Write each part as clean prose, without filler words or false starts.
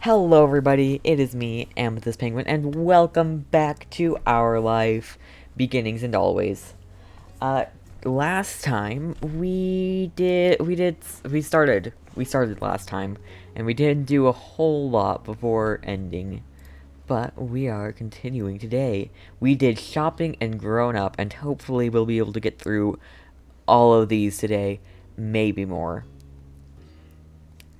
Hello everybody, it is me, Amethyst Penguin, and welcome back to Our Life, Beginnings and Always. Uh, Last time, we started last time, and we didn't do a whole lot before ending. But we are continuing today. We did shopping and grown up, and hopefully we'll be able to get through all of these today, maybe more.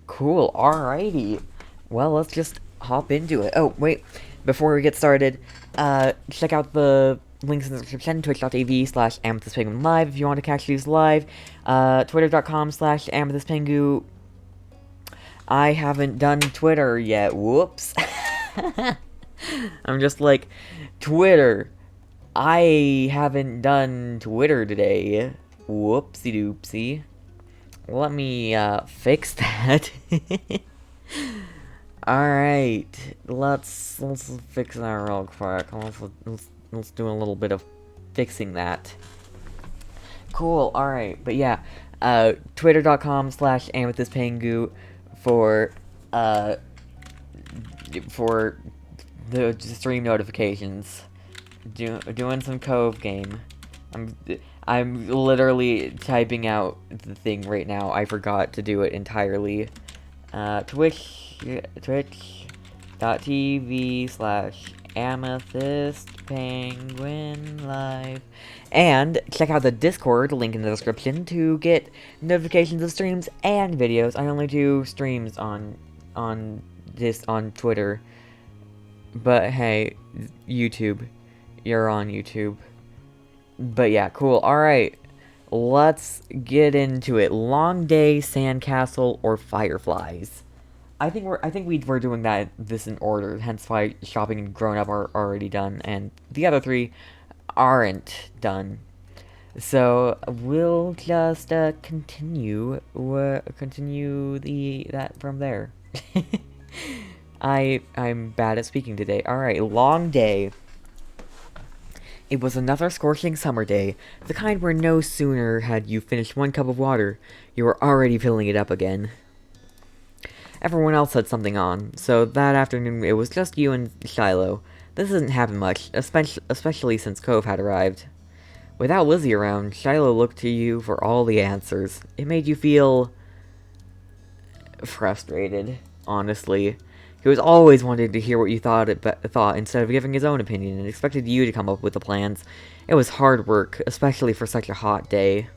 Cool, alrighty. Well, let's just hop into it. Oh, wait. Before we get started, check out the links in the description, twitch.tv/amethystpenguin live if you want to catch these live, twitter.com/amethystpengu. I haven't done Twitter yet, whoops. I'm just like, Twitter. I haven't done Twitter today. Whoopsie doopsie. Let me fix that. All right, let's fix that real quick. Let's do a little bit of fixing that. Cool. All right, but yeah, twitter.com/amethystpengu for uh for the stream notifications. Doing some Cove game. I'm I'm literally typing out the thing right now. I forgot to do it entirely. Twitch.tv/Amethyst Penguin Live. And check out the Discord, link in the description, to get notifications of streams and videos. I only do streams on Twitter. But hey, YouTube. You're on YouTube. But yeah, cool. Alright. Let's get into it. Long Day, Sandcastle, or Fireflies. I think we're doing this in order, hence why shopping and grown up are already done, and the other three aren't done. So we'll just continue that from there. I'm bad at speaking today. Alright, Long Day. It was another scorching summer day, the kind where no sooner had you finished one cup of water, you were already filling it up again. Everyone else had something on, so that afternoon it was just you and Shiloh. This hasn't happened much, especially since Cove had arrived. Without Lizzie around, Shiloh looked to you for all the answers. It made you feel frustrated, honestly. He was always wanting to hear what you thought instead of giving his own opinion, and expected you to come up with the plans. It was hard work, especially for such a hot day.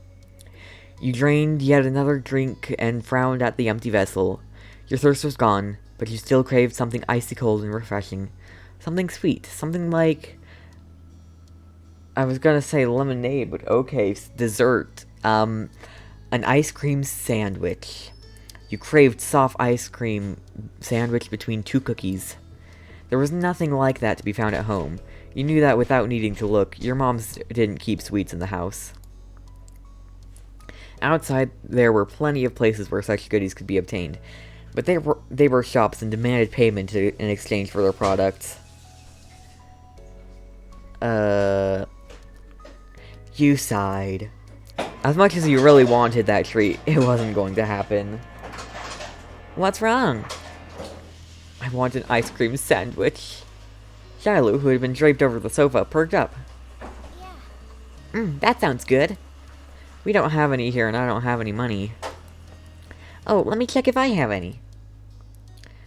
You drained yet another drink and frowned at the empty vessel. Your thirst was gone, but you still craved something icy cold and refreshing. Something sweet, something like... I was gonna say lemonade, but okay, dessert. An ice cream sandwich. You craved soft ice cream sandwich between two cookies. There was nothing like that to be found at home. You knew that without needing to look. Your moms didn't keep sweets in the house. Outside, there were plenty of places where such goodies could be obtained, but they were shops and demanded payment in exchange for their products. You sighed. As much as you really wanted that treat, it wasn't going to happen. What's wrong? I want an ice cream sandwich. Shiloh, who had been draped over the sofa, perked up. Yeah. That sounds good. We don't have any here, and I don't have any money. Oh, let me check if I have any.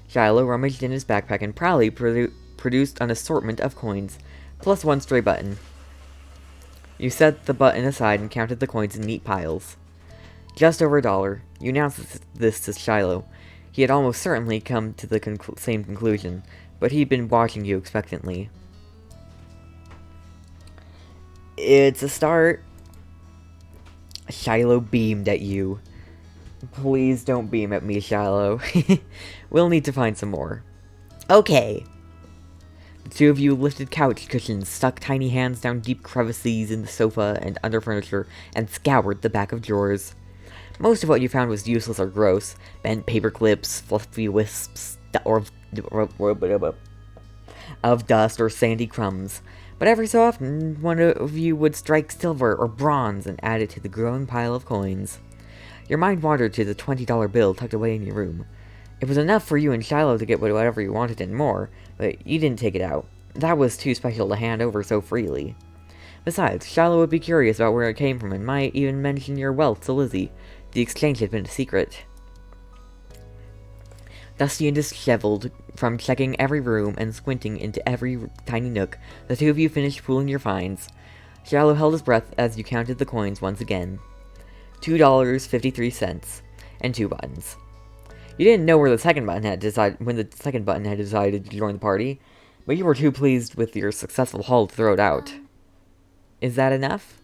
Shiloh rummaged in his backpack and proudly produced an assortment of coins, plus one stray button. You set the button aside and counted the coins in neat piles. Just over $1. You announced this to Shiloh. He had almost certainly come to the same conclusion, but he'd been watching you expectantly. It's a start. Shiloh beamed at you. Please don't beam at me, Shiloh. We'll need to find some more. Okay. The two of you lifted couch cushions, stuck tiny hands down deep crevices in the sofa and under furniture, and scoured the back of drawers. Most of what you found was useless or gross. Bent paper clips, fluffy wisps of dust or sandy crumbs. But every so often, one of you would strike silver or bronze and add it to the growing pile of coins. Your mind wandered to the $20 bill tucked away in your room. It was enough for you and Shiloh to get whatever you wanted and more, but you didn't take it out. That was too special to hand over so freely. Besides, Shiloh would be curious about where it came from and might even mention your wealth to Lizzie. The exchange had been a secret. Dusty and disheveled from checking every room and squinting into every tiny nook, the two of you finished pooling your finds. Shiloh held his breath as you counted the coins once again. $2.53, and 2 buttons. You didn't know where the second button had decided when the second button had decided to join the party, but you were too pleased with your successful haul to throw it out. Is that enough?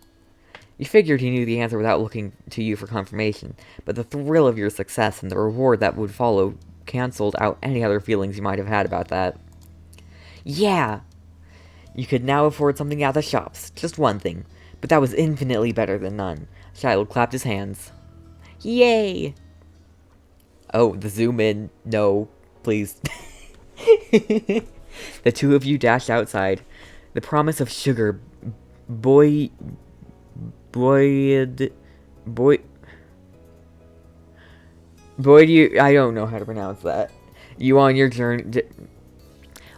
You figured he knew the answer without looking to you for confirmation, but the thrill of your success and the reward that would follow canceled out any other feelings you might have had about that. Yeah! You could now afford something at the shops, just one thing, but that was infinitely better than none. Shiloh clapped his hands. Yay! Oh, the zoom in. No, please. The two of you dashed outside. The promise of sugar Boyd, you, I don't know how to pronounce that. You on your journey,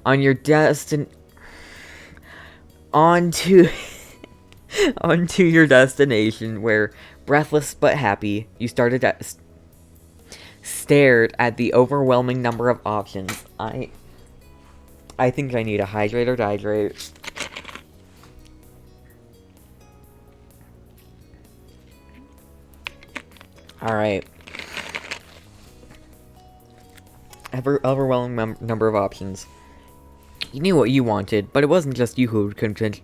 on your onto your destination, where, breathless but happy, you stared at the overwhelming number of options. I think I need a hydrate or dihydrate. Alright. Overwhelming number of options. You knew what you wanted, but it wasn't just you who had contributed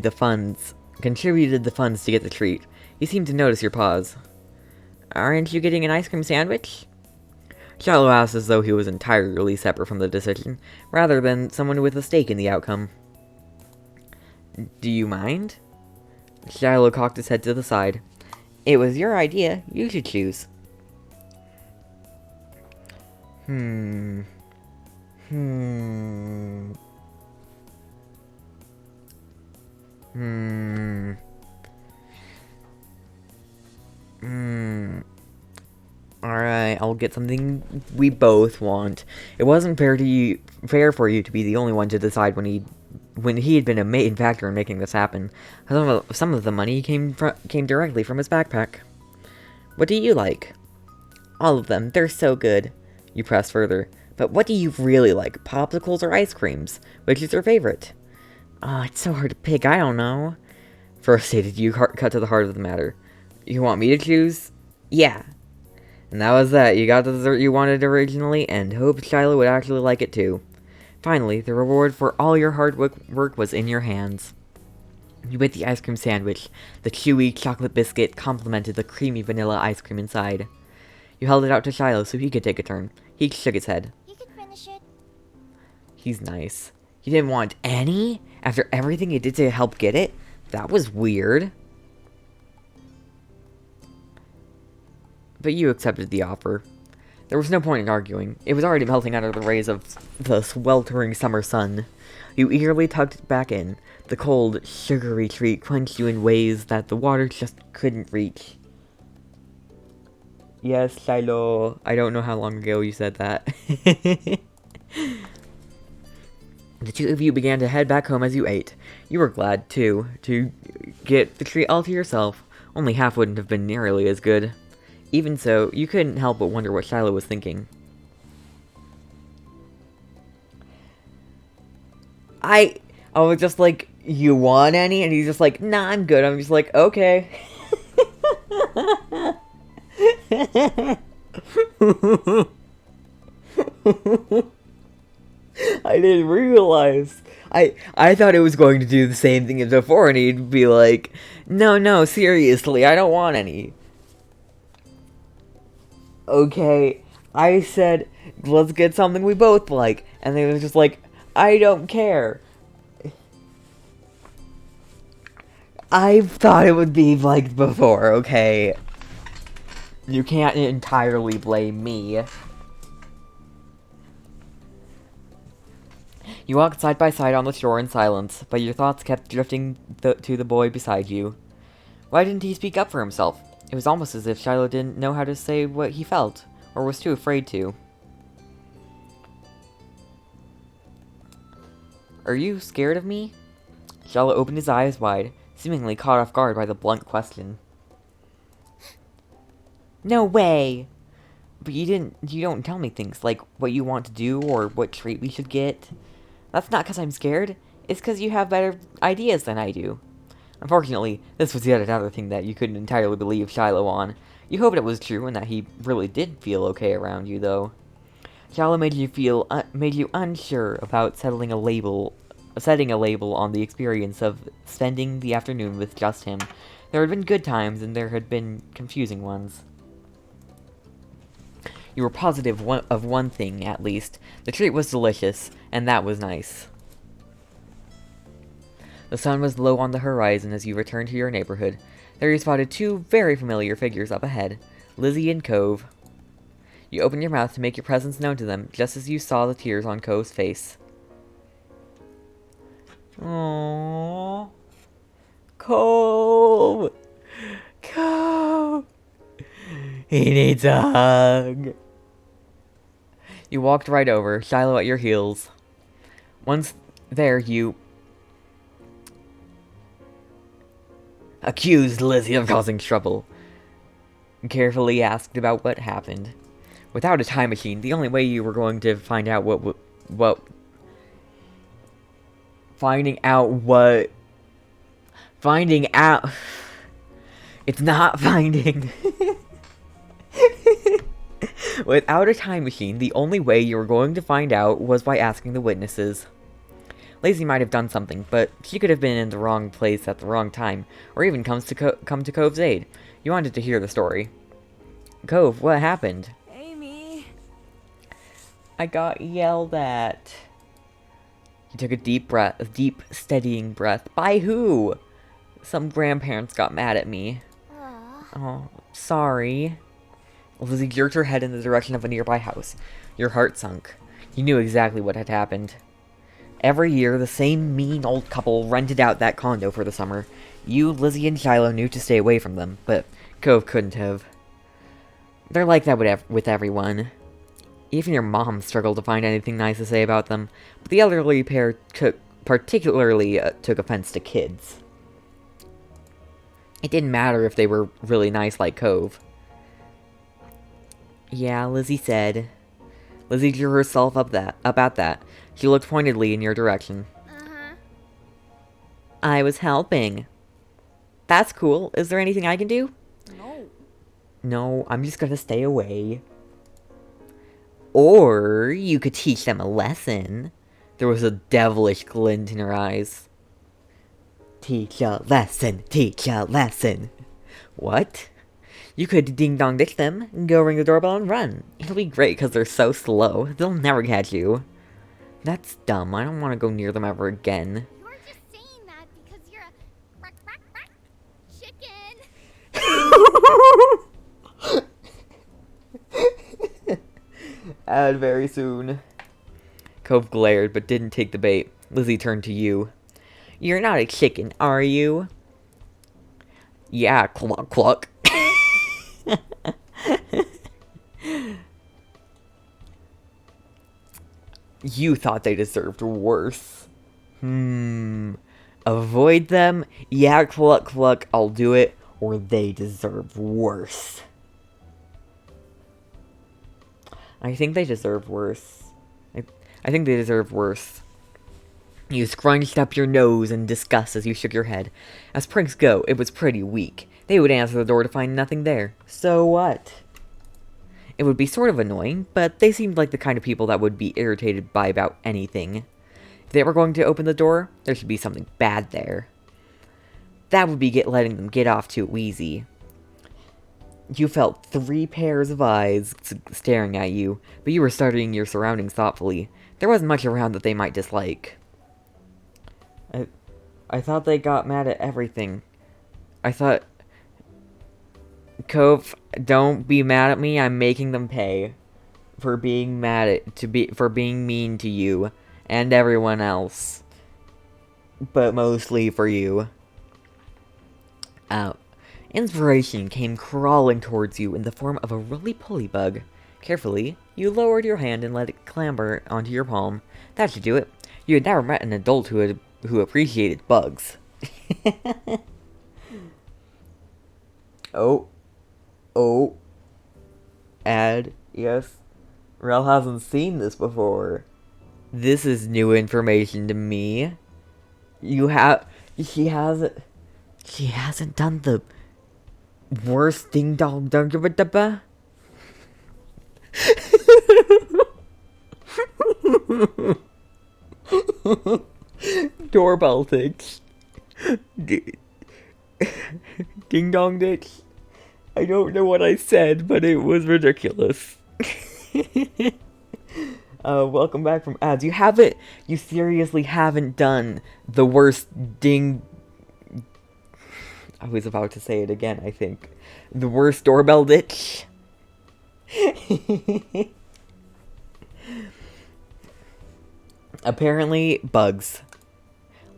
the funds to get the treat. He seemed to notice your pause. Aren't you getting an ice cream sandwich? Shiloh asked as though he was entirely separate from the decision, rather than someone with a stake in the outcome. Do you mind? Shiloh cocked his head to the side. It was your idea. You should choose. Alright, I'll get something we both want. It wasn't fair for you to be the only one to decide when he had been a main factor in making this happen. Some of the money came directly from his backpack. What do you like? All of them. They're so good. You pressed further. But what do you really like? Popsicles or ice creams? Which is your favorite? Oh, it's so hard to pick. I don't know. First stated, you cut to the heart of the matter. You want me to choose? Yeah. And that was that. You got the dessert you wanted originally, and hoped Shiloh would actually like it too. Finally, the reward for all your hard work was in your hands. You ate the ice cream sandwich. The chewy chocolate biscuit complemented the creamy vanilla ice cream inside. You held it out to Shiloh so he could take a turn. He shook his head. You can finish it. He's nice. You didn't want any? After everything you did to help get it? That was weird. But you accepted the offer. There was no point in arguing. It was already melting under the rays of the sweltering summer sun. You eagerly tucked it back in. The cold, sugary treat quenched you in ways that the water just couldn't reach. Yes, Shiloh. I don't know how long ago you said that. The two of you began to head back home as you ate. You were glad, too, to get the treat all to yourself. Only half wouldn't have been nearly as good. Even so, you couldn't help but wonder what Shiloh was thinking. I was just like, you want any? And he's just like, nah, I'm good. I'm just like, okay. I didn't realize. I thought it was going to do the same thing as before, and he'd be like, no, seriously, I don't want any. Okay, I said, let's get something we both like, and they were just like, I don't care. I thought it would be like before, okay? You can't entirely blame me. You walked side by side on the shore in silence, but your thoughts kept drifting to the boy beside you. Why didn't he speak up for himself? It was almost as if Shiloh didn't know how to say what he felt, or was too afraid to. Are you scared of me? Shiloh opened his eyes wide, seemingly caught off guard by the blunt question. No way! But you don't tell me things like what you want to do or what treat we should get. That's not because I'm scared, it's because you have better ideas than I do. Unfortunately, this was yet another thing that you couldn't entirely believe Shiloh on. You hoped it was true and that he really did feel okay around you, though. Shiloh made you unsure about setting a label on the experience of spending the afternoon with just him. There had been good times and there had been confusing ones. You were positive of one thing, at least. The treat was delicious, and that was nice. The sun was low on the horizon as you returned to your neighborhood. There you spotted two very familiar figures up ahead, Lizzie and Cove. You opened your mouth to make your presence known to them, just as you saw the tears on Cove's face. Aww. Cove! Cove! He needs a hug. You walked right over, Shiloh at your heels. Once there, you accused Lizzie of causing trouble. Carefully asked about what happened. Without a time machine, the only way you were going to find out finding out, it's not finding. Without a time machine, the only way you were going to find out was by asking the witnesses. Lizzie might have done something, but she could have been in the wrong place at the wrong time, or even come to Cove's aid. You wanted to hear the story. Cove, what happened? Amy. I got yelled at. He took a deep, steadying breath. By who? Some grandparents got mad at me. Oh, sorry. Lizzie jerked her head in the direction of a nearby house. Your heart sunk. You knew exactly what had happened. Every year, the same mean old couple rented out that condo for the summer. You, Lizzie, and Shiloh knew to stay away from them, but Cove couldn't have. They're like that with everyone. Even your mom struggled to find anything nice to say about them, but the elderly pair particularly took offense to kids. It didn't matter if they were really nice like Cove. Yeah, Lizzie said. Lizzie drew herself up at that. She looked pointedly in your direction. I was helping. That's cool. Is there anything I can do? No. No, I'm just gonna stay away. Or you could teach them a lesson. There was a devilish glint in her eyes. Teach a lesson, teach a lesson. What? You could ding-dong ditch them, go ring the doorbell and run. It'll be great because they're so slow. They'll never catch you. That's dumb. I don't want to go near them ever again. You're just saying that because you're a chicken. And very soon. Cove glared but didn't take the bait. Lizzie turned to you. You're not a chicken, are you? Yeah, cluck cluck. You thought they deserved worse. Avoid them? Yeah, cluck cluck, I'll do it. Or they deserve worse. I think they deserve worse. I think they deserve worse. You scrunched up your nose in disgust as you shook your head. As pranks go, it was pretty weak. They would answer the door to find nothing there. So what? It would be sort of annoying, but they seemed like the kind of people that would be irritated by about anything. If they were going to open the door, there should be something bad there. That would be letting them get off too easy. You felt 3 pairs of eyes staring at you, but you were studying your surroundings thoughtfully. There wasn't much around that they might dislike. I thought they got mad at everything. I thought... Cove, don't be mad at me. I'm making them pay for being for being mean to you and everyone else, but mostly for you. Inspiration came crawling towards you in the form of a roly-poly bug. Carefully, you lowered your hand and let it clamber onto your palm. That should do it. You had never met an adult who appreciated bugs. Oh. Yes. Rel hasn't seen this before. This is new information to me. She hasn't done the worst ding dong dong da. Doorbell ticks. Ding dong dicks. I don't know what I said, but it was ridiculous. Welcome back from ads. You seriously haven't done the worst ding... I was about to say it again, I think. The worst doorbell ditch. Apparently, bugs.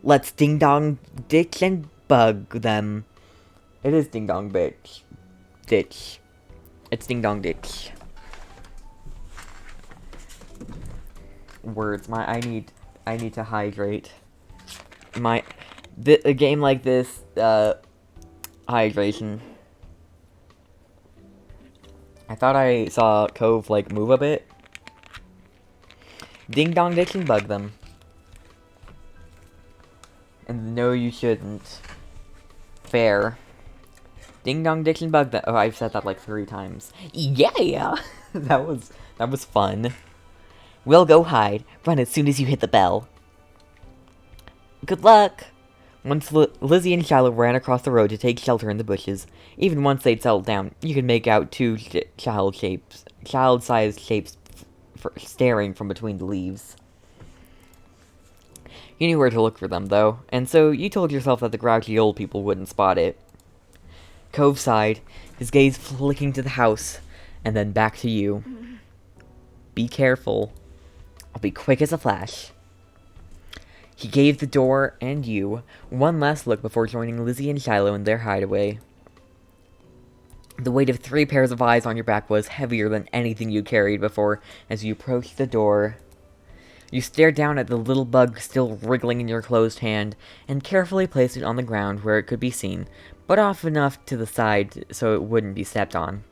Let's ding dong ditch and bug them. It is ding dong bitch. Ditch. It's ding dong ditch. Words. I need to hydrate. A game like this, hydration. I thought I saw Cove, like, move a bit. Ding dong ditch and bug them. And no, you shouldn't. Fair. Ding dong ditch and bug them. Oh, I've said that like 3 times. Yeah! that was fun. We'll go hide. Run as soon as you hit the bell. Good luck! Once Lizzie and Shiloh ran across the road to take shelter in the bushes. Even once they'd settled down, you could make out 2 child-sized shapes staring from between the leaves. You knew where to look for them, though, and so you told yourself that the grouchy old people wouldn't spot it. Cove sighed, his gaze flicking to the house, and then back to you. Be careful. I'll be quick as a flash. He gave the door, and you, one last look before joining Lizzie and Shiloh in their hideaway. The weight of 3 pairs of eyes on your back was heavier than anything you carried before as you approached the door. You stared down at the little bug still wriggling in your closed hand, and carefully placed it on the ground where it could be seen, but off enough to the side so it wouldn't be stepped on.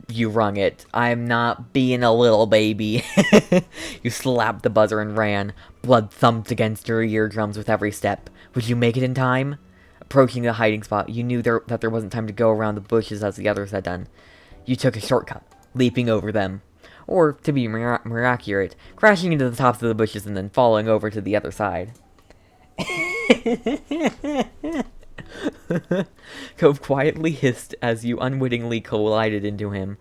You rung it. I'm not being a little baby. You slapped the buzzer and ran. Blood thumped against your eardrums with every step. Would you make it in time? Approaching the hiding spot, you knew that there wasn't time to go around the bushes as the others had done. You took a shortcut, leaping over them. Or, to be more accurate, crashing into the tops of the bushes and then falling over to the other side. Cove quietly hissed as you unwittingly collided into him.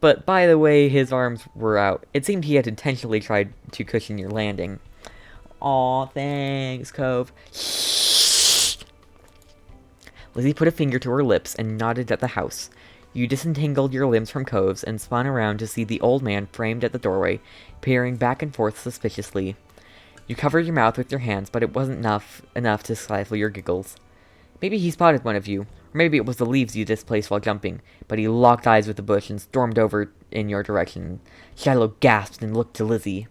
But by the way his arms were out, it seemed he had intentionally tried to cushion your landing. Aw, thanks, Cove. Shh! Lizzie put a finger to her lips and nodded at the house. You disentangled your limbs from Cove's and spun around to see the old man framed at the doorway, peering back and forth suspiciously. You covered your mouth with your hands, but it wasn't enough to stifle your giggles. Maybe he spotted one of you, or maybe it was the leaves you displaced while jumping, but he locked eyes with the bush and stormed over in your direction. Shiloh gasped and looked to Lizzie.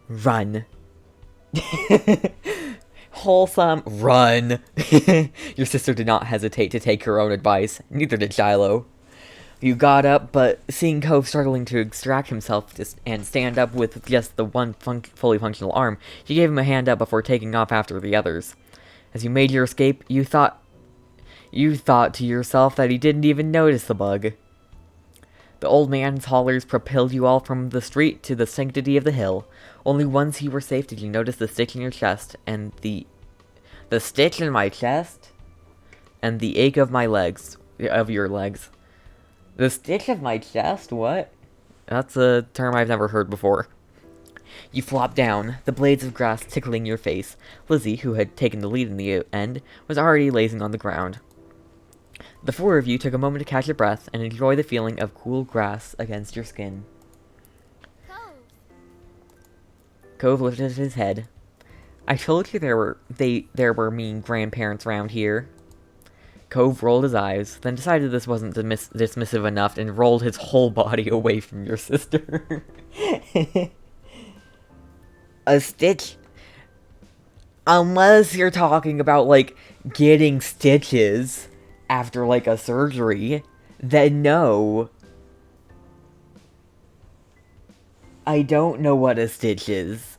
Run. Wholesome. Run. Your sister did not hesitate to take her own advice, neither did Shiloh. You got up, but seeing Cove struggling to extract himself and stand up with just the one fully functional arm, you gave him a hand up before taking off after the others. As you made your escape, you thought to yourself that he didn't even notice the bug. The old man's hollers propelled you all from the street to the sanctity of the hill. Only once you were safe did you notice the stitch in your chest and the stitch in my chest and the ache of your legs. The stitch of my chest? What? That's a term I've never heard before. You flopped down, the blades of grass tickling your face. Lizzie, who had taken the lead in the end, was already lazing on the ground. The 4 of you took a moment to catch your breath and enjoy the feeling of cool grass against your skin. Cove. Cove lifted his head. I told you there were mean grandparents around here. Cove rolled his eyes, then decided this wasn't dismissive enough and rolled his whole body away from your sister. A stitch? Unless you're talking about, like, getting stitches after, like, a surgery, then no. I don't know what a stitch is.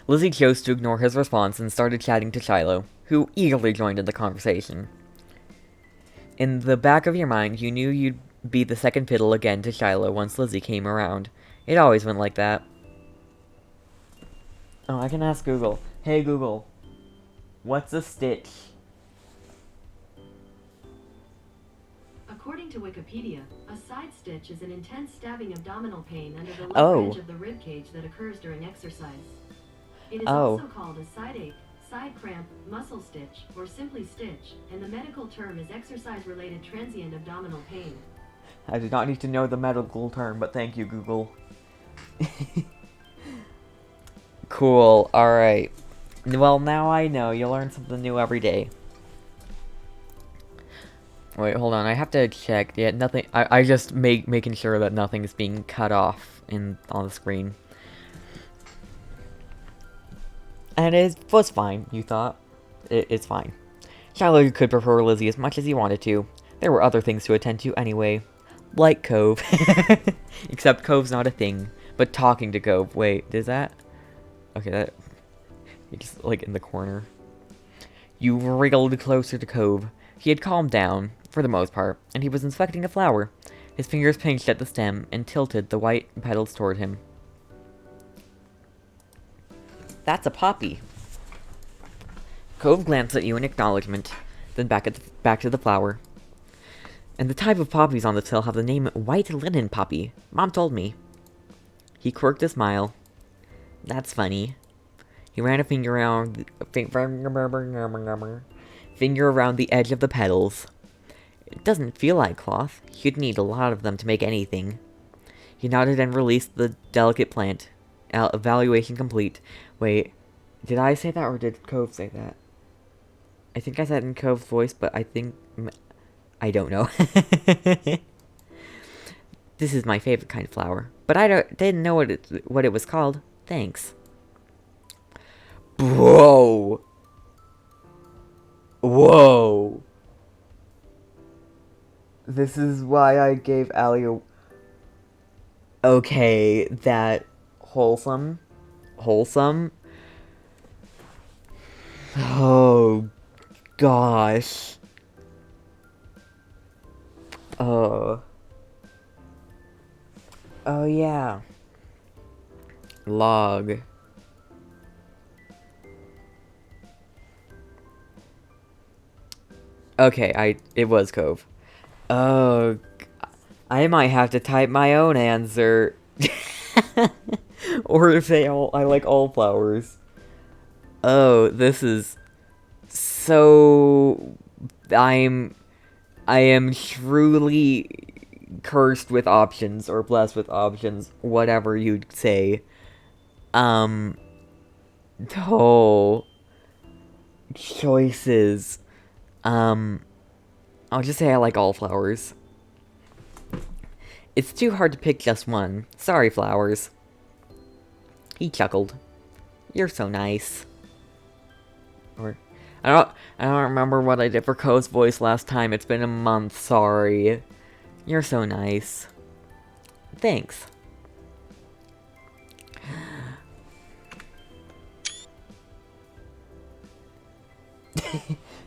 Lizzie chose to ignore his response and started chatting to Shiloh, who eagerly joined in the conversation. In the back of your mind, you knew you'd be the second fiddle again to Shiloh once Lizzie came around. It always went like that. Oh, I can ask Google. Hey Google, what's a stitch? According to Wikipedia, a side stitch is an intense stabbing abdominal pain under the lower edge of the rib cage that occurs during exercise. It is also called a side ache, side cramp, muscle stitch, or simply stitch, and the medical term is exercise-related transient abdominal pain. I did not need to know the medical term, but thank you, Google. Cool, alright. Well, now I know. You learn something new every day. Wait, hold on. I have to check. Yeah, nothing. I just making sure that nothing is being cut off on the screen. And it was fine, you thought. It's fine. Shiloh could prefer Lizzie as much as he wanted to. There were other things to attend to anyway. Like Cove. Except Cove's not a thing. But talking to Cove. Wait, is that? Okay, that... You're just, like, in the corner. You wriggled closer to Cove. He had calmed down, for the most part, and he was inspecting a flower. His fingers pinched at the stem and tilted the white petals toward him. That's a poppy. Cove glanced at you in acknowledgement, then back to the flower. And the type of poppies on the hill have the name white linen poppy. Mom told me. He quirked a smile. That's funny. He ran a finger around the edge of the petals. It doesn't feel like cloth. You'd need a lot of them to make anything. He nodded and released the delicate plant. Evaluation complete. Wait, did I say that or did Cove say that? I think I said it in Cove's voice, but I think... I don't know. This is my favorite kind of flower. But I didn't know what it was called. Thanks. Whoa! Whoa! This is why I gave Allie a... Okay, that... Wholesome? Oh, gosh. Oh, yeah. Log. Okay, it was Cove. Oh, I might have to type my own answer. Or say I like all flowers. Oh, this is so... I am truly cursed with options, or blessed with options, whatever you'd say. Oh... Choices. I'll just say I like all flowers. It's too hard to pick just one. Sorry, flowers. He chuckled. You're so nice. Or, I don't remember what I did for Cove's voice last time. It's been a month, sorry. You're so nice. Thanks.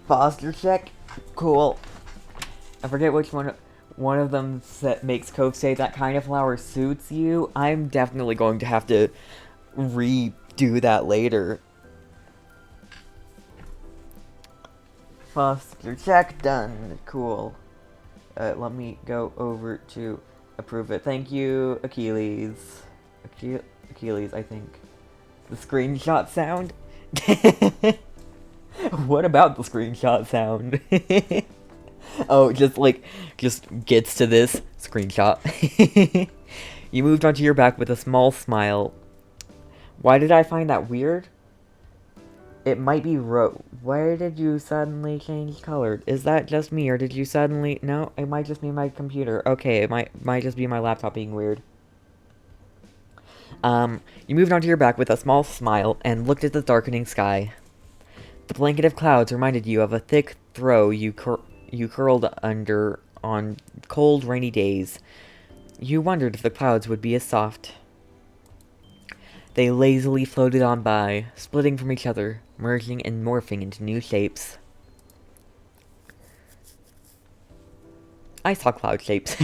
Posture check? Cool. I forget which one of them makes Cove say that kind of flower suits you. I'm definitely going to have to redo that later. Posture check done. Cool. Let me go over to approve it. Thank you, Achilles. Achilles, I think. The screenshot sound? What about the screenshot sound? Oh, just gets to this screenshot. You moved onto your back with a small smile. Why did I find that weird? It might be Why did you suddenly change color? Is that just me, or did you suddenly... No, it might just be my computer. Okay, it might just be my laptop being weird. You moved onto your back with a small smile and looked at the darkening sky. The blanket of clouds reminded you of a thick throw you curled under on cold, rainy days. You wondered if the clouds would be as soft. They lazily floated on by, splitting from each other, merging and morphing into new shapes. I saw cloud shapes.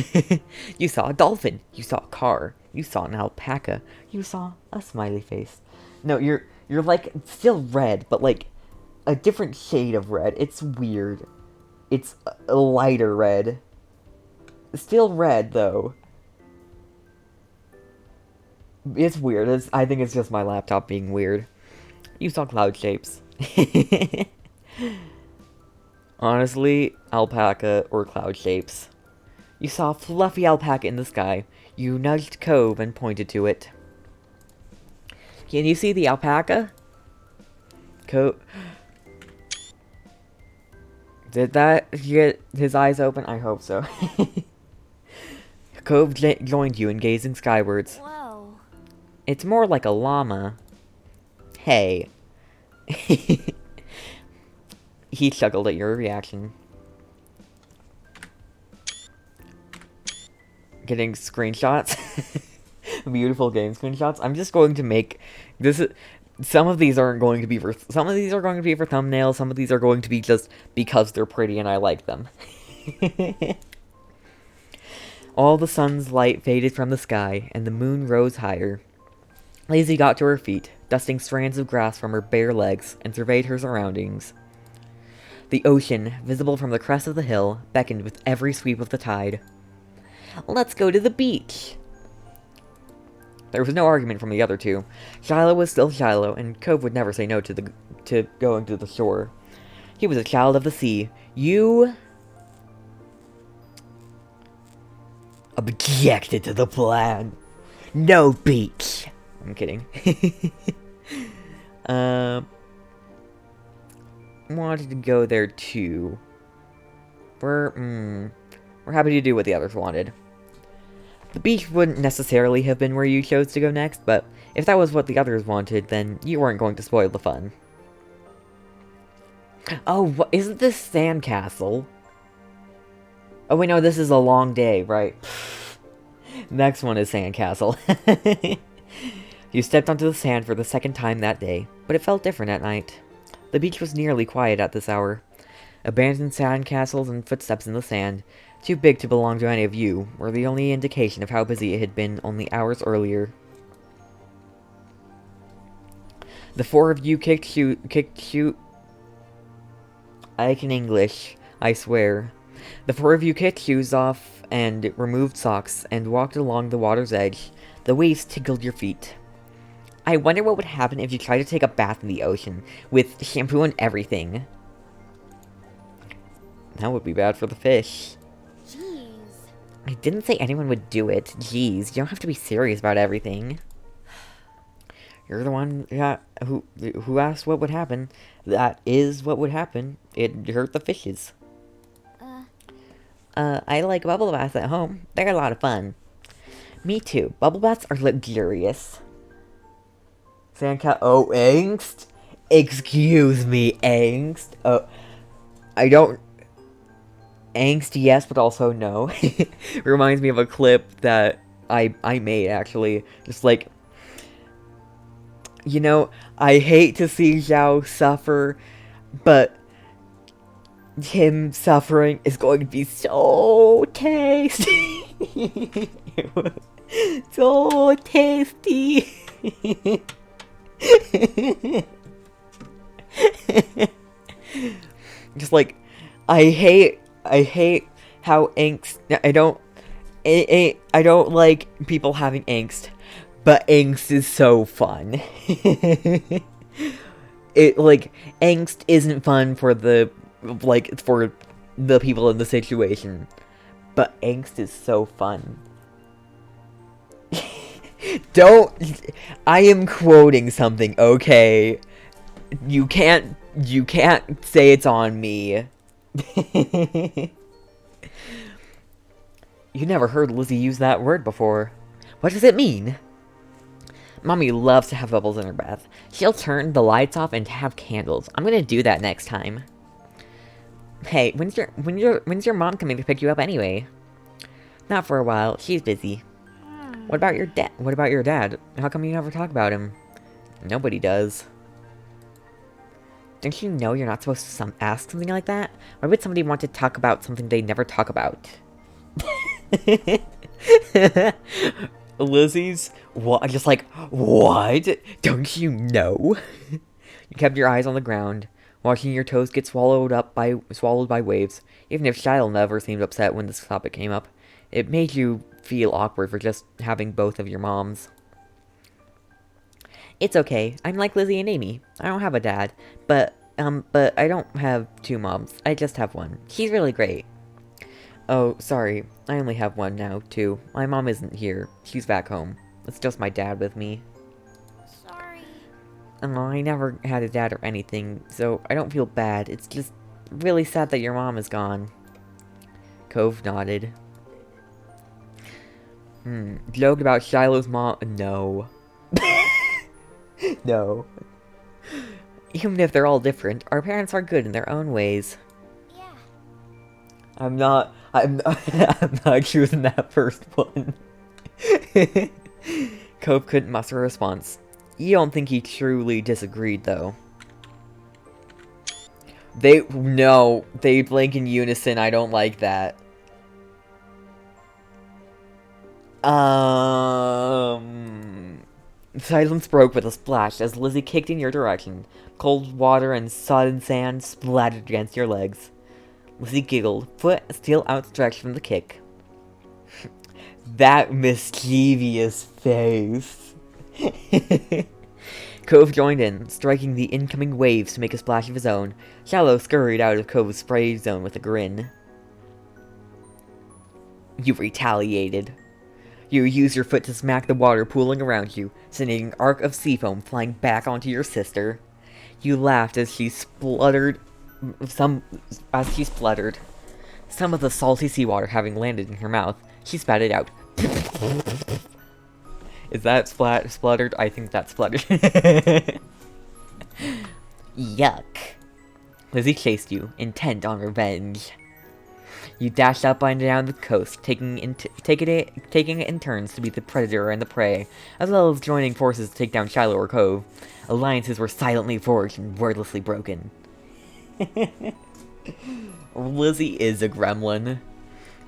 You saw a dolphin. You saw a car. You saw an alpaca. You saw a smiley face. No, you're like still red, but like a different shade of red. It's weird. It's a lighter red. Still red though. It's weird. I think it's just my laptop being weird. You saw cloud shapes. Honestly, alpaca or cloud shapes. You saw a fluffy alpaca in the sky. You nudged Cove and pointed to it. Can you see the alpaca? Cove... Did that get his eyes open? I hope so. Cove joined you in gazing skywards. Whoa. It's more like a llama. Hey. He chuckled at your reaction. Getting screenshots. Beautiful game screenshots. I'm just going to make this. Some of these aren't going to be for. Some of these are going to be for thumbnails. Some of these are going to be just because they're pretty and I like them. All the sun's light faded from the sky, and the moon rose higher. Lazy got to her feet, dusting strands of grass from her bare legs, and surveyed her surroundings. The ocean, visible from the crest of the hill, beckoned with every sweep of the tide. Let's go to the beach! There was no argument from the other two. Shiloh was still Shiloh, and Cove would never say no to going to the shore. He was a child of the sea. You... objected to the plan. No beach! I'm kidding. Wanted to go there too. We're happy to do what the others wanted. The beach wouldn't necessarily have been where you chose to go next, but if that was what the others wanted, then you weren't going to spoil the fun. Oh, isn't this sandcastle? Oh wait, no, this is a long day, right? Next one is sandcastle. You stepped onto the sand for the second time that day, but it felt different at night. The beach was nearly quiet at this hour. Abandoned sandcastles and footsteps in the sand, too big to belong to any of you, were the only indication of how busy it had been only hours earlier. The four of you kicked shoot. I can English, I swear. The four of you kicked shoes off and removed socks and walked along the water's edge. The waves tickled your feet. I wonder what would happen if you tried to take a bath in the ocean, with shampoo and everything. That would be bad for the fish. Jeez. I didn't say anyone would do it. Jeez, you don't have to be serious about everything. You're the one who asked what would happen. That is what would happen. It hurt the fishes. I like bubble baths at home. They're a lot of fun. Me too. Bubble baths are luxurious. Sandcat. Oh, angst? Excuse me, angst. Oh, I don't... Angst, yes, but also no. Reminds me of a clip that I made, actually. Just like... You know, I hate to see Zhao suffer, but... him suffering is going to be so tasty. So tasty. Just like, I hate how angst. I don't like people having angst, but angst is so fun. It like angst isn't fun for the people in the situation, but angst is so fun. Don't... I am quoting something, okay? You can't say it's on me. You never heard Lizzie use that word before. What does it mean? Mommy loves to have bubbles in her bath. She'll turn the lights off and have candles. I'm gonna do that next time. Hey, when's your mom coming to pick you up anyway? Not for a while. She's busy. What about your dad? What about your dad? How come you never talk about him? Nobody does. Don't you know you're not supposed to ask something like that? Why would somebody want to talk about something they never talk about? Lizzie's what? Just like, what? Don't you know? You kept your eyes on the ground, watching your toes get swallowed by waves. Even if Shiloh never seemed upset when this topic came up, it made you feel awkward for just having both of your moms. It's okay. I'm like Lizzie and Amy. I don't have a dad, but I don't have two moms. I just have one. She's really great. Oh, sorry. I only have one now, too. My mom isn't here. She's back home. It's just my dad with me. Sorry. I never had a dad or anything, so I don't feel bad. It's just really sad that your mom is gone. Cove nodded. Joke about Shiloh's mom? No. No. Even if they're all different, our parents are good in their own ways. Yeah. I'm not choosing that first one. Cove couldn't muster a response. You don't think he truly disagreed, though. They blink in unison. I don't like that. Silence broke with a splash as Lizzie kicked in your direction. Cold water and sodden sand splattered against your legs. Lizzie giggled, foot still outstretched from the kick. That mischievous face. Cove joined in, striking the incoming waves to make a splash of his own. Shiloh scurried out of Cove's spray zone with a grin. You retaliated. You used your foot to smack the water pooling around you, sending an arc of sea foam flying back onto your sister. You laughed as she spluttered. Some of the salty seawater having landed in her mouth, she spat it out. Is that spluttered? I think that's spluttered. Yuck. Lizzie chased you, intent on revenge. You dashed up and down the coast, taking it in turns to be the predator and the prey, as well as joining forces to take down Shiloh or Cove. Alliances were silently forged and wordlessly broken. Lizzie is a gremlin.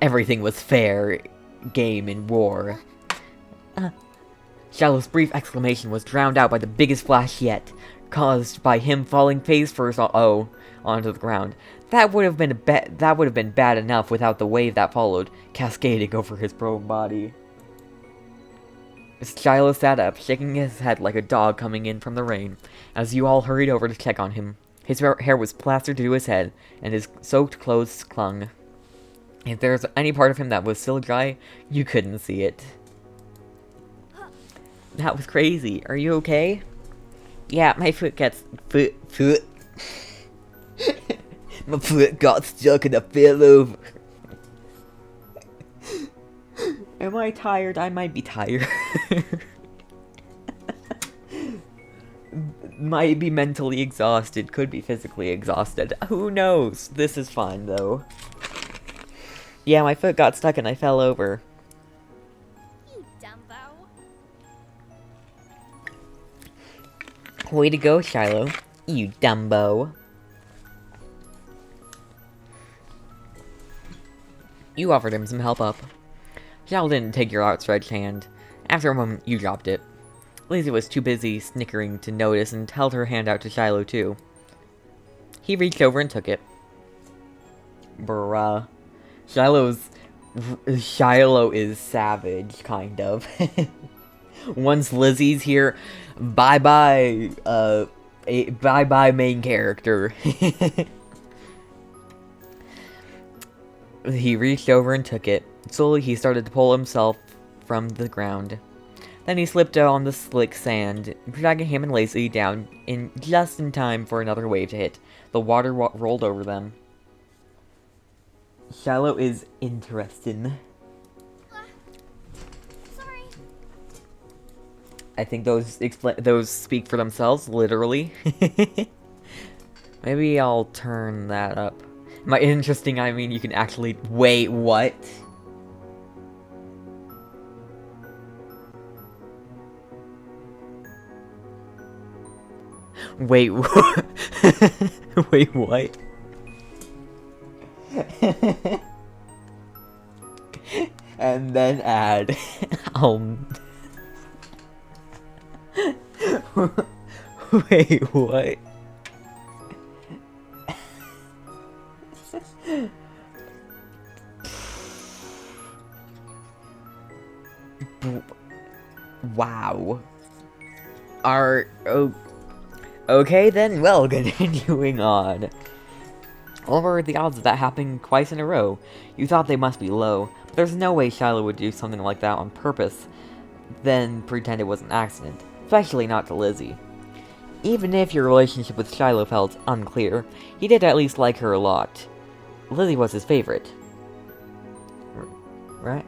Everything was fair game in war. Shiloh's brief exclamation was drowned out by the biggest flash yet, caused by him falling face first onto the ground. That would have been bad enough without the wave that followed, cascading over his prone body. Shiloh sat up, shaking his head like a dog coming in from the rain, as you all hurried over to check on him. His hair was plastered to his head, and his soaked clothes clung. If there was any part of him that was still dry, you couldn't see it. That was crazy. Are you okay? Yeah, my foot gets... Foot... My foot got stuck in a pillow. Am I tired? I might be tired. Might be mentally exhausted. Could be physically exhausted. Who knows? This is fine, though. Yeah, my foot got stuck and I fell over. You Dumbo. Way to go, Shiloh. You Dumbo. You offered him some help up. Shiloh didn't take your outstretched hand. After a moment, you dropped it. Lizzie was too busy snickering to notice and held her hand out to Shiloh, too. He reached over and took it. Bruh. Shiloh is savage, kind of. Once Lizzie's here, bye-bye, bye-bye main character. He reached over and took it. Slowly, he started to pull himself from the ground. Then he slipped on the slick sand, dragging him and Lacey down just in time for another wave to hit. The water rolled over them. Shiloh is interesting. Sorry. I think those speak for themselves, literally. Maybe I'll turn that up. By interesting, I mean you can actually... Wait, what? Wait, wait, what? And then add... Wait, what? Wow. Okay then, well, continuing on. What were the odds of that happening twice in a row? You thought they must be low, but there's no way Shiloh would do something like that on purpose, then pretend it was an accident, especially not to Lizzie. Even if your relationship with Shiloh felt unclear, he did at least like her a lot. Lizzie was his favorite. Right?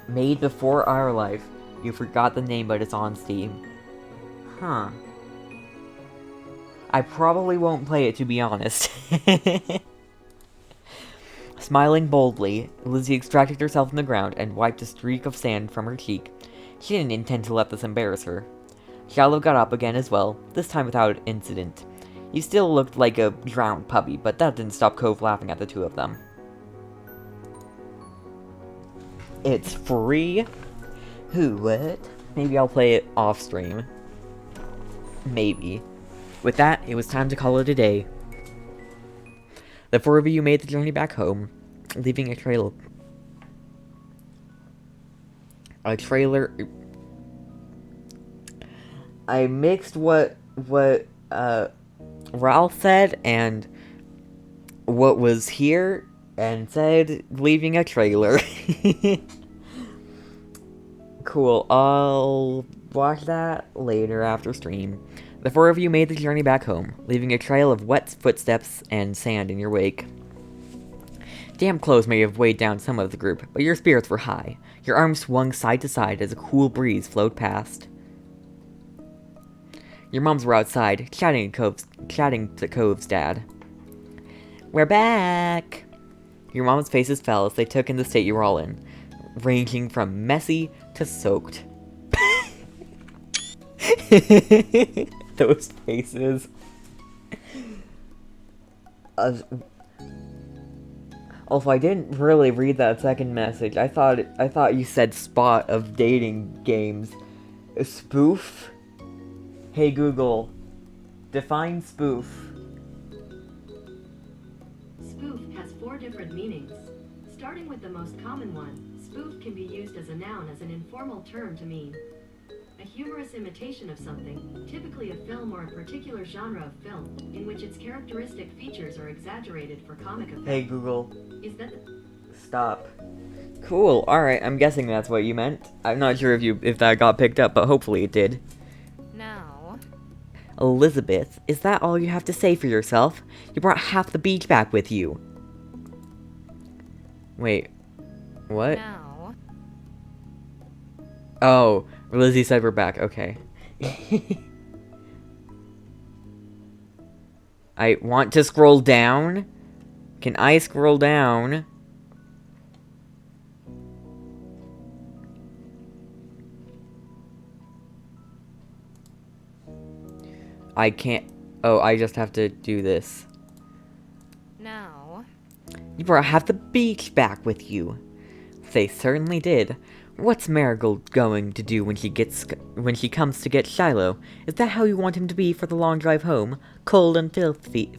Made before our life. You forgot the name, but it's on Steam. Huh. I probably won't play it, to be honest. Smiling boldly, Lizzie extracted herself from the ground and wiped a streak of sand from her cheek. She didn't intend to let this embarrass her. Shiloh got up again as well, this time without incident. He still looked like a drowned puppy, but that didn't stop Cove laughing at the two of them. It's free? Who, what? Maybe I'll play it off stream. Maybe. With that, it was time to call it a day. The four of you made the journey back home, leaving a trailer. I mixed what Ralph said and what was here and said leaving a trailer. Cool, I'll watch that later after stream. The four of you made the journey back home, leaving a trail of wet footsteps and sand in your wake. Damp clothes may have weighed down some of the group, but your spirits were high. Your arms swung side to side as a cool breeze flowed past. Your moms were outside, chatting to Cove's dad. We're back! Your mom's faces fell as they took in the state you were all in, ranging from messy to soaked. Those faces. Also, I didn't really read that second message. I thought you said spot of dating games. A spoof? Hey Google, define spoof. Spoof has 4 different meanings. Starting with the most common one, spoof can be used as a noun as an informal term to mean a humorous imitation of something, typically a film or a particular genre of film, in which its characteristic features are exaggerated for comic effect. Hey Google. Is that Stop. Cool, alright, I'm guessing that's what you meant. I'm not sure if that got picked up, but hopefully it did. No. Elizabeth, is that all you have to say for yourself? You brought half the beach back with you. Wait, what? No. Oh, Lizzie said we're back, okay. I want to scroll down? Can I scroll down? I can't. Oh, I just have to do this. No. You brought half the beach back with you. They certainly did. What's Marigold going to do when she comes to get Shiloh? Is that how you want him to be for the long drive home? Cold and filthy.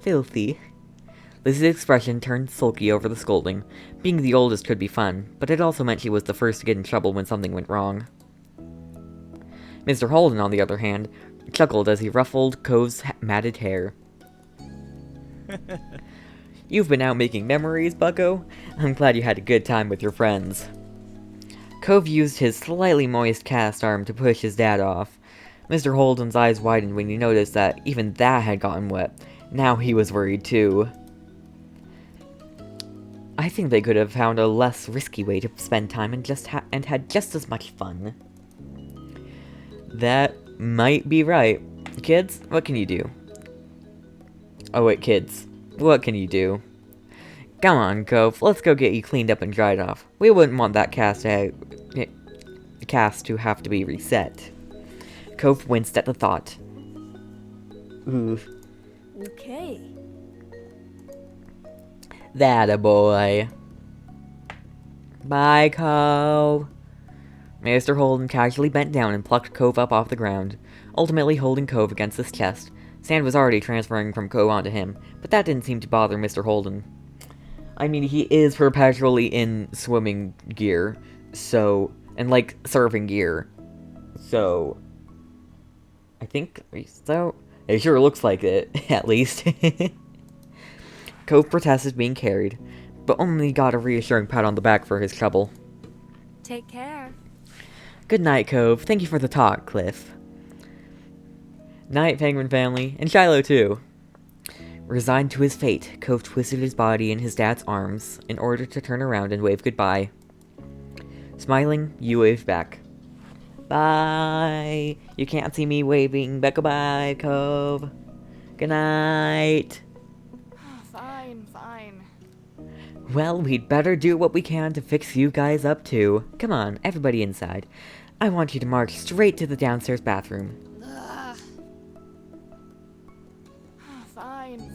Filthy. Lizzie's expression turned sulky over the scolding. Being the oldest could be fun, but it also meant she was the first to get in trouble when something went wrong. Mr. Holden, on the other hand, chuckled as he ruffled Cove's matted hair. You've been out making memories, bucko? I'm glad you had a good time with your friends. Cove used his slightly moist cast arm to push his dad off. Mr. Holden's eyes widened when he noticed that even that had gotten wet. Now he was worried too. I think they could have found a less risky way to spend time and had just as much fun. That might be right. Kids, what can you do? Oh wait, kids, what can you do? Come on, Cove, let's go get you cleaned up and dried off. We wouldn't want that cast to have to be reset. Cove winced at the thought. Ooh. Okay. That a boy. Bye, Cove. Mr. Holden casually bent down and plucked Cove up off the ground, ultimately holding Cove against his chest. Sand was already transferring from Cove onto him, but that didn't seem to bother Mr. Holden. I mean, he is perpetually in swimming gear, so, and like surfing gear, so, I think so. It sure looks like it, at least. Cove protested being carried, but only got a reassuring pat on the back for his trouble. Take care. Good night, Cove. Thank you for the talk, Cliff. Night, Penguin family, and Shiloh too. Resigned to his fate, Cove twisted his body in his dad's arms in order to turn around and wave goodbye. Smiling, you waved back. Bye. You can't see me waving, but goodbye, Cove. Good night. Fine, fine. Well, we'd better do what we can to fix you guys up too. Come on, everybody inside. I want you to march straight to the downstairs bathroom. Ugh. Fine.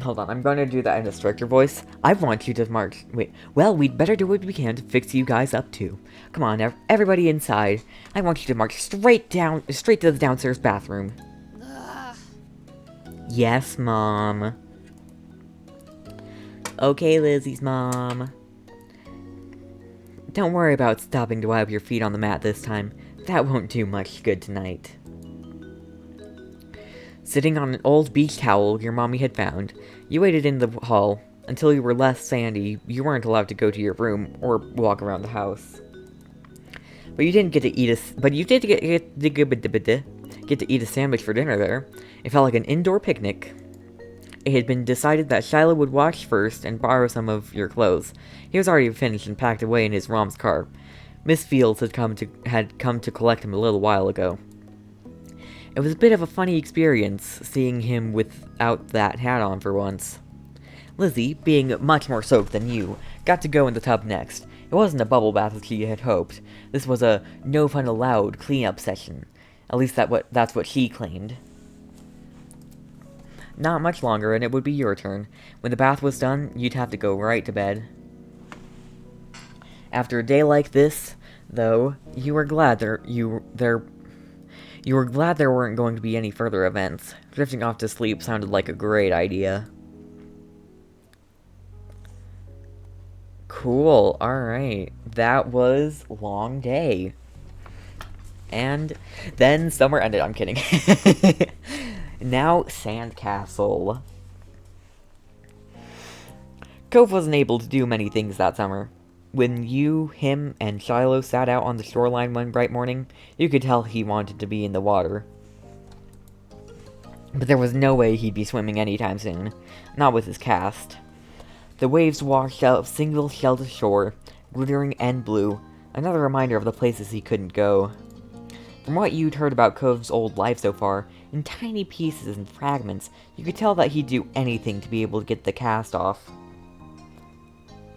Hold on, I'm gonna do that in a stricter voice. I want you to march. Wait. Well, we'd better do what we can to fix you guys up too. Come on, everybody inside. I want you to march straight to the downstairs bathroom. Ugh. Yes, Mom. Okay, Lizzie's mom. Don't worry about stopping to wipe your feet on the mat this time. That won't do much good tonight. Sitting on an old beach towel your mommy had found, you waited in the hall. Until you were less sandy, you weren't allowed to go to your room or walk around the house. But you didn't get to eat you did get to eat a sandwich for dinner there. It felt like an indoor picnic. It had been decided that Shiloh would watch first and borrow some of your clothes. He was already finished and packed away in his Rom's car. Miss Fields had come to collect him a little while ago. It was a bit of a funny experience, seeing him without that hat on for once. Lizzie, being much more soaked than you, got to go in the tub next. It wasn't a bubble bath as she had hoped. This was a no fun allowed cleanup session. At least that's what she claimed. Not much longer, and it would be your turn. When the bath was done, you'd have to go right to bed. After a day like this, though, you were glad there weren't going to be any further events. Drifting off to sleep sounded like a great idea. Cool, alright. That was a long day. And then summer ended. I'm kidding. Now, Sandcastle. Cove wasn't able to do many things that summer. When you, him, and Shiloh sat out on the shoreline one bright morning, you could tell he wanted to be in the water. But there was no way he'd be swimming anytime soon. Not with his cast. The waves washed out single-shelled shore, glittering and blue, another reminder of the places he couldn't go. From what you'd heard about Cove's old life so far, in tiny pieces and fragments, you could tell that he'd do anything to be able to get the cast off.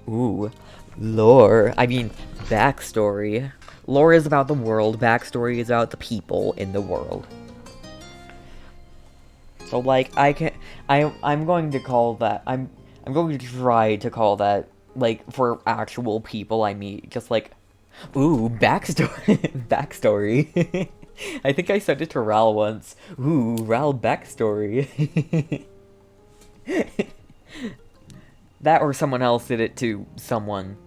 Ooh, lore. I mean, backstory. Lore is about the world, backstory is about the people in the world. So, like, I'm going to call that, I'm going to try to call that, like, for actual people I meet, just like, ooh, backstory, backstory. I think I said it to Ral once. Ooh, Ral backstory. That or someone else did it to someone.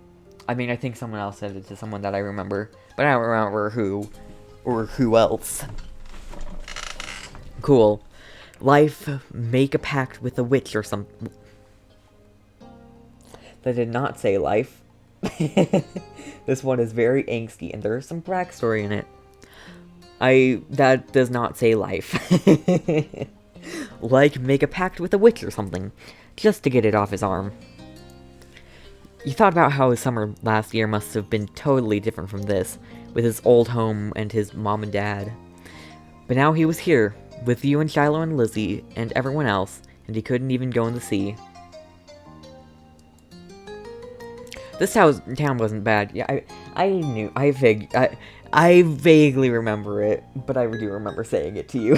I mean, I think someone else said it to someone that I remember, but I don't remember who or who else. Cool. Life, make a pact with a witch or something. That did not say life. This one is very angsty, and there's some backstory in it. That does not say life. Like, make a pact with a witch or something, just to get it off his arm. You thought about how his summer last year must have been totally different from this, with his old home and his mom and dad. But now he was here, with you and Shiloh and Lizzie, and everyone else, and he couldn't even go in the sea. This town wasn't bad. Yeah, I vaguely remember it, but I do remember saying it to you.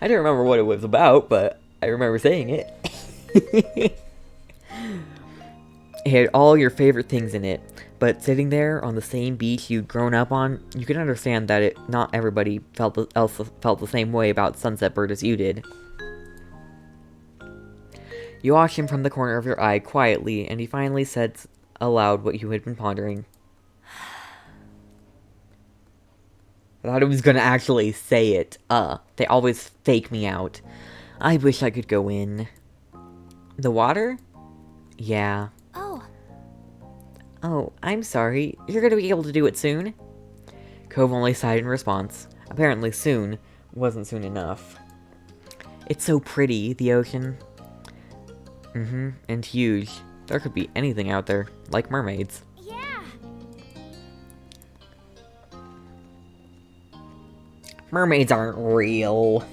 I don't remember what it was about, but I remember saying it. It had all your favorite things in it, but sitting there on the same beach you'd grown up on, you could understand that not everybody felt the same way about Sunset Bird as you did. You watched him from the corner of your eye quietly, and he finally said aloud what you had been pondering. I thought he was gonna actually say it. They always fake me out. I wish I could go in. The water? Yeah. Oh, I'm sorry. You're gonna be able to do it soon? Cove only sighed in response. Apparently soon wasn't soon enough. It's so pretty, the ocean. And huge. There could be anything out there, like mermaids. Yeah. Mermaids aren't real.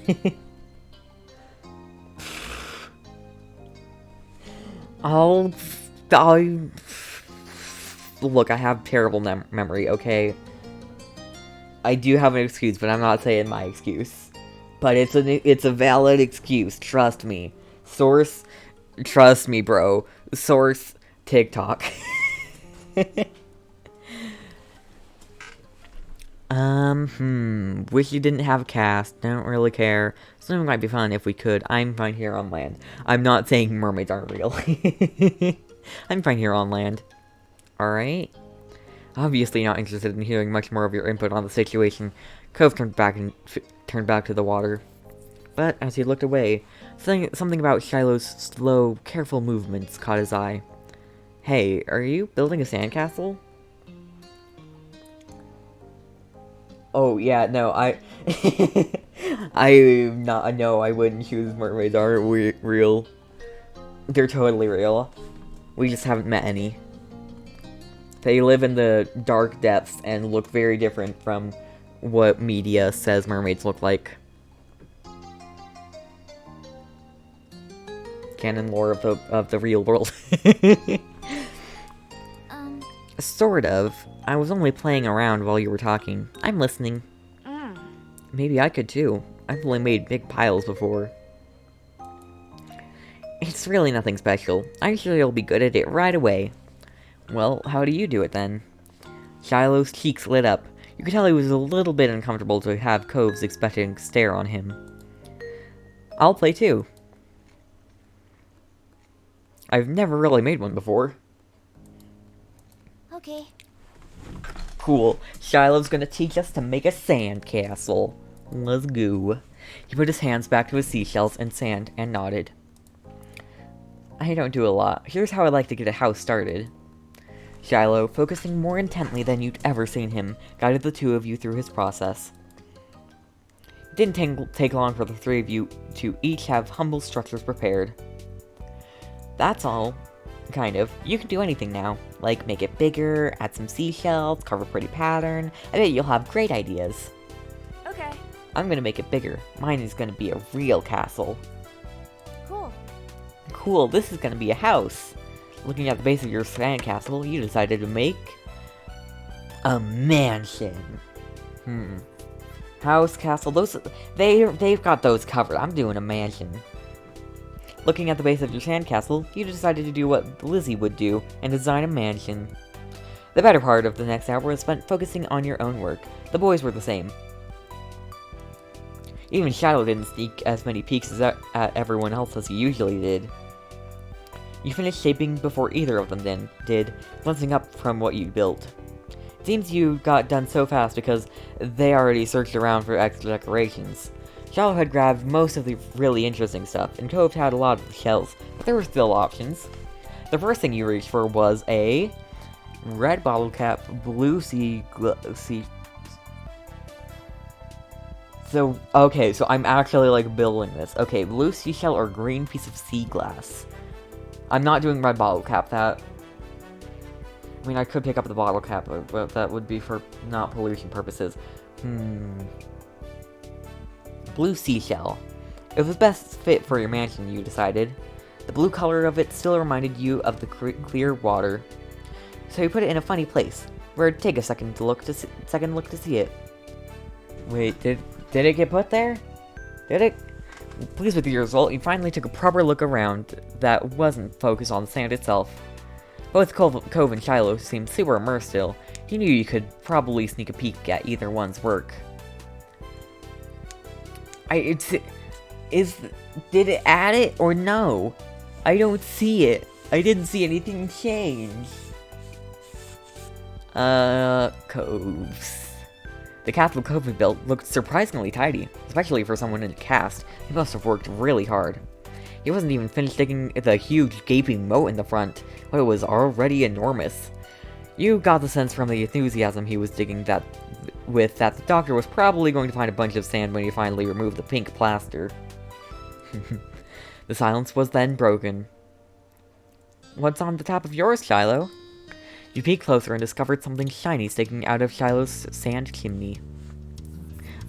Look, I have terrible memory, okay? I do have an excuse, but I'm not saying my excuse. But it's a valid excuse, trust me. Source, trust me, bro. Source, TikTok. Wish you didn't have a cast. Don't really care. Swimming might be fun if we could. I'm fine here on land. I'm not saying mermaids aren't real. I'm fine here on land. Alright? Obviously not interested in hearing much more of your input on the situation, Cove turned back to the water. But as he looked away, something about Shiloh's slow, careful movements caught his eye. Hey, are you building a sandcastle? Oh, yeah, no, no, I wouldn't choose mermaids aren't real. They're totally real. We just haven't met any. They live in the dark depths and look very different from what media says mermaids look like. Canon lore of the real world. Sort of. I was only playing around while you were talking. I'm listening. Maybe I could too. I've only made big piles before. It's really nothing special. I'm sure you'll be good at it right away. Well, how do you do it then? Shiloh's cheeks lit up. You could tell he was a little bit uncomfortable to have Cove's expectant stare on him. I'll play too. I've never really made one before. Okay. Cool. Shiloh's gonna teach us to make a sandcastle. Let's go. He put his hands back to his seashells and sand and nodded. I don't do a lot. Here's how I like to get a house started. Shiloh, focusing more intently than you'd ever seen him, guided the two of you through his process. It didn't take long for the three of you to each have humble structures prepared. That's all. Kind of. You can do anything now. Like, make it bigger, add some seashells, carve a pretty pattern. I bet you'll have great ideas. Okay. I'm gonna make it bigger. Mine is gonna be a real castle. Cool. Cool, this is gonna be a house. Looking at the base of your sandcastle, you decided to make a mansion. House, castle, they've got those covered. I'm doing a mansion. Looking at the base of your sandcastle, you decided to do what Lizzie would do and design a mansion. The better part of the next hour was spent focusing on your own work. The boys were the same. Even Shiloh didn't sneak as many peeks at everyone else as he usually did. You finished shaping before either of them did, glancing up from what you built. It seems you got done so fast because they already searched around for extra decorations. Shiloh had grabbed most of the really interesting stuff, and Cove had a lot of the shells, but there were still options. The first thing you reached for was a red bottle cap, blue sea. So, okay, so I'm actually, like, building this. Okay, blue seashell or green piece of sea glass. I'm not doing red bottle cap, I mean, I could pick up the bottle cap, but that would be for not pollution purposes. Blue seashell. It was best fit for your mansion, you decided. The blue color of it still reminded you of the clear water. So you put it in a funny place, where it'd take a second look to see it. Wait, did it get put there? Did it? Pleased with your result, you finally took a proper look around that wasn't focused on the sand itself. Both Cove and Shiloh seemed super immersed still. You knew you could probably sneak a peek at either one's work. Did it add it or no? I don't see it. I didn't see anything change. Coves. The castle Cove had built looked surprisingly tidy, especially for someone in a cast. He must have worked really hard. He wasn't even finished digging the huge gaping moat in the front, but it was already enormous. You got the sense from the enthusiasm he was digging that the doctor was probably going to find a bunch of sand when he finally removed the pink plaster. The silence was then broken. What's on the top of yours, Shiloh? You peeked closer and discovered something shiny sticking out of Shiloh's sand chimney.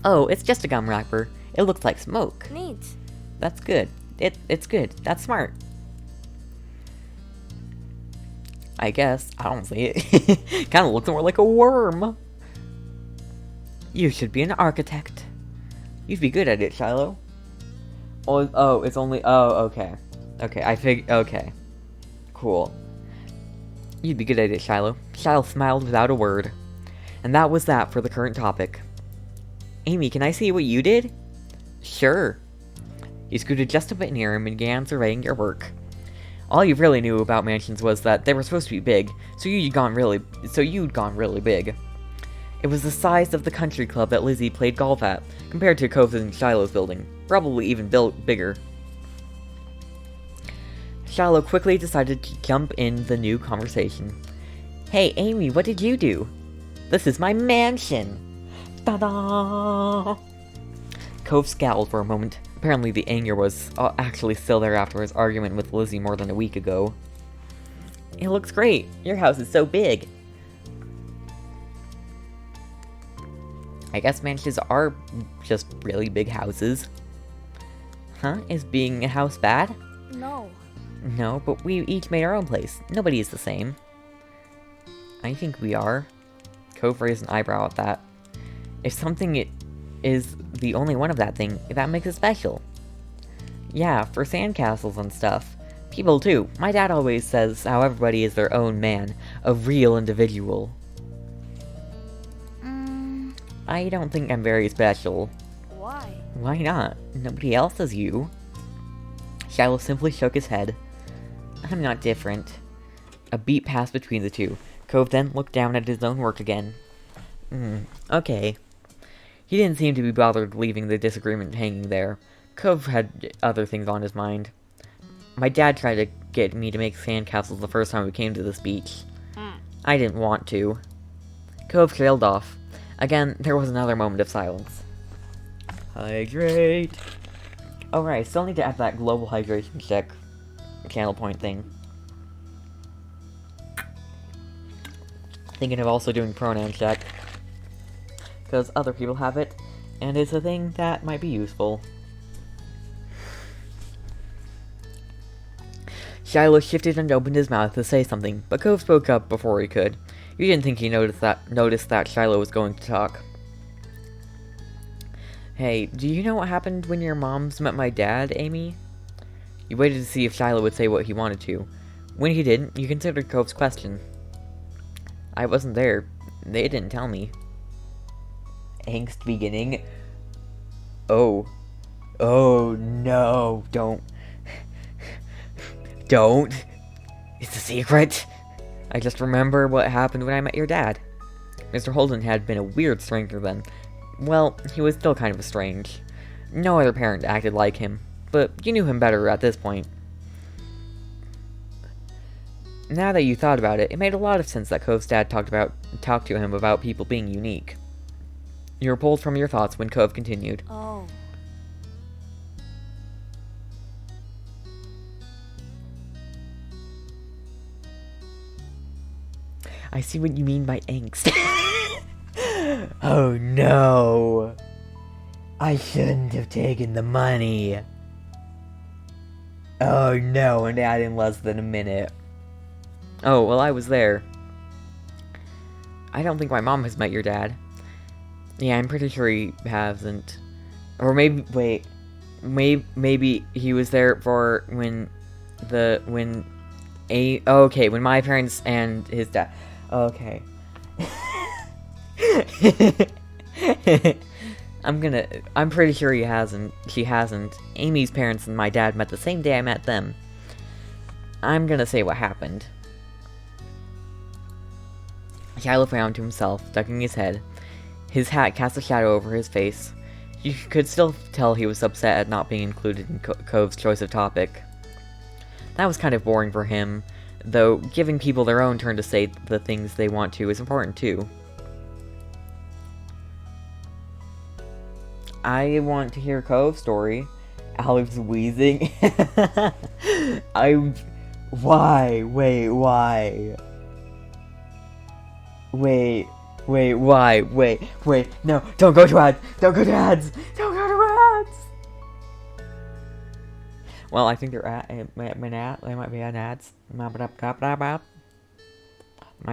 Oh, it's just a gum wrapper. It looks like smoke. Neat. That's good. It's good. That's smart. I guess. I don't see it. Kinda looks more like a worm. You should be an architect. You'd be good at it, Shiloh. Oh, it's only... Oh, okay. Okay, okay. Cool. You'd be good at it, Shiloh. Shiloh smiled without a word. And that was that for the current topic. Amy, can I see what you did? Sure. You scooted just a bit near and began surveying your work. All you really knew about mansions was that they were supposed to be big, so you'd gone really big. It was the size of the country club that Lizzie played golf at, compared to Cove's and Shiloh's building, probably even built bigger. Shiloh quickly decided to jump in the new conversation. Hey, Amy, what did you do? This is my mansion! Ta-da! Cove scowled for a moment. Apparently the anger was actually still there after his argument with Lizzie more than a week ago. It looks great! Your house is so big! I guess mansions are just really big houses. Huh? Is being a house bad? No. No, but we each made our own place. Nobody is the same. I think we are. Cove raised an eyebrow at that. If something is the only one of that thing, that makes it special. Yeah, for sandcastles and stuff. People too. My dad always says how everybody is their own man. A real individual. I don't think I'm very special. Why? Why not? Nobody else is you. Shiloh simply shook his head. I'm not different. A beat passed between the two. Cove then looked down at his own work again. Okay. He didn't seem to be bothered leaving the disagreement hanging there. Cove had other things on his mind. My dad tried to get me to make sandcastles the first time we came to this beach. I didn't want to. Cove trailed off. Again, there was another moment of silence. Hydrate! Oh right, I still need to add that global hydration check channel point thing. Thinking of also doing pronoun check. Because other people have it, and it's a thing that might be useful. Shiloh shifted and opened his mouth to say something, but Cove spoke up before he could. You didn't think he noticed that Shiloh was going to talk. Hey, do you know what happened when your moms met my dad, Amy? You waited to see if Shiloh would say what he wanted to. When he didn't, you considered Cove's question. I wasn't there. They didn't tell me. Angst beginning. Oh. Oh, no. Don't. Don't. It's a secret. I just remember what happened when I met your dad. Mr. Holden had been a weird stranger then. Well, he was still kind of strange. No other parent acted like him, but you knew him better at this point. Now that you thought about it, it made a lot of sense that Cove's dad talked to him about people being unique. You were pulled from your thoughts when Cove continued. Oh. I see what you mean by angst. Oh no! I shouldn't have taken the money. Oh no, and that in less than a minute. Oh, well, I was there. I don't think my mom has met your dad. Yeah, I'm pretty sure he hasn't. Or maybe, wait. Maybe he was there for when my parents and his dad. Okay. I'm pretty sure he hasn't. She hasn't. Amy's parents and my dad met the same day I met them. I'm gonna say what happened. Shiloh frowned to himself, ducking his head. His hat cast a shadow over his face. You could still tell he was upset at not being included in Cove's choice of topic. That was kind of boring for him, though giving people their own turn to say the things they want to is important too. I want to hear Cove's story. Alex wheezing. Why? Wait, why? Wait, why? Wait, no, don't go to ads! Don't go to ads! Don't go to ads! Well, I think they're they might be an ads. Might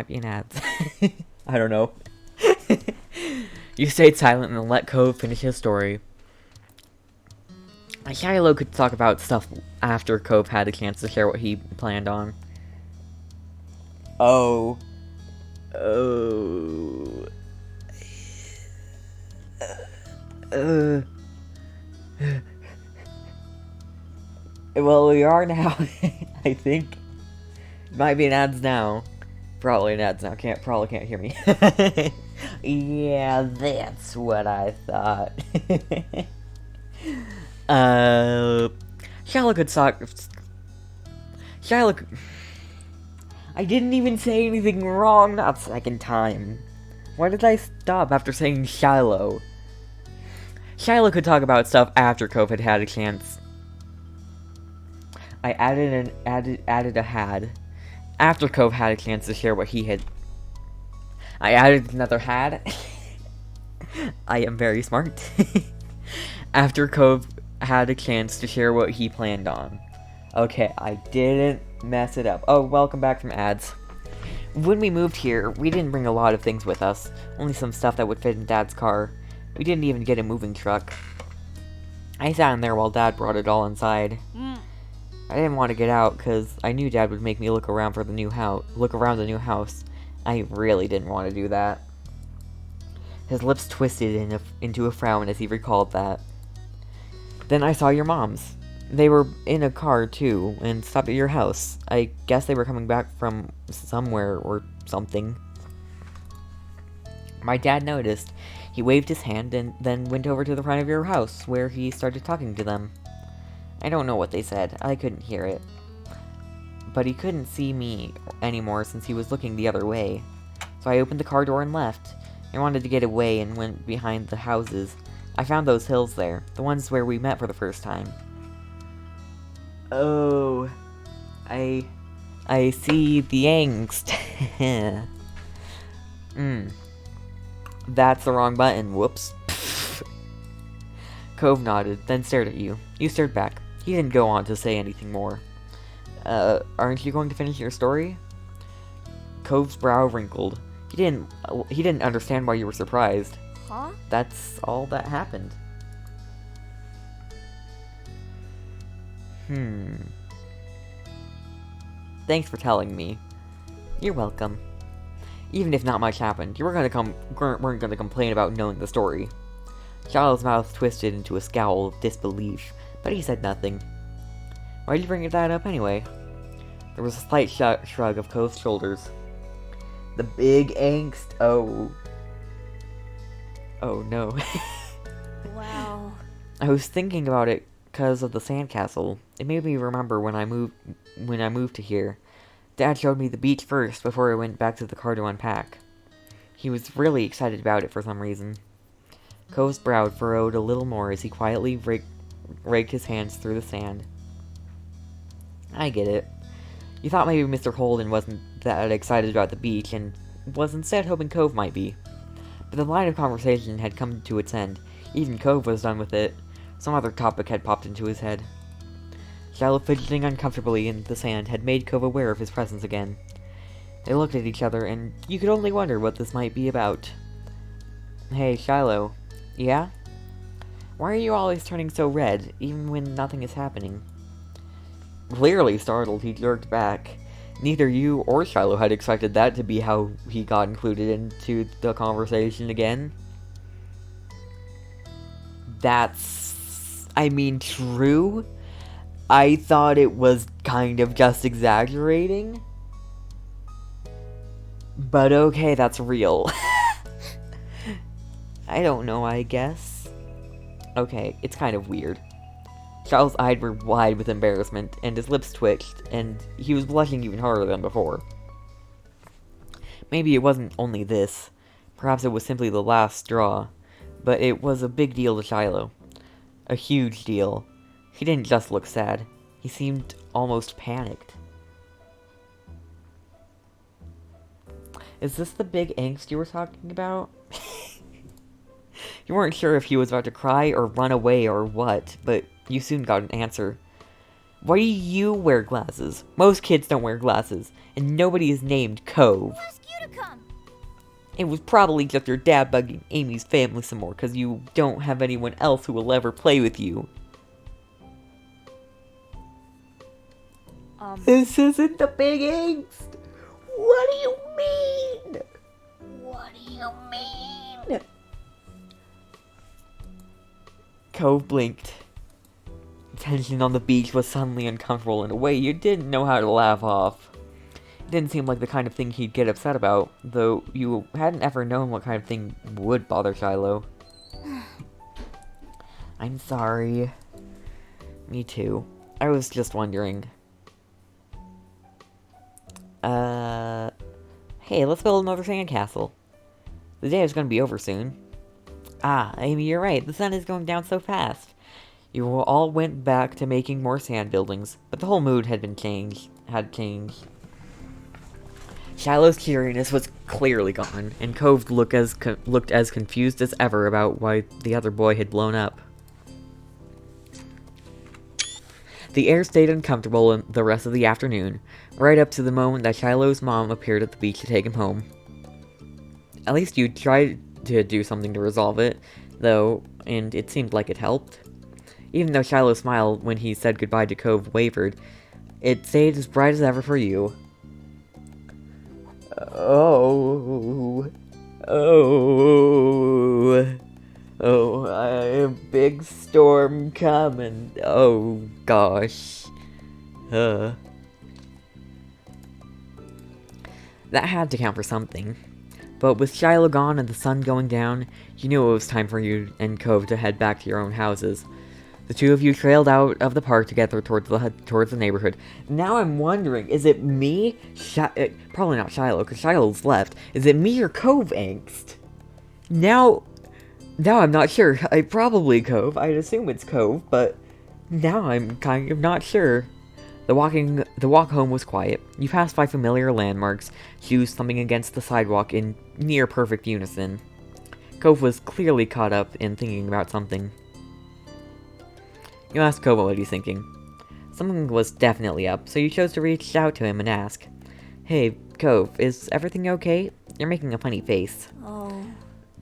be an ads. I don't know. You stayed silent and let Cove finish his story. Shiloh could talk about stuff after Cove had a chance to share what he planned on. Oh. Well, we are now. I think. Might be an ads now. Probably an ads now. Probably can't hear me. Yeah, that's what I thought. Shiloh could talk. I didn't even say anything wrong that second time. Why did I stop after saying Shiloh? Shiloh could talk about stuff after Cove had a chance. I added a had. After Cove had a chance to share what he had. I added another had. I am very smart. After Cove had a chance to share what he planned on. Okay, I didn't mess it up. Oh, welcome back from ads. When we moved here, we didn't bring a lot of things with us. Only some stuff that would fit in Dad's car. We didn't even get a moving truck. I sat in there while Dad brought it all inside. I didn't want to get out because I knew Dad would make me look around the new house. I really didn't want to do that. His lips twisted into a frown as he recalled that. Then I saw your moms. They were in a car too, and stopped at your house. I guess they were coming back from somewhere or something. My dad noticed. He waved his hand and then went over to the front of your house, where he started talking to them. I don't know what they said. I couldn't hear it. But he couldn't see me anymore since he was looking the other way. So I opened the car door and left. I wanted to get away and went behind the houses. I found those hills there, the ones where we met for the first time. Oh, I see the angst. That's the wrong button, whoops. Cove nodded, then stared at you. You stared back. He didn't go on to say anything more. Aren't you going to finish your story? Cove's brow wrinkled. He didn't understand why you were surprised. Huh? That's all that happened. Thanks for telling me. You're welcome. Even if not much happened, you weren't gonna complain about knowing the story. Shiloh's mouth twisted into a scowl of disbelief, but he said nothing. Why'd you bring that up anyway? There was a slight shrug of Cove's shoulders. The big angst. Oh no. Wow. I was thinking about it because of the sandcastle. It made me remember when I moved to here. Dad showed me the beach first before I went back to the car to unpack. He was really excited about it for some reason. Cove's brow furrowed a little more as he quietly raked his hands through the sand. I get it. You thought maybe Mr. Holden wasn't that excited about the beach and was instead hoping Cove might be. But the line of conversation had come to its end. Even Cove was done with it. Some other topic had popped into his head. Shiloh fidgeting uncomfortably in the sand had made Cove aware of his presence again. They looked at each other, and you could only wonder what this might be about. Hey, Shiloh. Yeah? Why are you always turning so red, even when nothing is happening? Clearly startled, he jerked back. Neither you or Shiloh had expected that to be how he got included into the conversation again. That's... I mean, true? I thought it was kind of just exaggerating. But okay, that's real. I don't know, I guess. Okay, it's kind of weird. Charles' eyes were wide with embarrassment, and his lips twitched, and he was blushing even harder than before. Maybe it wasn't only this. Perhaps it was simply the last straw. But it was a big deal to Shiloh. A huge deal. He didn't just look sad. He seemed almost panicked. Is this the big angst you were talking about? You weren't sure if he was about to cry or run away or what, but you soon got an answer. Why do you wear glasses? Most kids don't wear glasses, and nobody is named Cove. Ask you to come. It was probably just your dad bugging Amy's family some more, because you don't have anyone else who will ever play with you. This isn't the big angst! What do you mean? What do you mean? Cove blinked. Tension on the beach was suddenly uncomfortable in a way you didn't know how to laugh off. It didn't seem like the kind of thing he'd get upset about, though you hadn't ever known what kind of thing would bother Shiloh. I'm sorry. Me too. I was just wondering. Hey, let's build another sandcastle. The day is gonna be over soon. Ah, Amy, you're right. The sun is going down so fast. You all went back to making more sand buildings, but the whole mood had changed. Shiloh's cheeriness was clearly gone, and Cove looked as confused as ever about why the other boy had blown up. The air stayed uncomfortable in the rest of the afternoon, right up to the moment that Shiloh's mom appeared at the beach to take him home. At least you tried to do something to resolve it, though, and it seemed like it helped. Even though Shiloh's smile when he said goodbye to Cove wavered, it stayed as bright as ever for you. A big storm coming. Oh, gosh. That had to count for something. But with Shiloh gone and the sun going down, you knew it was time for you and Cove to head back to your own houses. The two of you trailed out of the park together towards the neighborhood. Now I'm wondering, is it me? Probably not Shiloh, because Shiloh's left. Is it me or Cove angst? Now I'm not sure. Probably Cove. I'd assume it's Cove, but now I'm kind of not sure. The walk home was quiet. You passed by familiar landmarks, shoes thumping against the sidewalk in near perfect unison. Cove was clearly caught up in thinking about something. You asked Cove what he's thinking. Something was definitely up, so you chose to reach out to him and ask, "Hey, Cove, is everything okay? You're making a funny face." Oh.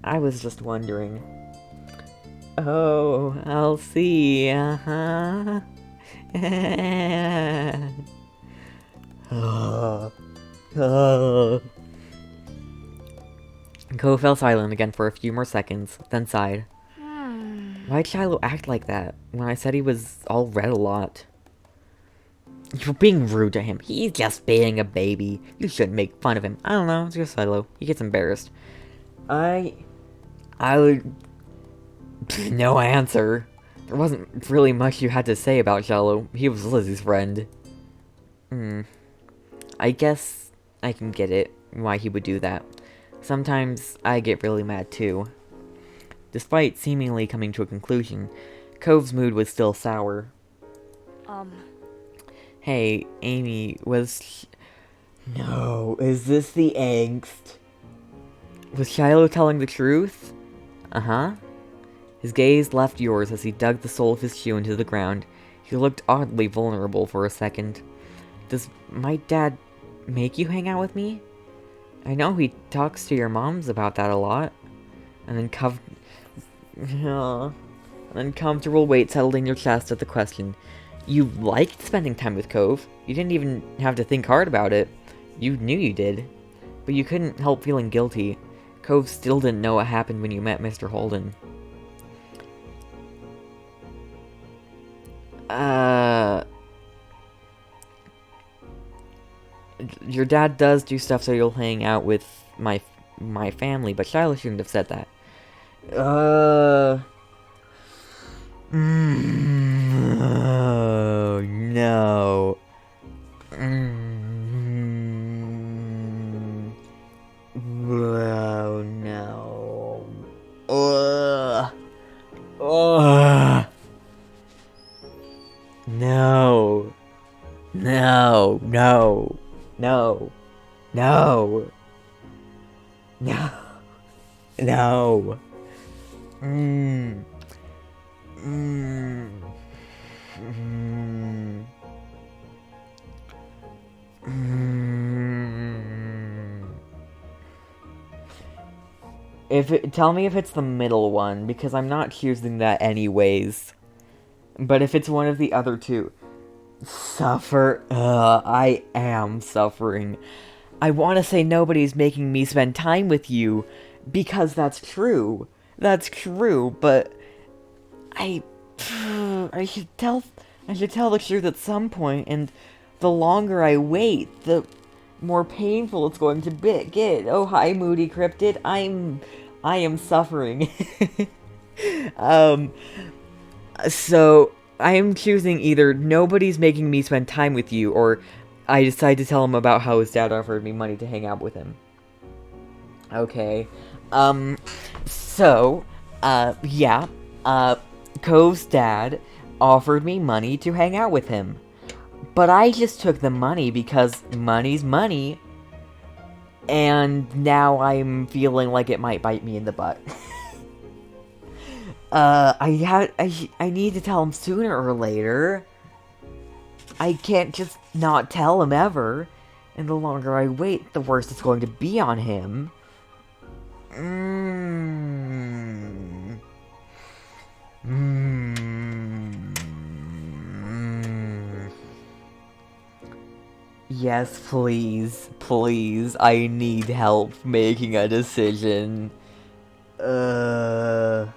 I was just wondering. Oh, I'll see, uh-huh. Cove fell silent again for a few more seconds, then sighed. Why'd Shiloh act like that when I said he was all red a lot? You're being rude to him. He's just being a baby. You shouldn't make fun of him. I don't know, it's just Shiloh. He gets embarrassed. I would... No answer. There wasn't really much you had to say about Shiloh. He was Lizzie's friend. I guess I can get it, why he would do that. Sometimes I get really mad too. Despite seemingly coming to a conclusion, Cove's mood was still sour. Hey, Amy, No, is this the angst? Was Shiloh telling the truth? Uh-huh. His gaze left yours as he dug the sole of his shoe into the ground. He looked oddly vulnerable for a second. Does my dad make you hang out with me? I know he talks to your moms about that a lot. And then comfortable weight settled in your chest at the question. You liked spending time with Cove. You didn't even have to think hard about it. You knew you did. But you couldn't help feeling guilty. Cove still didn't know what happened when you met Mr. Holden. Your dad does do stuff so you'll hang out with my family, but Shiloh shouldn't have said that. Oh, no. Oh, no. No. No. No. No. No. No. No. Tell me if it's the middle one, because I'm not choosing that anyways. But if it's one of the other two. Suffer. I am suffering. I want to say nobody's making me spend time with you, because that's true. That's true, but I should tell the truth at some point, and the longer I wait, the more painful it's going to get. Oh, hi, Moody Cryptid. I am suffering. So I am choosing either nobody's making me spend time with you, or I decide to tell him about how his dad offered me money to hang out with him. Okay. Cove's dad offered me money to hang out with him. But I just took the money because money's money. And now I'm feeling like it might bite me in the butt. I need to tell him sooner or later. I can't just not tell him ever. And the longer I wait, the worse it's going to be on him. Yes, please. Please. I need help making a decision. Because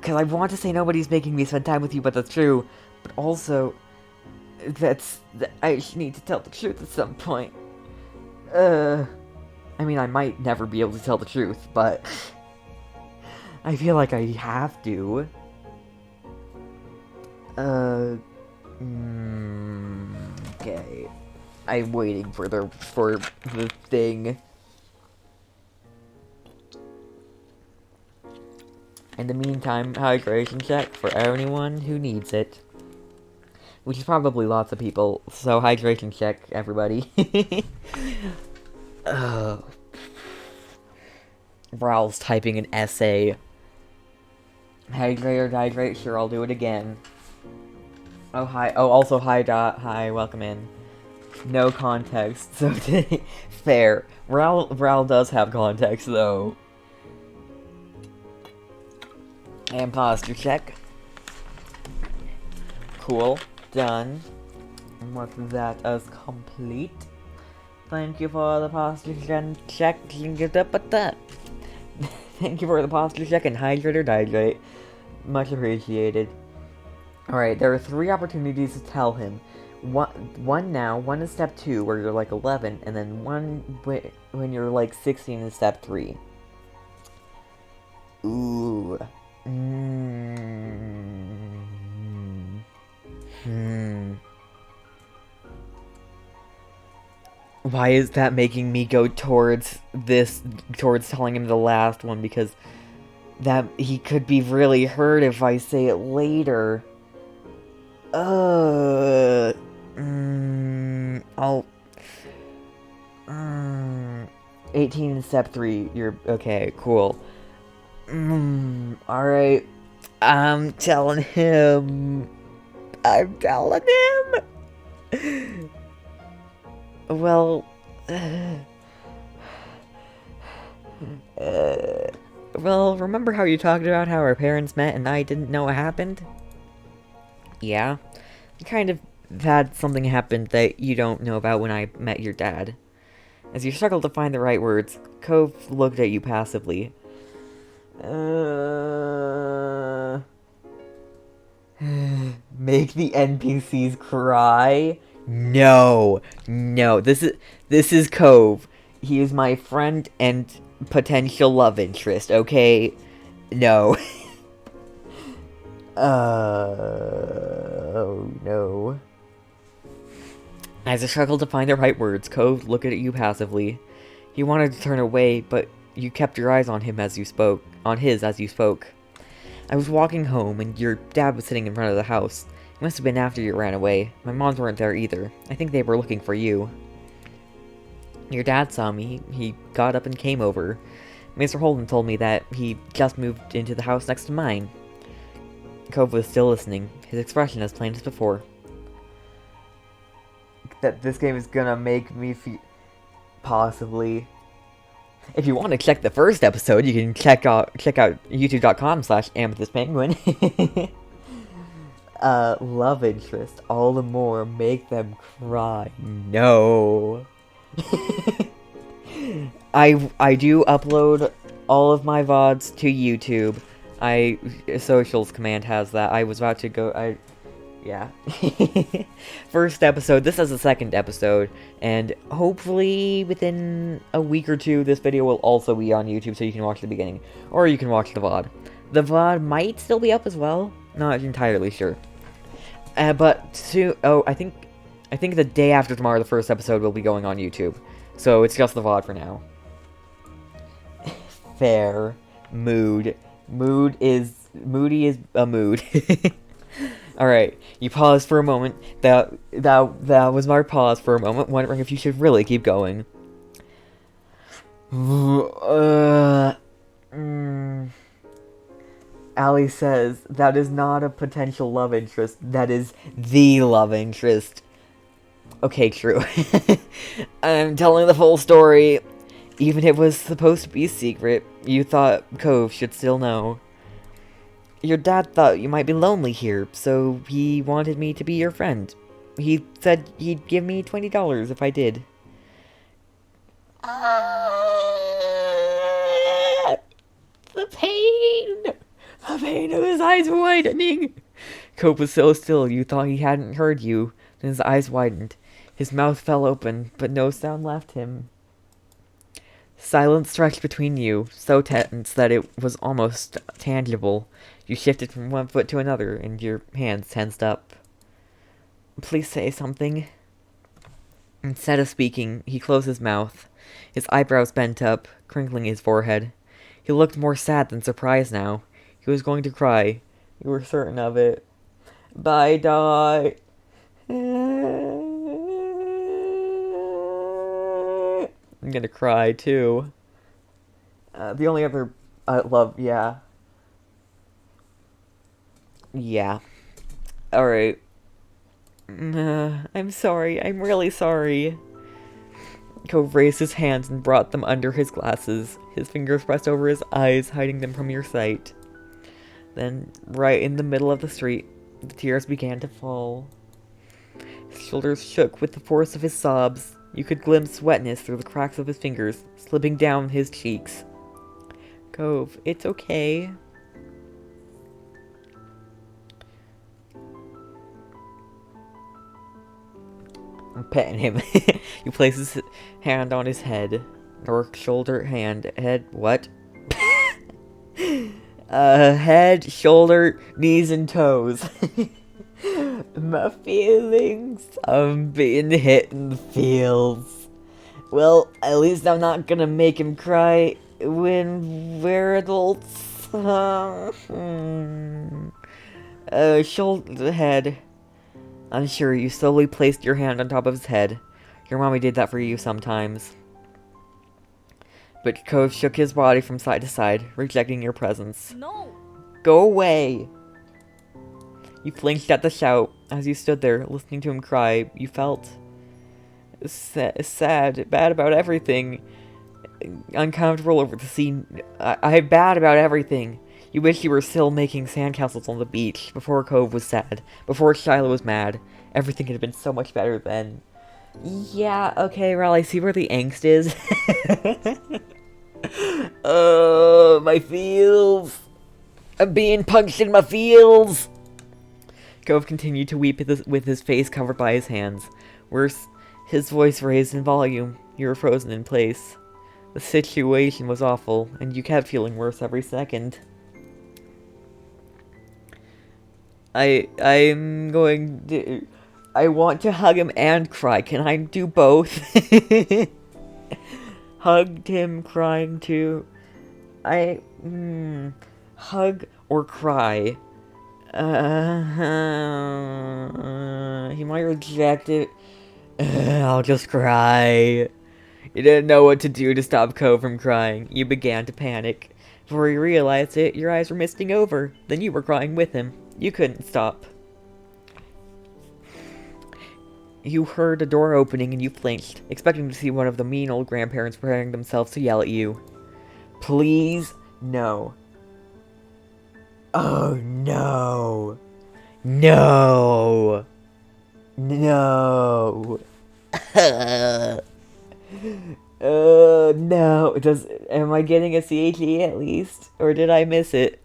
I want to say nobody's making me spend time with you, but that's true. But also, I need to tell the truth at some point. I mean, I might never be able to tell the truth, but I feel like I have to. Okay. I'm waiting for the thing. In the meantime, hydration check for anyone who needs it. Which is probably lots of people, so hydration check, everybody. Raul's typing an essay. Hydrate or dehydrate, sure, I'll do it again. Oh, hi. Oh, also, hi, Dot. Hi, welcome in. No context, so fair. Raul does have context, though. And posture check. Cool. Done. Mark that as complete. Thank you for the posture check. Thank you for the posture check and hydrate or dehydrate. Much appreciated. Alright, there are 3 opportunities to tell him. One now, one is step 2, where you're like 11, and then one when you're like 16 is step 3. Ooh. why is that making me go towards telling him the last one? Because that he could be really hurt if I say it later. I'll 18 in step 3. You're okay, cool. Alright. I'm telling him. Well, well, remember how you talked about how our parents met and I didn't know what happened? Yeah. Kind of had something happen that you don't know about when I met your dad. As you struggled to find the right words, Cove looked at you passively. Make the NPCs cry? No. This is Cove. He is my friend and potential love interest, okay? No. Oh no. As I struggled to find the right words, Cove looked at you passively. He wanted to turn away, but you kept your eyes on him as you spoke. I was walking home, and your dad was sitting in front of the house. It must have been after you ran away. My moms weren't there either. I think they were looking for you. Your dad saw me. He got up and came over. Mr. Holden told me that he just moved into the house next to mine. Cove was still listening, his expression as plain as before. That this game is gonna make me feel... Possibly. If you want to check the first episode, you can check out youtube.com/amethystpenguin. Love interest, all the more, make them cry. No. I do upload all of my VODs to YouTube. Socials command has that. I was about to go, yeah. First episode, this is the second episode, and hopefully within a week or two, this video will also be on YouTube, so you can watch the beginning, or you can watch the VOD. The VOD might still be up as well, not entirely sure. But soon, I think the day after tomorrow, the first episode will be going on YouTube, so it's just the VOD for now. Fair. Moody is a mood. Alright, you paused for a moment. That was my pause for a moment, wondering if you should really keep going. Allie says, that is not a potential love interest, that is the love interest. Okay, true. I'm telling the full story. Even if it was supposed to be a secret, you thought Cove should still know. Your dad thought you might be lonely here, so he wanted me to be your friend. He said he'd give me $20 if I did. The pain! The pain of his eyes widening! Cope was so still you thought he hadn't heard you. Then his eyes widened. His mouth fell open, but no sound left him. Silence stretched between you, so tense that it was almost tangible. You shifted from one foot to another, and your hands tensed up. Please say something. Instead of speaking, he closed his mouth. His eyebrows bent up, crinkling his forehead. He looked more sad than surprised now. He was going to cry. You were certain of it. Bye, Dot. I'm gonna cry, too. The only other... yeah. Yeah. Alright. I'm sorry. I'm really sorry. Cove raised his hands and brought them under his glasses. His fingers pressed over his eyes, hiding them from your sight. Then, right in the middle of the street, the tears began to fall. His shoulders shook with the force of his sobs. You could glimpse wetness through the cracks of his fingers, slipping down his cheeks. Cove, it's okay. I'm petting him. You place his hand on his head. Or shoulder, hand, head, what? Head, shoulder, knees, and toes. My feelings, I'm being hit in the feels. Well, at least I'm not gonna make him cry when we're adults. Shoulder head. Unsure, you slowly placed your hand on top of his head. Your mommy did that for you sometimes. But Cove shook his body from side to side, rejecting your presence. No! Go away! You flinched at the shout. As you stood there, listening to him cry, you felt sad, bad about everything. Uncomfortable over the scene. I'm bad about everything. You wish you were still making sandcastles on the beach, before Cove was sad, before Shiloh was mad. Everything had been so much better then. Yeah, okay, Ral, I see where the angst is. Oh, my feels. I'm being punched in my feels. Cove continued to weep with his face covered by his hands. Worse, his voice raised in volume. You were frozen in place. The situation was awful, and you kept feeling worse every second. I'm going to... I want to hug him and cry. Can I do both? Hugged him, crying too. Hug or cry. He might reject it. I'll just cry. You didn't know what to do to stop Cove from crying. You began to panic. Before you realized it, your eyes were misting over. Then you were crying with him. You couldn't stop. You heard a door opening and you flinched, expecting to see one of the mean old grandparents preparing themselves to yell at you. Please, no. Oh, no. No. No. No. Am I getting a CHE at least? Or did I miss it?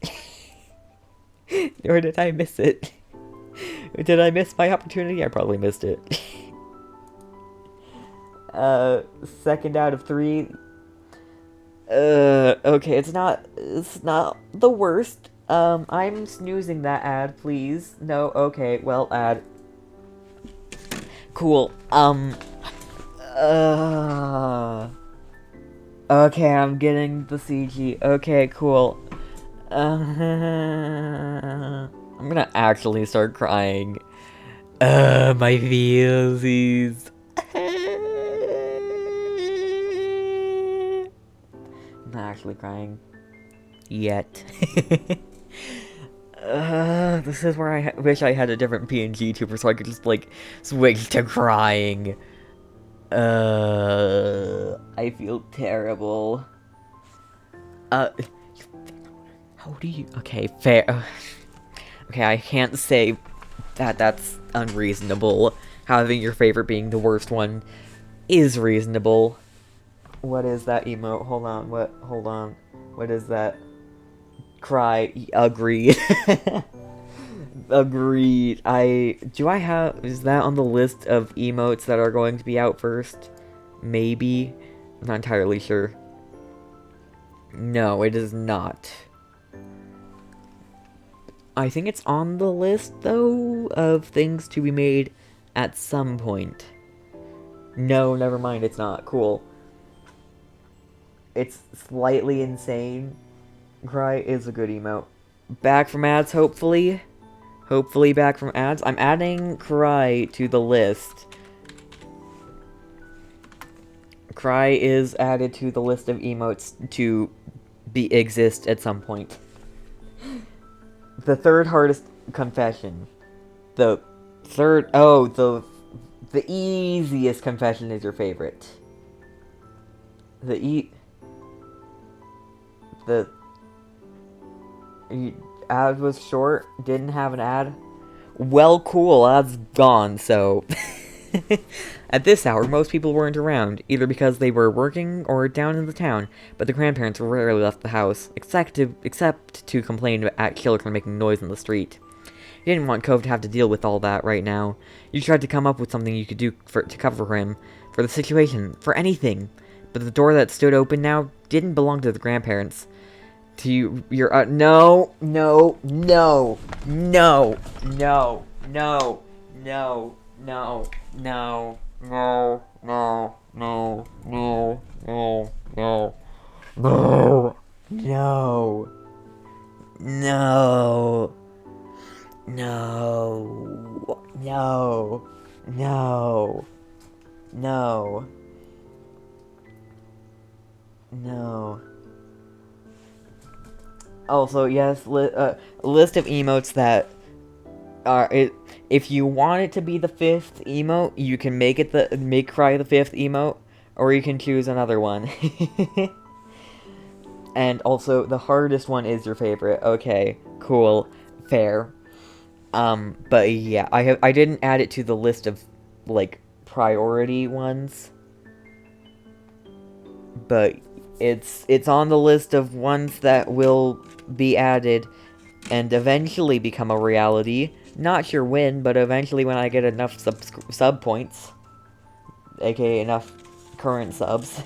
Or did I miss it? Did I miss my opportunity? I probably missed it. Second out of 3. Okay, it's not the worst. I'm snoozing that ad, please. No, okay, well, ad. Cool, okay, I'm getting the CG. Okay, cool. I'm gonna actually start crying. My feelsies. I'm not actually crying. Yet. This is where I wish I had a different PNG tuber so I could just, like, switch to crying. I feel terrible. How do you... Okay, fair. Okay, I can't say that that's unreasonable. Having your favorite being the worst one is reasonable. What is that emote? Hold on, hold on. What is that? Cry. Agreed. Agreed. Is that on the list of emotes that are going to be out first? Maybe? I'm not entirely sure. No, it is not. I think it's on the list, though, of things to be made at some point. No, never mind, it's not. Cool. It's slightly insane. Cry is a good emote. Back from ads, hopefully. Hopefully back from ads. I'm adding Cry to the list. Cry is added to the list of emotes to exist at some point. The third hardest confession. The easiest confession is your favorite. The ad was short, didn't have an ad. Well, cool, ad's gone, so... At this hour, most people weren't around, either because they were working or down in the town, but the grandparents rarely left the house, except to complain at children making noise in the street. You didn't want Cove to have to deal with all that right now. You tried to come up with something you could do to cover for him, for the situation, for anything. But the door that stood open now didn't belong to the grandparents. To you, no, no, no, no, no, no, no, no, no, no, no, No, no, no, no, no, no, no, no, no, no, no, no. Also, yes, list of emotes that are it. If you want it to be the 5th emote, you can make cry the 5th emote, or you can choose another one. And also, the hardest one is your favorite. Okay, cool, fair. But yeah, I didn't add it to the list of like priority ones, but it's on the list of ones that will be added and eventually become a reality. Not sure when, but eventually when I get enough sub points, aka enough current subs.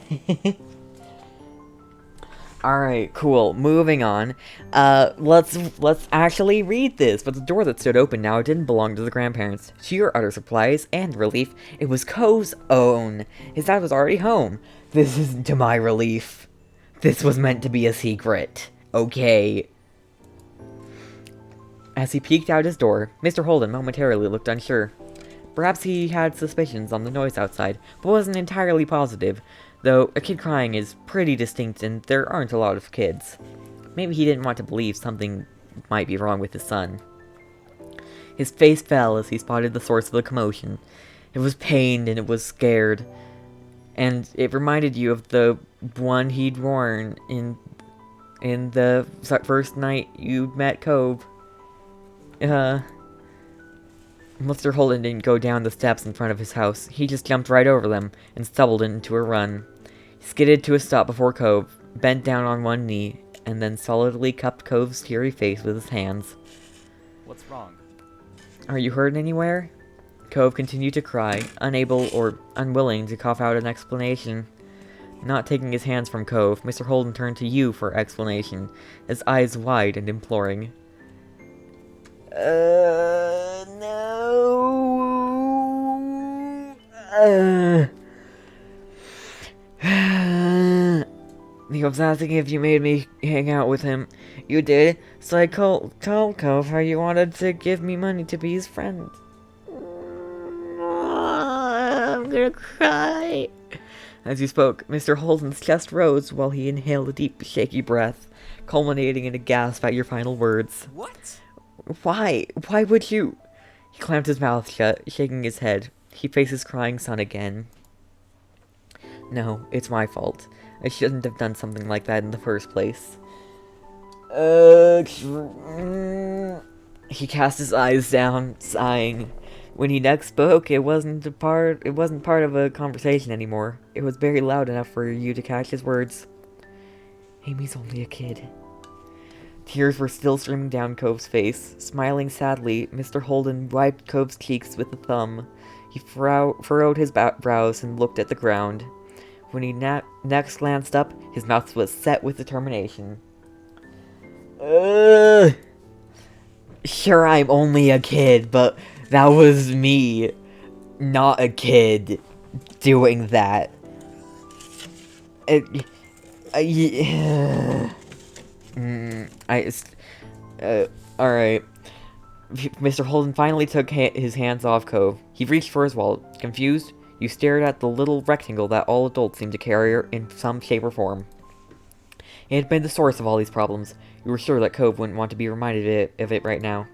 Alright, cool. Moving on. Let's actually read this. But the door that stood open now didn't belong to the grandparents. To your utter surprise and relief, it was Cove's own. His dad was already home. This isn't to my relief. This was meant to be a secret. Okay. As he peeked out his door, Mr. Holden momentarily looked unsure. Perhaps he had suspicions on the noise outside, but wasn't entirely positive, though a kid crying is pretty distinct and there aren't a lot of kids. Maybe he didn't want to believe something might be wrong with his son. His face fell as he spotted the source of the commotion. It was pained and it was scared, and it reminded you of the one he'd worn in the first night you met Cove. Mr. Holden didn't go down the steps in front of his house. He just jumped right over them and stumbled into a run. He skidded to a stop before Cove, bent down on one knee, and then solidly cupped Cove's teary face with his hands. What's wrong? Are you hurt anywhere? Cove continued to cry, unable or unwilling to cough out an explanation. Not taking his hands from Cove, Mr. Holden turned to you for explanation, his eyes wide and imploring. No. He was asking if you made me hang out with him. You did, so I told Cove how you wanted to give me money to be his friend. I'm gonna cry. As he spoke, Mr. Holden's chest rose while he inhaled a deep, shaky breath, culminating in a gasp at your final words. What? Why? Why would you? He clamped his mouth shut, shaking his head. He faced his crying son again. No, it's my fault. I shouldn't have done something like that in the first place. He cast his eyes down, sighing. When he next spoke, it wasn't part of a conversation anymore. It was very loud enough for you to catch his words. Amy's only a kid. Tears were still streaming down Cove's face. Smiling sadly, Mr. Holden wiped Cove's cheeks with a thumb. He furrowed his brows and looked at the ground. When he next glanced up, his mouth was set with determination. Sure, I'm only a kid, but that was me, not a kid, doing that. Alright. Mr. Holden finally took his hands off Cove. He reached for his wallet. Confused, you stared at the little rectangle that all adults seem to carry in some shape or form. It had been the source of all these problems. You were sure that Cove wouldn't want to be reminded of it right now.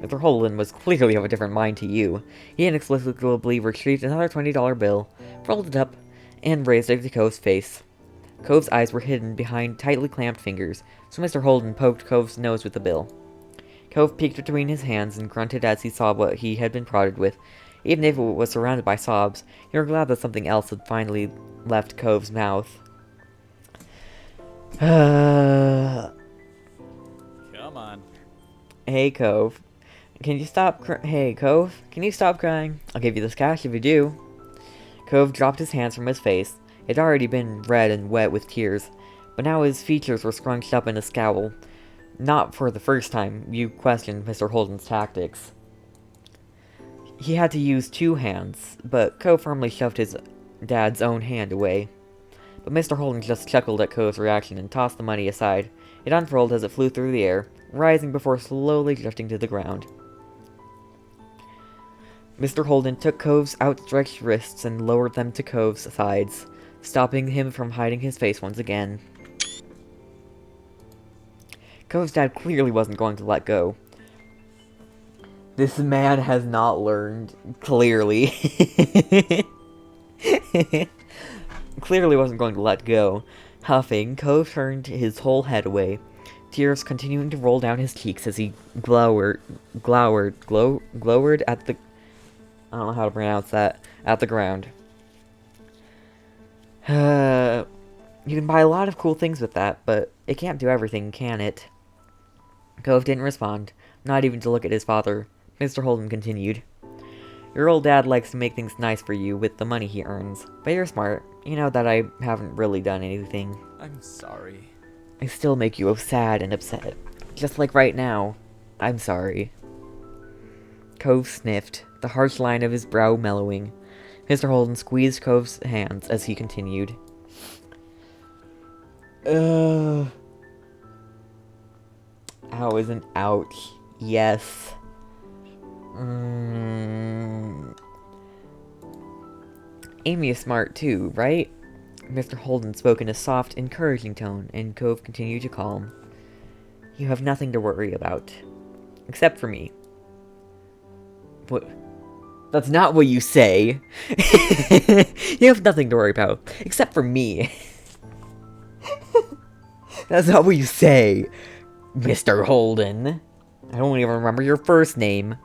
Mr. Holden was clearly of a different mind to you. He inexplicably retrieved another $20 bill, rolled it up, and raised it to Cove's face. Cove's eyes were hidden behind tightly clamped fingers, so Mr. Holden poked Cove's nose with the bill. Cove peeked between his hands and grunted as he saw what he had been prodded with. Even if it was surrounded by sobs, you were glad that something else had finally left Cove's mouth. Come on. Hey, Cove. Can you stop Hey, Cove, can you stop crying? I'll give you this cash if you do. Cove dropped his hands from his face. It had already been red and wet with tears, but now his features were scrunched up in a scowl. Not for the first time, you questioned Mr. Holden's tactics. He had to use two hands, but Cove firmly shoved his Dad's own hand away. But Mr. Holden just chuckled at Cove's reaction and tossed the money aside. It unfurled as it flew through the air, rising before slowly drifting to the ground. Mr. Holden took Cove's outstretched wrists and lowered them to Cove's sides, stopping him from hiding his face once again. Cove's dad clearly wasn't going to let go. This man has not learned, clearly. Clearly wasn't going to let go. Huffing, Cove turned his whole head away, tears continuing to roll down his cheeks as he glowered at the... I don't know how to pronounce that. At the ground. You can buy a lot of cool things with that, but it can't do everything, can it? Cove didn't respond, not even to look at his father. Mr. Holden continued. Your old dad likes to make things nice for you with the money he earns, but you're smart. You know that I haven't really done anything. I'm sorry. I still make you sad and upset. Just like right now. I'm sorry. Cove sniffed, the harsh line of his brow mellowing. Mr. Holden squeezed Cove's hands as he continued. Ow isn't ouch. Yes. Amy is smart too, right? Mr. Holden spoke in a soft, encouraging tone, and Cove continued to calm. You have nothing to worry about. Except for me. What? That's not what you say. You have nothing to worry about. Except for me. That's not what you say, Mr. Holden. I don't even remember your first name.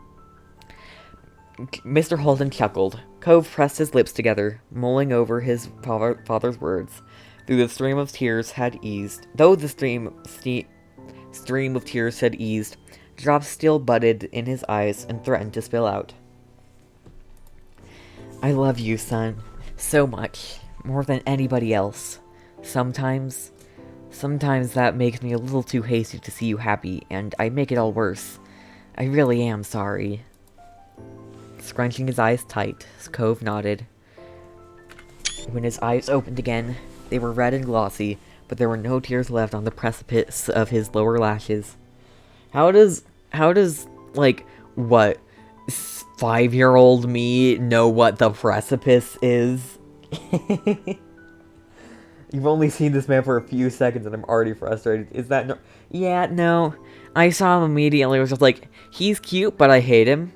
Mr. Holden chuckled. Cove pressed his lips together, mulling over his father's words. Though the stream of tears had eased, drops still budded in his eyes and threatened to spill out. I love you, son. So much. More than anybody else. Sometimes that makes me a little too hasty to see you happy, and I make it all worse. I really am sorry. Scrunching his eyes tight, Cove nodded. When his eyes opened again, they were red and glossy, but there were no tears left on the precipice of his lower lashes. How does, like, what, 5-year-old me know what the precipice is? You've only seen this man for a few seconds and I'm already frustrated. Is that no? Yeah, no. I saw him immediately. I was just like, he's cute, but I hate him.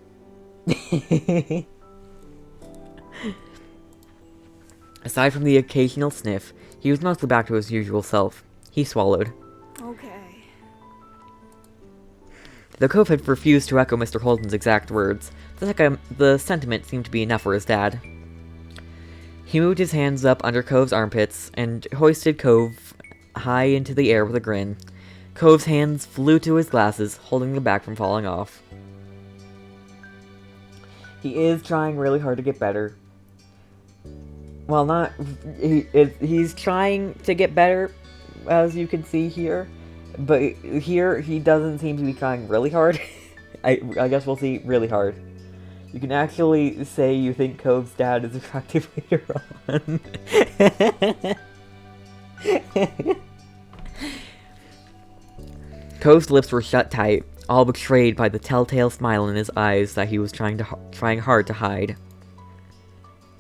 Aside from the occasional sniff, he was mostly back to his usual self. He swallowed. Okay. Though Cove had refused to echo Mr. Holden's exact words, the sentiment seemed to be enough for his dad. He moved his hands up under Cove's armpits and hoisted Cove high into the air with a grin. Cove's hands flew to his glasses, holding them back from falling off. He is trying really hard to get better. Well, he's trying to get better, as you can see here. But here, he doesn't seem to be trying really hard. I guess we'll see really hard. You can actually say you think Cove's dad is attractive later on. Cove's lips were shut tight, all betrayed by the telltale smile in his eyes that he was trying hard to hide.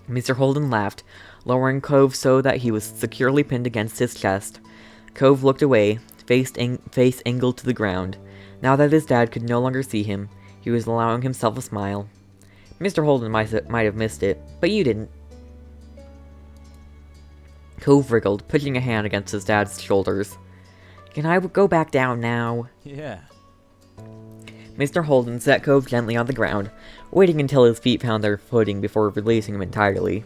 Mr. Holden laughed, lowering Cove so that he was securely pinned against his chest. Cove looked away, face angled to the ground. Now that his dad could no longer see him, he was allowing himself a smile. Mr. Holden might have missed it, but you didn't. Cove wriggled, pushing a hand against his dad's shoulders. Can I go back down now? Yeah. Mr. Holden set Cove gently on the ground, waiting until his feet found their footing before releasing him entirely.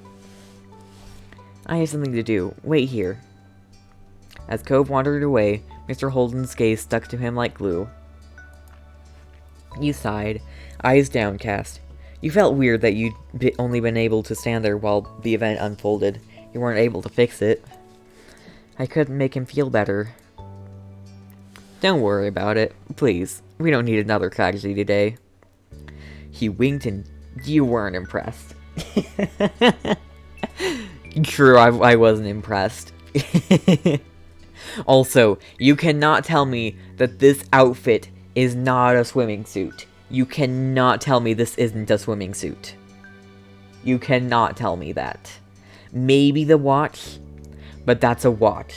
I have something to do. Wait here. As Cove wandered away, Mr. Holden's gaze stuck to him like glue. You sighed, eyes downcast. You felt weird that you'd only been able to stand there while the event unfolded. You weren't able to fix it. I couldn't make him feel better. Don't worry about it, please. We don't need another tragedy today. He winked and you weren't impressed. True, I wasn't impressed. Also, you cannot tell me that this outfit is not a swimming suit. You cannot tell me this isn't a swimming suit. You cannot tell me that. Maybe the watch, but that's a watch.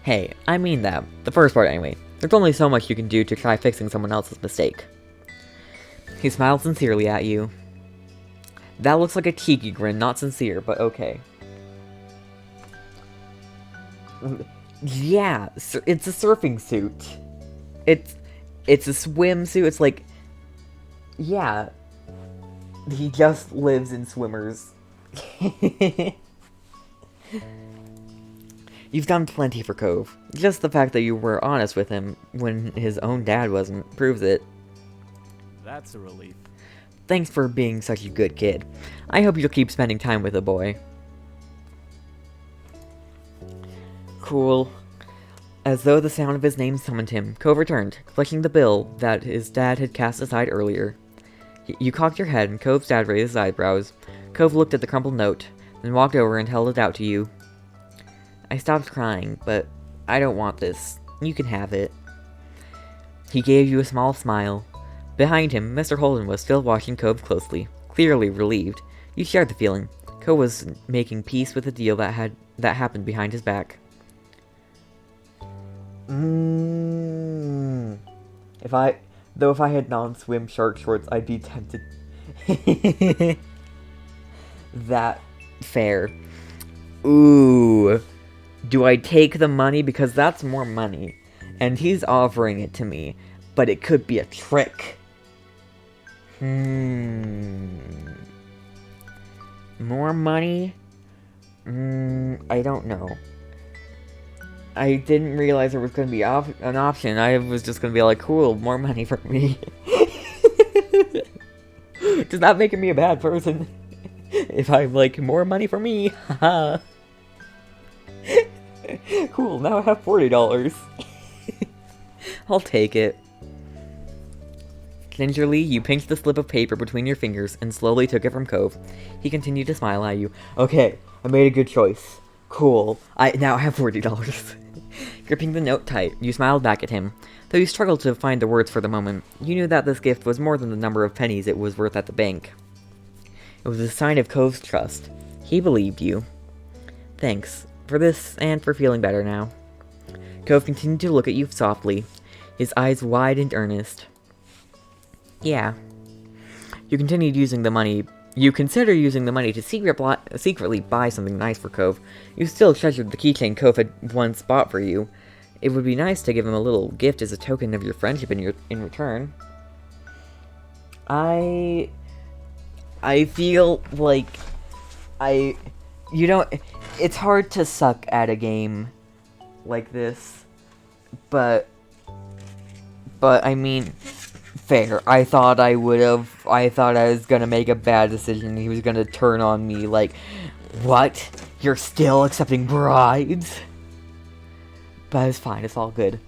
Hey, I mean that. The first part anyway. There's only so much you can do to try fixing someone else's mistake. He smiled sincerely at you. That looks like a cheeky grin, not sincere, but okay. Yeah, it's a surfing suit. It's a swimsuit. It's like, yeah, he just lives in swimmers. You've done plenty for Cove. Just the fact that you were honest with him when his own dad wasn't proves it. That's a relief. Thanks for being such a good kid. I hope you'll keep spending time with the boy. Cool. As though the sound of his name summoned him, Cove returned, clutching the bill that his dad had cast aside earlier. You cocked your head, and Cove's dad raised his eyebrows. Cove looked at the crumpled note, then walked over and held it out to you. I stopped crying, but I don't want this. You can have it. He gave you a small smile. Behind him, Mr. Holden was still watching Cove closely, clearly relieved. You shared the feeling. Cove was making peace with the deal that happened behind his back. If I had non-swim shark shorts, I'd be tempted. That fair. Ooh. Do I take the money? Because that's more money. And he's offering it to me. But it could be a trick. More money? I don't know. I didn't realize there was going to be an option. I was just going to be like, cool, more money for me. Does that make me a bad person? If I'm like, more money for me, haha. Cool, now I have $40. I'll take it. Gingerly, you pinched the slip of paper between your fingers and slowly took it from Cove. He continued to smile at you. Okay, I made a good choice. Cool. I now have $40. Gripping the note tight, you smiled back at him. Though you struggled to find the words for the moment, you knew that this gift was more than the number of pennies it was worth at the bank. It was a sign of Cove's trust. He believed you. Thanks for this and for feeling better now. Cove continued to look at you softly, his eyes wide and earnest. Yeah. You considered using the money to secretly buy something nice for Cove. You still treasured the keychain Cove had once bought for you. It would be nice to give him a little gift as a token of your friendship in return. I feel like it's hard to suck at a game like this, but I mean, fair. I thought I was gonna make a bad decision. He was gonna turn on me like, what? You're still accepting brides? But it's fine, it's all good.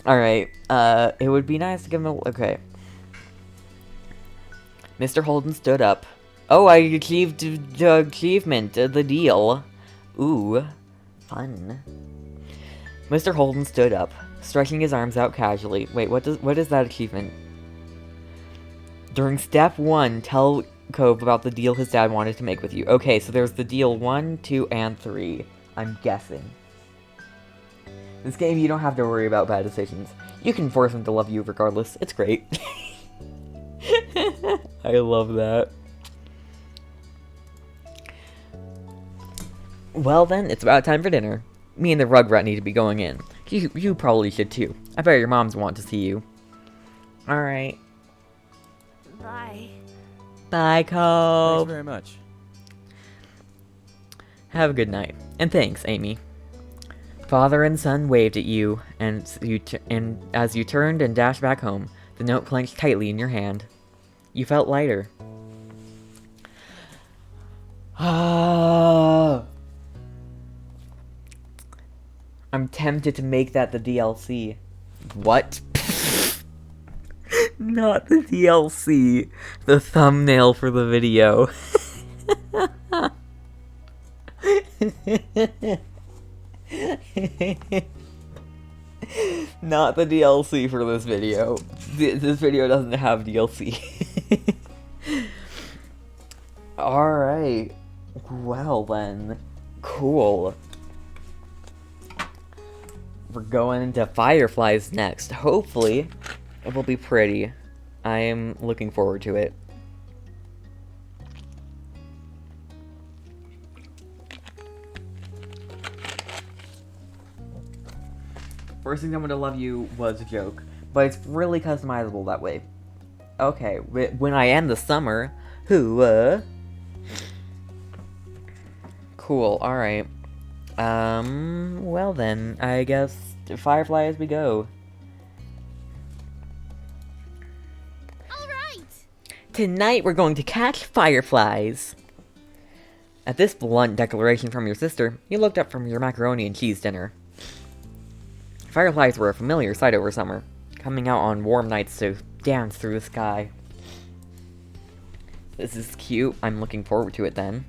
Alright, it would be nice to give him okay. Mr. Holden stood up. Oh, I achieved the achievement, the deal. Ooh, fun. Mr. Holden stood up, stretching his arms out casually. Wait, what is that achievement? During step 1, tell Cove about the deal his dad wanted to make with you. Okay, so there's the deal 1, 2, and 3. I'm guessing. This game, you don't have to worry about bad decisions. You can force him to love you regardless. It's great. I love that. Well then, it's about time for dinner. Me and the Rugrat need to be going in. You probably should too. I bet your moms want to see you. Alright. Bye. Bye, Cove. Thanks very much. Have a good night. And thanks, Amy. Father and son waved at you, and as you turned and dashed back home, the note clenched tightly in your hand. You felt lighter. I'm tempted to make that the DLC. What? Not the DLC. The thumbnail for the video. Not the DLC for this video. This video doesn't have DLC. Alright. Well then. Cool. We're going into Fireflies next. Hopefully, it will be pretty. I am looking forward to it. First thing I'm gonna love you was a joke, but it's really customizable that way. Okay, when I end the summer, cool, alright. Well then, I guess Firefly as we go. Alright! Tonight we're going to catch fireflies! At this blunt declaration from your sister, you looked up from your macaroni and cheese dinner. Fireflies were a familiar sight over summer, coming out on warm nights to dance through the sky. This is cute. I'm looking forward to it then.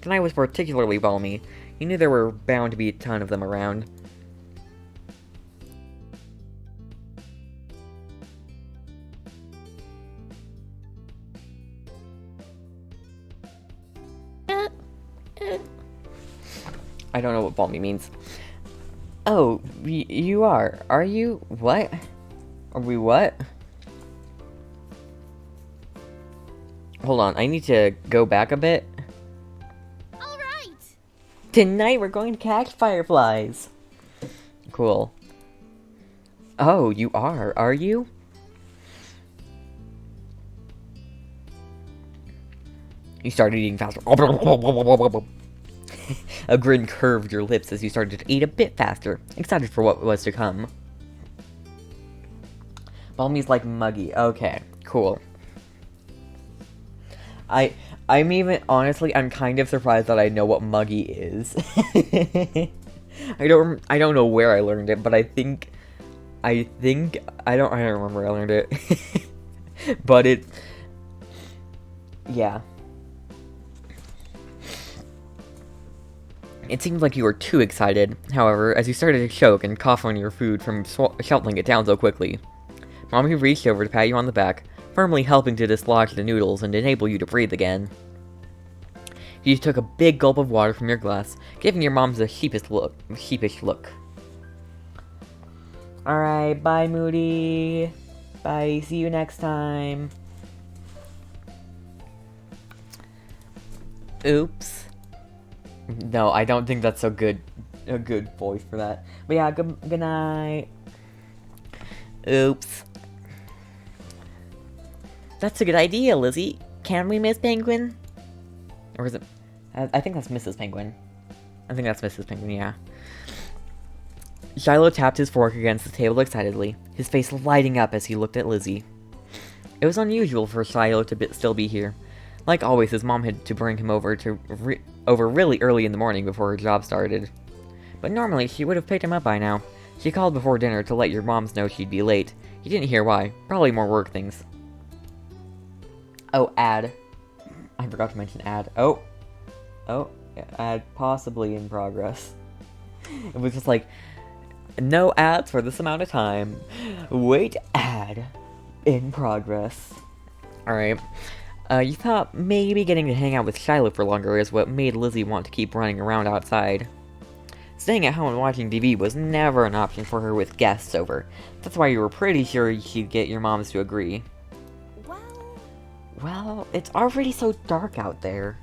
Tonight was particularly balmy. You knew there were bound to be a ton of them around. I don't know what balmy means. Oh, you are. Are you? What? Are we what? Hold on, I need to go back a bit. Alright! Tonight we're going to catch fireflies. Cool. Oh, you are you? You started eating faster. A grin curved your lips as you started to eat a bit faster, excited for what was to come. Balmy's like muggy. Okay, cool. I'm even, honestly, I'm kind of surprised that I know what muggy is. I don't know where I learned it, but I don't remember where I learned it. But yeah. It seemed like you were too excited, however, as you started to choke and cough on your food from shoveling it down so quickly. Mommy reached over to pat you on the back, firmly helping to dislodge the noodles and enable you to breathe again. You took a big gulp of water from your glass, giving your mom a sheepish look. Alright, bye Moody. Bye, see you next time. Oops. No, I don't think that's a good voice for that. But yeah, good night. Oops. That's a good idea, Lizzie. Can we, Miss Penguin? Or is it... I think that's Mrs. Penguin. I think that's Mrs. Penguin, yeah. Shiloh tapped his fork against the table excitedly, his face lighting up as he looked at Lizzie. It was unusual for Shiloh to still be here. Like always, his mom had to bring him over really early in the morning before her job started. But normally, she would have picked him up by now. She called before dinner to let your moms know she'd be late. You didn't hear why. Probably more work things. Oh, ad. I forgot to mention ad. Oh, ad possibly in progress. It was just like, no ads for this amount of time. Wait, ad in progress. Alright. You thought maybe getting to hang out with Shiloh for longer is what made Lizzie want to keep running around outside. Staying at home and watching TV was never an option for her with guests over. That's why you were pretty sure she'd get your moms to agree. Well, it's already so dark out there.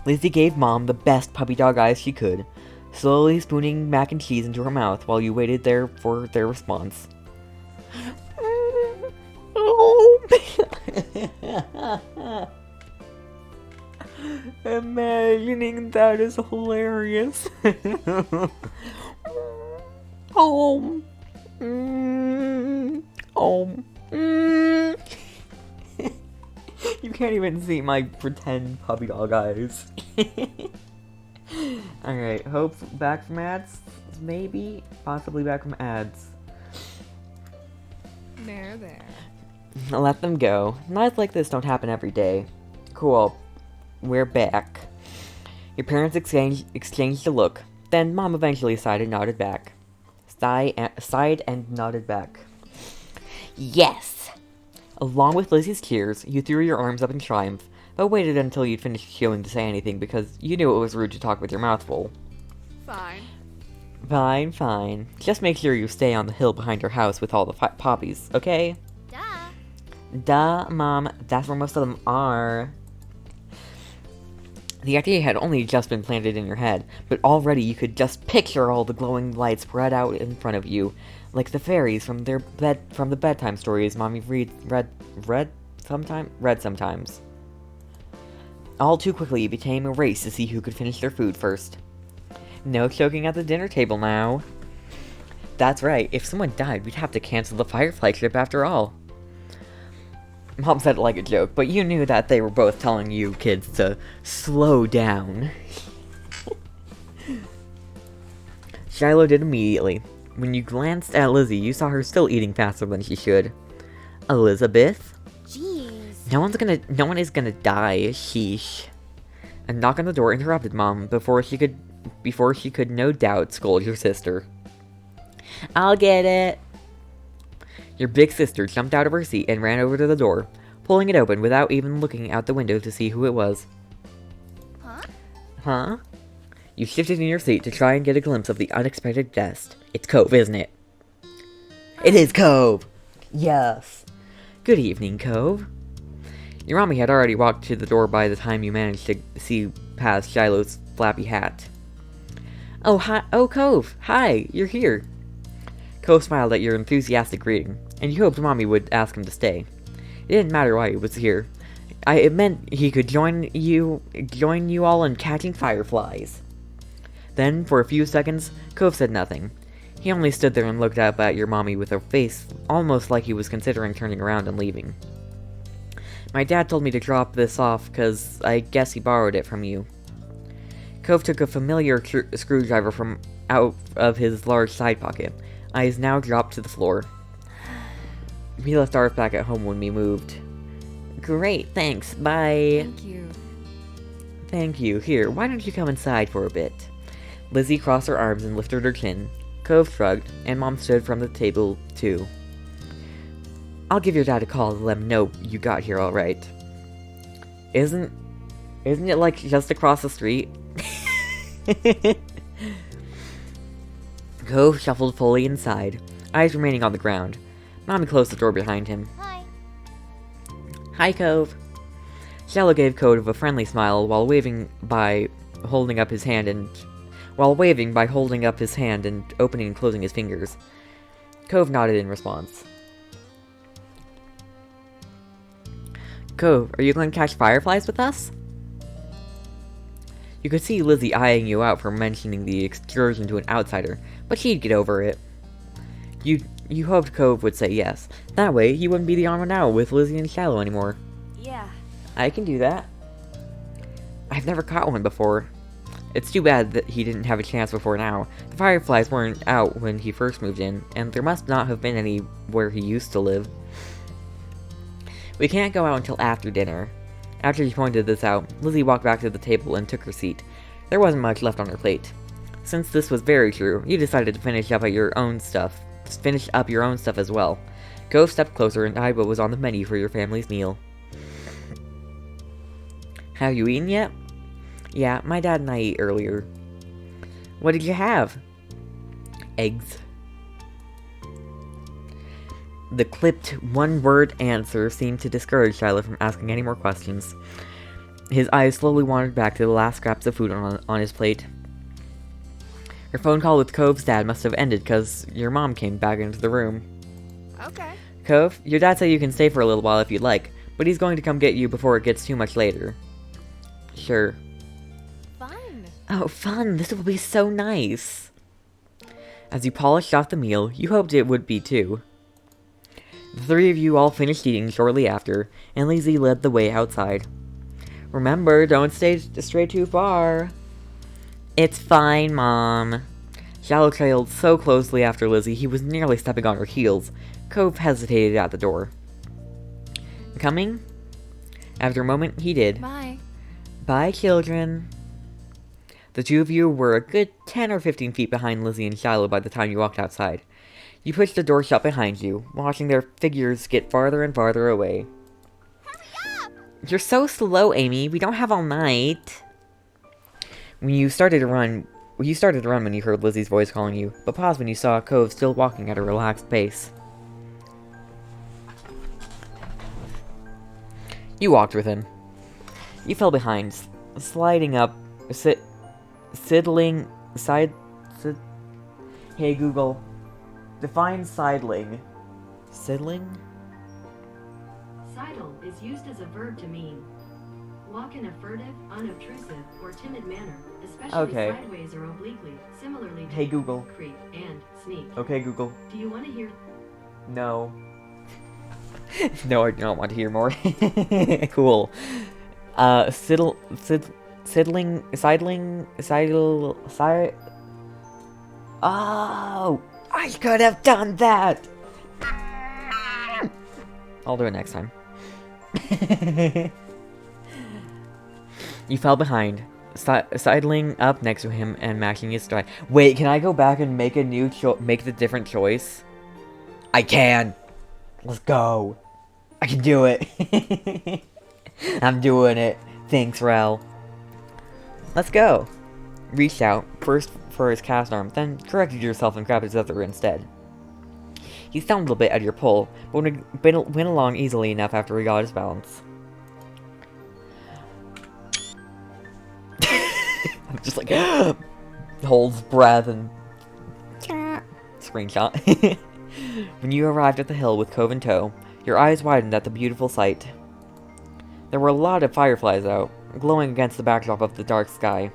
Lizzie gave Mom the best puppy dog eyes she could, slowly spooning mac and cheese into her mouth while you waited there for their response. Imagining that is hilarious. You can't even see my pretend puppy dog eyes. Alright, hope back from ads? Maybe? Possibly back from ads. There. Let them go. Nights like this don't happen every day. Cool. We're back. Your parents exchanged a look. Then Mom eventually sighed and nodded back. Sighed and nodded back. Yes! Along with Lizzie's tears, you threw your arms up in triumph, but waited until you'd finished chewing to say anything because you knew it was rude to talk with your mouth full. Fine. Fine, fine. Just make sure you stay on the hill behind your house with all the poppies, okay? Duh. Duh, Mom. That's where most of them are. The idea had only just been planted in your head, but already you could just picture all the glowing lights spread out in front of you, like the fairies from the bedtime stories Mommy read sometimes. All too quickly, it became a race to see who could finish their food first. No choking at the dinner table now. That's right, if someone died, we'd have to cancel the Firefly trip after all. Mom said it like a joke, but you knew that they were both telling you kids to slow down. Shiloh did immediately. When you glanced at Lizzie, you saw her still eating faster than she should. Elizabeth? Jeez. No one is gonna die, sheesh. A knock on the door interrupted Mom before she could no doubt scold your sister. I'll get it. Your big sister jumped out of her seat and ran over to the door, pulling it open without even looking out the window to see who it was. Huh? Huh? You shifted in your seat to try and get a glimpse of the unexpected guest. It's Cove, isn't it? It is Cove! Yes. Good evening, Cove. Your mommy had already walked to the door by the time you managed to see past Shiloh's flappy hat. Oh, hi. Oh, Cove! Hi, you're here. Cove smiled at your enthusiastic greeting, and you hoped Mommy would ask him to stay. It didn't matter why he was here. It meant he could join you all in catching fireflies. Then, for a few seconds, Cove said nothing. He only stood there and looked up at your mommy with a face almost like he was considering turning around and leaving. My dad told me to drop this off because I guess he borrowed it from you. Cove took a familiar screwdriver from out of his large side pocket. Eyes now dropped to the floor. We left ours back at home when we moved. Great, thanks, bye. Thank you. Thank you. Here, why don't you come inside for a bit? Lizzie crossed her arms and lifted her chin. Cove shrugged, and Mom stood from the table, too. I'll give your dad a call to let him know you got here all right. Isn't it like just across the street? Cove shuffled fully inside, eyes remaining on the ground. Mommy closed the door behind him. Hi. Hi, Cove. Shiloh gave Cove a friendly smile while waving by holding up his hand and opening and closing his fingers. Cove nodded in response. Cove, are you going to catch fireflies with us? You could see Lizzie eyeing you out for mentioning the excursion to an outsider, but she'd get over it. You hoped Cove would say yes. That way, you wouldn't be the arm and out with Lizzie and Shiloh anymore. Yeah. I can do that. I've never caught one before. It's too bad that he didn't have a chance before now. The fireflies weren't out when he first moved in, and there must not have been any where he used to live. We can't go out until after dinner. After he pointed this out, Lizzie walked back to the table and took her seat. There wasn't much left on her plate. Since this was very true, you decided to finish up your own stuff as well. Cove stepped closer and eyed what was on the menu for your family's meal. Have you eaten yet? Yeah, my dad and I ate earlier. What did you have? Eggs. The clipped, one-word answer seemed to discourage Shiloh from asking any more questions. His eyes slowly wandered back to the last scraps of food on his plate. Your phone call with Cove's dad must have ended because your mom came back into the room. Okay. Cove, your dad said you can stay for a little while if you'd like, but he's going to come get you before it gets too much later. Sure. Fun. Oh, fun! This will be so nice! As you polished off the meal, you hoped it would be too. The three of you all finished eating shortly after, and Lizzie led the way outside. Remember, don't stray too far. It's fine, Mom. Shiloh trailed so closely after Lizzie he was nearly stepping on her heels. Cove hesitated at the door. Coming? After a moment, he did. Bye. Bye, children. The two of you were a good 10 or 15 feet behind Lizzie and Shiloh by the time you walked outside. You pushed the door shut behind you, watching their figures get farther and farther away. Hurry up! You're so slow, Amy. We don't have all night. You started to run when you heard Lizzie's voice calling you, but paused when you saw Cove still walking at a relaxed pace. You walked with him. You fell behind, sliding up, sidling, Hey Google, define sidling. Sidling? Sidle is used as a verb to mean walk in a furtive, unobtrusive, or timid manner, especially sideways or obliquely, similarly to Hey Google. creep and sneak. Okay, Google. Do you want to hear? No. No, I don't want to hear more. Cool. Sidling. Oh! I could have done that! I'll do it next time. You fell behind, sidling up next to him and mashing his stride. Wait, can I go back and make make the different choice? I can! Let's go! I can do it! I'm doing it. Thanks, Rel. Let's go. Reached out, first for his cast arm, then corrected yourself and grabbed his other instead. He stumbled a bit at your pull, but went along easily enough after he got his balance. I'm just like, holds breath and screenshot. When you arrived at the hill with Cove in tow, your eyes widened at the beautiful sight. There were a lot of fireflies out, glowing against the backdrop of the dark sky.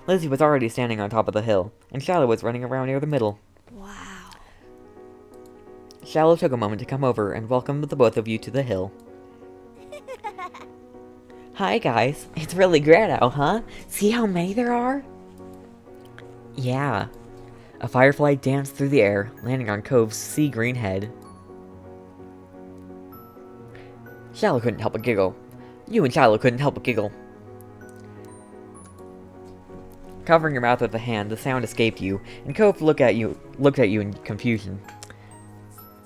Lizzie was already standing on top of the hill, and Shiloh was running around near the middle. Wow. Shiloh took a moment to come over and welcome the both of you to the hill. Hi guys, it's really great out, huh? See how many there are? Yeah. A firefly danced through the air, landing on Cove's sea green head. Shiloh couldn't help but giggle. You and Shiloh couldn't help but giggle. Covering your mouth with a hand, the sound escaped you, and Cove looked at you in confusion.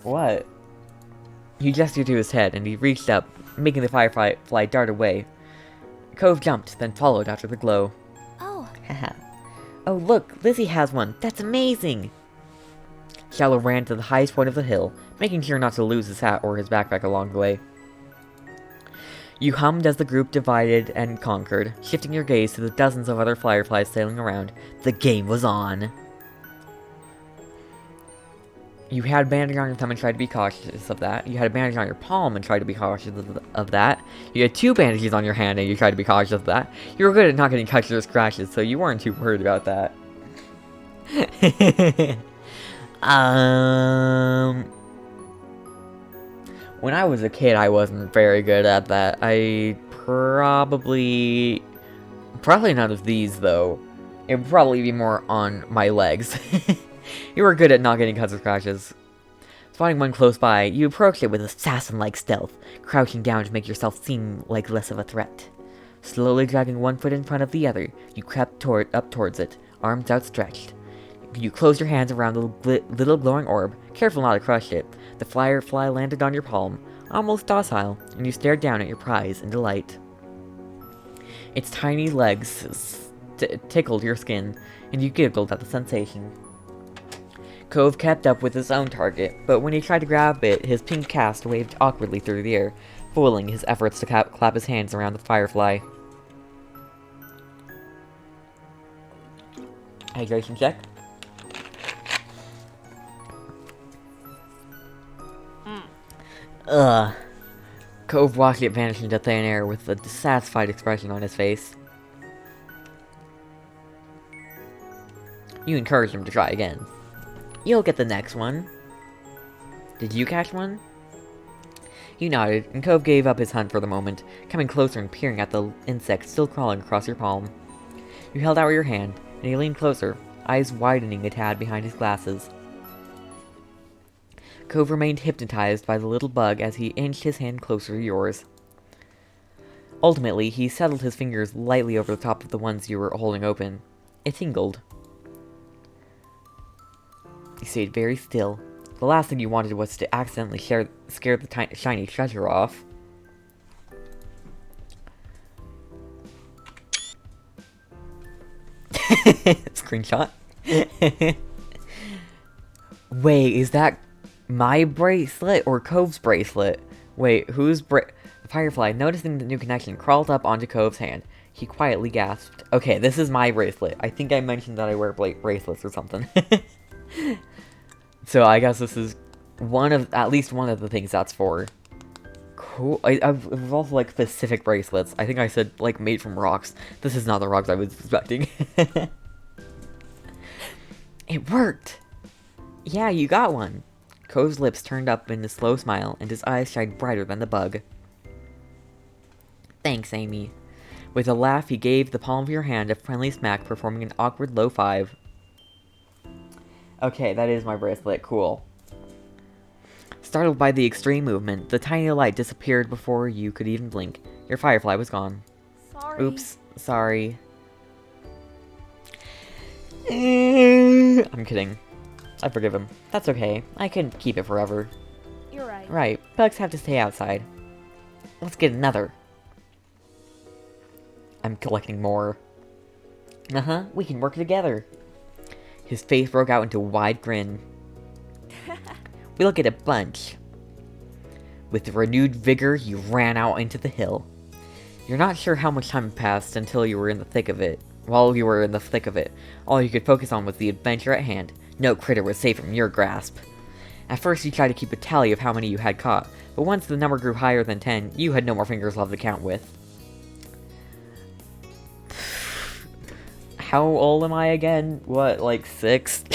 What? He gestured to his head, and he reached up, making the firefly dart away. Cove jumped, then followed after the glow. Oh. Haha. Oh look, Lizzie has one! That's amazing! Shiloh ran to the highest point of the hill, making sure not to lose his hat or his backpack along the way. You hummed as the group divided and conquered, shifting your gaze to the dozens of other fireflies sailing around. The game was on! You had a bandage on your thumb and tried to be cautious of that. You had a bandage on your palm and tried to be cautious of that. You had 2 bandages on your hand and you tried to be cautious of that. You were good at not getting cuts or scratches, so you weren't too worried about that. When I was a kid, I wasn't very good at that. Probably none of these, though. It would probably be more on my legs. You were good at not getting cuts or scratches. Spotting one close by, you approached it with assassin-like stealth, crouching down to make yourself seem like less of a threat. Slowly dragging one foot in front of the other, you crept up towards it, arms outstretched. You closed your hands around the little glowing orb, careful not to crush it. The firefly landed on your palm, almost docile, and you stared down at your prize in delight. Its tiny legs tickled your skin, and you giggled at the sensation. Cove kept up with his own target, but when he tried to grab it, his pink cast waved awkwardly through the air, foiling his efforts to clap his hands around the firefly. Hydration check. Ugh. Cove watched it vanish into thin air with a dissatisfied expression on his face. You encouraged him to try again. You'll get the next one. Did you catch one? You nodded, and Cove gave up his hunt for the moment, coming closer and peering at the insect still crawling across your palm. You held out your hand, and he leaned closer, eyes widening a tad behind his glasses. Cove remained hypnotized by the little bug as he inched his hand closer to yours. Ultimately, he settled his fingers lightly over the top of the ones you were holding open. It tingled. You stayed very still. The last thing you wanted was to accidentally scare the shiny treasure off. Screenshot. Wait, is that my bracelet or Cove's bracelet? Wait, whose Firefly, noticing the new connection, crawled up onto Cove's hand. He quietly gasped. Okay, this is my bracelet. I think I mentioned that I wear bracelets or something. So I guess this is at least one of the things that's for. Cool. I've also like specific bracelets. I think I said like made from rocks. This is not the rocks I was expecting. It worked! Yeah, you got one. Cove's lips turned up in a slow smile, and his eyes shined brighter than the bug. Thanks, Amy. With a laugh, he gave the palm of your hand a friendly smack, performing an awkward low five. Okay, that is my bracelet. Cool. Startled by the extreme movement, the tiny light disappeared before you could even blink. Your Firefly was gone. Sorry. Oops. Sorry. I'm kidding. I forgive him. That's okay. I can keep it forever. You're right. Right. Bugs have to stay outside. Let's get another. I'm collecting more. Uh-huh. We can work together. His face broke out into a wide grin. We'll get a bunch. With renewed vigor, you ran out into the hill. You're not sure how much time passed until you were in the thick of it. While you were in the thick of it, all you could focus on was the adventure at hand. No critter was safe from your grasp. At first, you tried to keep a tally of how many you had caught, but once the number grew higher than 10, you had no more fingers left to count with. How old am I again? What, like 6?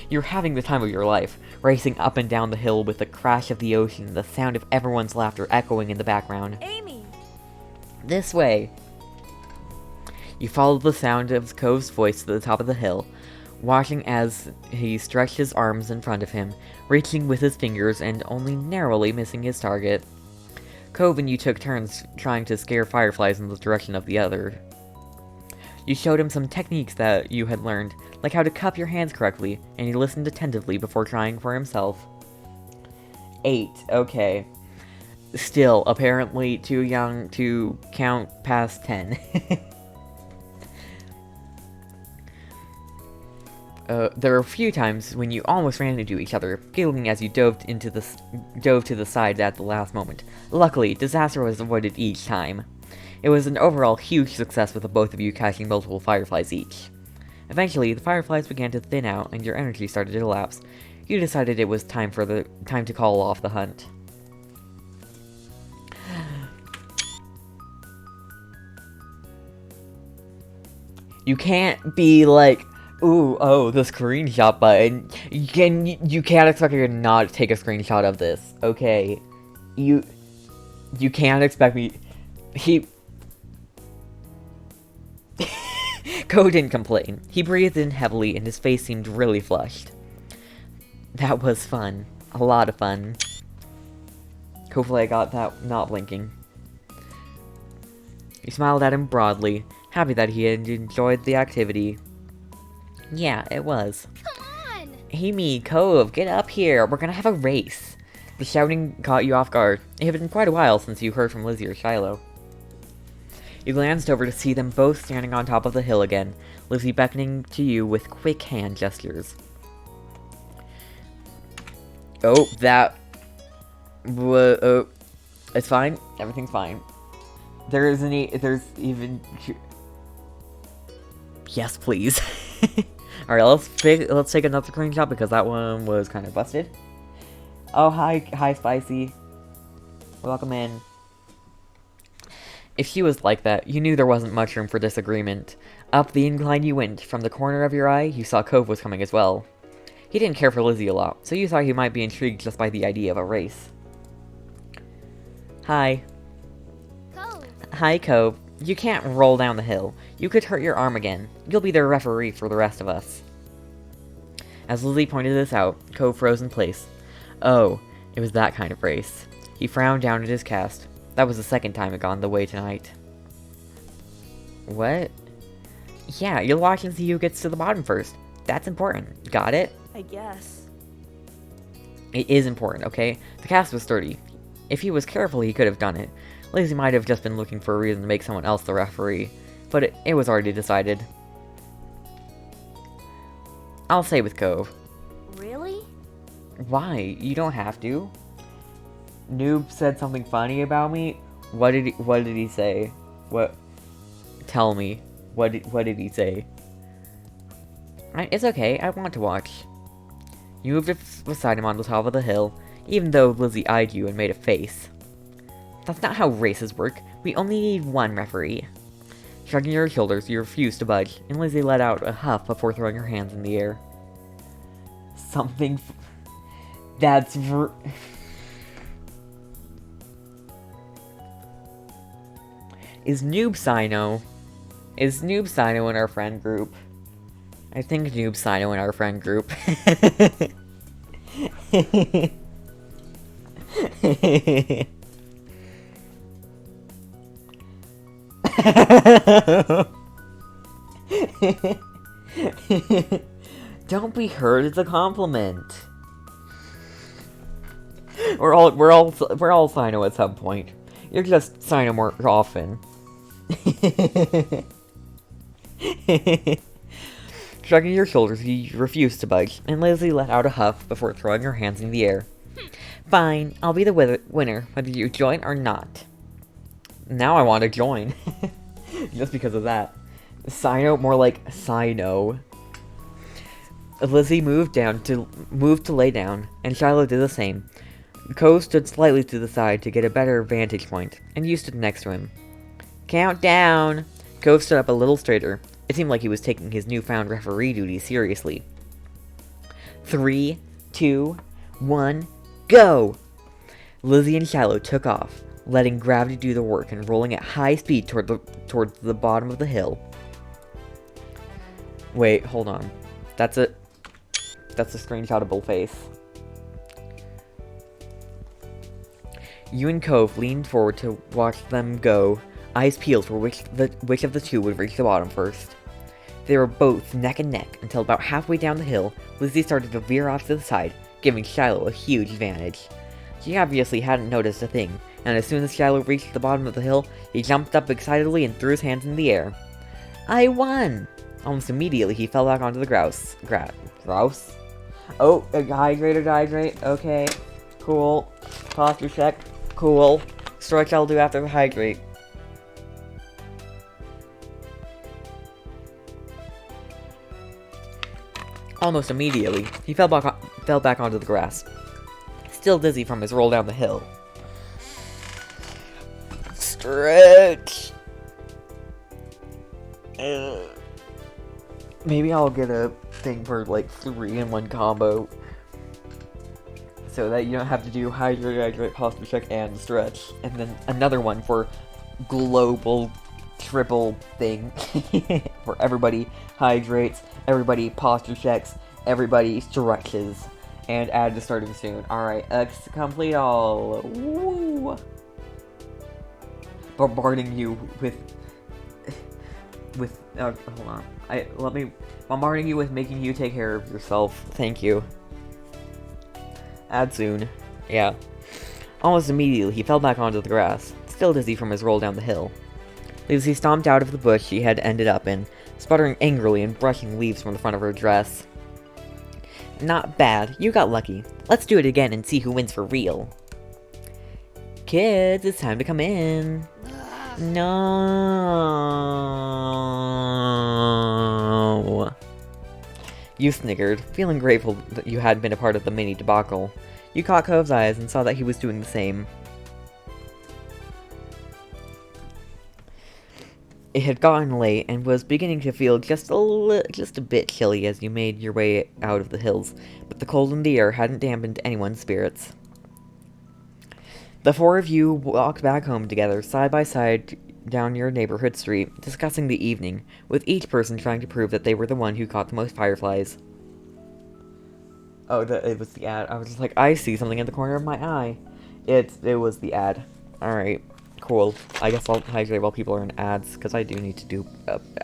You're having the time of your life, racing up and down the hill with the crash of the ocean and the sound of everyone's laughter echoing in the background. Amy! This way! You followed the sound of Cove's voice to the top of the hill, watching as he stretched his arms in front of him, reaching with his fingers and only narrowly missing his target. Cove and you took turns trying to scare fireflies in the direction of the other. You showed him some techniques that you had learned, like how to cup your hands correctly, and he listened attentively before trying for himself. 8, okay. Still, apparently too young to count past 10. There were a few times when you almost ran into each other, giggling as you dove to the side at the last moment. Luckily, disaster was avoided each time. It was an overall huge success with the both of you catching multiple fireflies each. Eventually, the fireflies began to thin out and your energy started to lapse. You decided it was time to call off the hunt. You can't be like, ooh, oh, the screenshot button. You can't expect me to not take a screenshot of this, okay? You can't expect me. Ko didn't complain. He breathed in heavily and his face seemed really flushed. That was fun. A lot of fun. Hopefully I got that not blinking. He smiled at him broadly, happy that he had enjoyed the activity. Yeah, it was. Come on! Hey me, Cove, get up here. We're gonna have a race. The shouting caught you off guard. It had been quite a while since you heard from Lizzie or Shiloh. You glanced over to see them both standing on top of the hill again, Lizzie beckoning to you with quick hand gestures. Oh, that was... Oh, it's fine. Everything's fine. There's even... Yes, please. Alright, let's take another screenshot because that one was kind of busted. Oh, hi, Spicy. Welcome in. If she was like that, you knew there wasn't much room for disagreement. Up the incline you went. From the corner of your eye, you saw Cove was coming as well. He didn't care for Lizzie a lot, so you thought he might be intrigued just by the idea of a race. Hi. Cove! Hi, Cove. You can't roll down the hill. You could hurt your arm again. You'll be the referee for the rest of us. As Lizzie pointed this out, Cove froze in place. Oh, it was that kind of race. He frowned down at his cast. That was the second time it gone the way tonight. What? Yeah, you'll watch and see who gets to the bottom first. That's important. Got it? I guess. It is important, okay? The cast was sturdy. If he was careful, he could have done it. Lizzie might have just been looking for a reason to make someone else the referee, but it was already decided. I'll say with Cove. Really? Why? You don't have to. Noob said something funny about me. What did he say? What? Tell me. What did he say? It's okay. I want to watch. You moved beside him on the top of the hill, even though Lizzie eyed you and made a face. That's not how races work. We only need one referee. Shrugging your shoulders, you refused to budge, and Lizzie let out a huff before throwing her hands in the air. Something. That's. Is Noob Sino in our friend group? I think Noob Sino in our friend group. Don't be hurt, it's a compliment. We're all Sino at some point. You're just Sino more often. Shrugging your shoulders, you refuse to budge, and Lizzie let out a huff before throwing her hands in the air. Fine, I'll be the winner, whether you join or not. Now I want to join. Just because of that. Sino, more like Sino. Lizzie moved to lay down, and Shiloh did the same. Cove stood slightly to the side to get a better vantage point, and you stood next to him. Count down! Cove stood up a little straighter. It seemed like he was taking his newfound referee duty seriously. 3, 2, 1, go! Lizzie and Shiloh took off, letting gravity do the work and rolling at high speed towards the bottom of the hill. Wait, hold on. That's a screenshotable face. You and Cove leaned forward to watch them go, eyes peeled for which of the two would reach the bottom first. They were both neck and neck until about halfway down the hill, Lizzie started to veer off to the side, giving Shiloh a huge advantage. She obviously hadn't noticed a thing, and as soon as Shiloh reached the bottom of the hill, he jumped up excitedly and threw his hands in the air. I won! Almost immediately, he fell back onto the grouse. Oh, hydrate, okay. Cool. Posture check, cool. Stretch I'll do after the hydrate. Almost immediately, he fell back onto the grass, still dizzy from his roll down the hill. Stretch! Maybe I'll get a thing for, like, 3-in-1 combo, so that you don't have to do hydrate, posture check, and stretch, and then another one for global triple thing, where everybody hydrates, everybody posture checks, everybody stretches, and add to starting soon. Alright, complete all. Woo! Bombarding you with hold on. Bombarding you with making you take care of yourself. Thank you. Add soon. Yeah. Almost immediately, he fell back onto the grass, still dizzy from his roll down the hill. As he stomped out of the bush he had ended up in, sputtering angrily and brushing leaves from the front of her dress. Not bad. You got lucky. Let's do it again and see who wins for real. Kids, it's time to come in. No. You sniggered, feeling grateful that you had been a part of the mini debacle. You caught Cove's eyes and saw that he was doing the same. It had gotten late and was beginning to feel just a bit chilly as you made your way out of the hills, but the cold in the air hadn't dampened anyone's spirits. The four of you walked back home together, side by side down your neighborhood street, discussing the evening, with each person trying to prove that they were the one who caught the most fireflies. Oh, it was the ad. I was just like, I see something in the corner of my eye. It was the ad. Alright. Cool. I guess I'll hydrate while people are in ads, because I do need to do...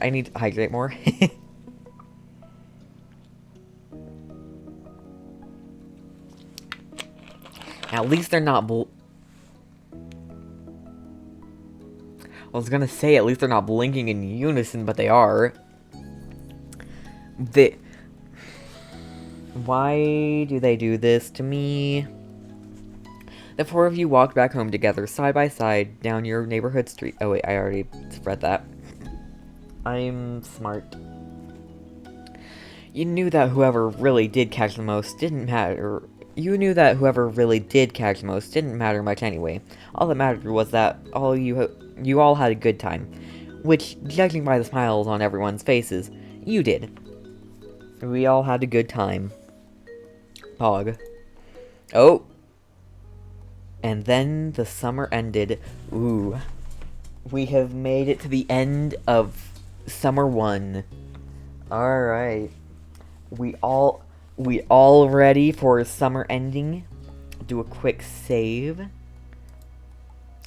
I need to hydrate more. At least they're not I was gonna say, at least they're not blinking in unison, but they are. Why do they do this to me? The four of you walked back home together, side by side, down your neighborhood street. Oh wait, I already read that. I'm smart. You knew that whoever really did catch the most didn't matter. You knew that whoever really did catch the most didn't matter much anyway. All that mattered was that you all had a good time. Which, judging by the smiles on everyone's faces, you did. We all had a good time. Pog. Oh! And then the summer ended. Ooh. We have made it to the end of Summer 1. Alright. We all ready for summer ending? Do a quick save.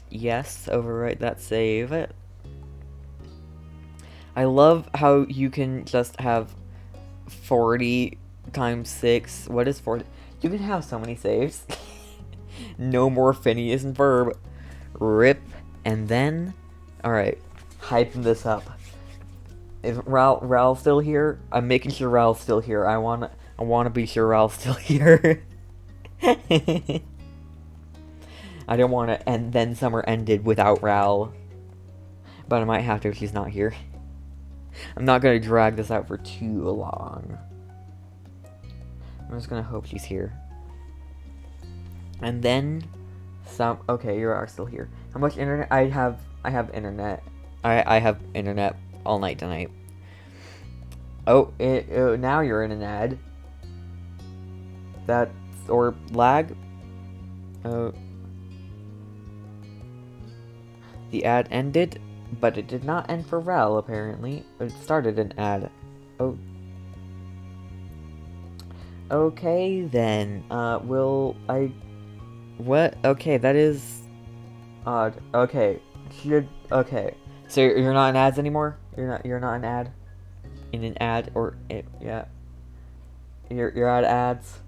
Yes, overwrite that save. I love how you can just have 40 times 6. What is 40? You can have so many saves. No more Phineas and Ferb. Rip. And then... Alright. Hyping this up. Is Ral's still here? I'm making sure Ral's still here. I wanna be sure Ral's still here. I don't wanna end then summer ended without Ral. But I might have to if she's not here. I'm not gonna drag this out for too long. I'm just gonna hope she's here. And then okay, you are still here. How much internet? I have internet. I have internet all night tonight. Oh, now you're in an ad. That's or lag. Oh. The ad ended, but it did not end for Ral, apparently. It started an ad. Oh. Okay, then. What? Okay, that is... odd. Okay. Okay. So you're not in ads anymore? You're not an ad? In an ad? Or... yeah. You're out of ads?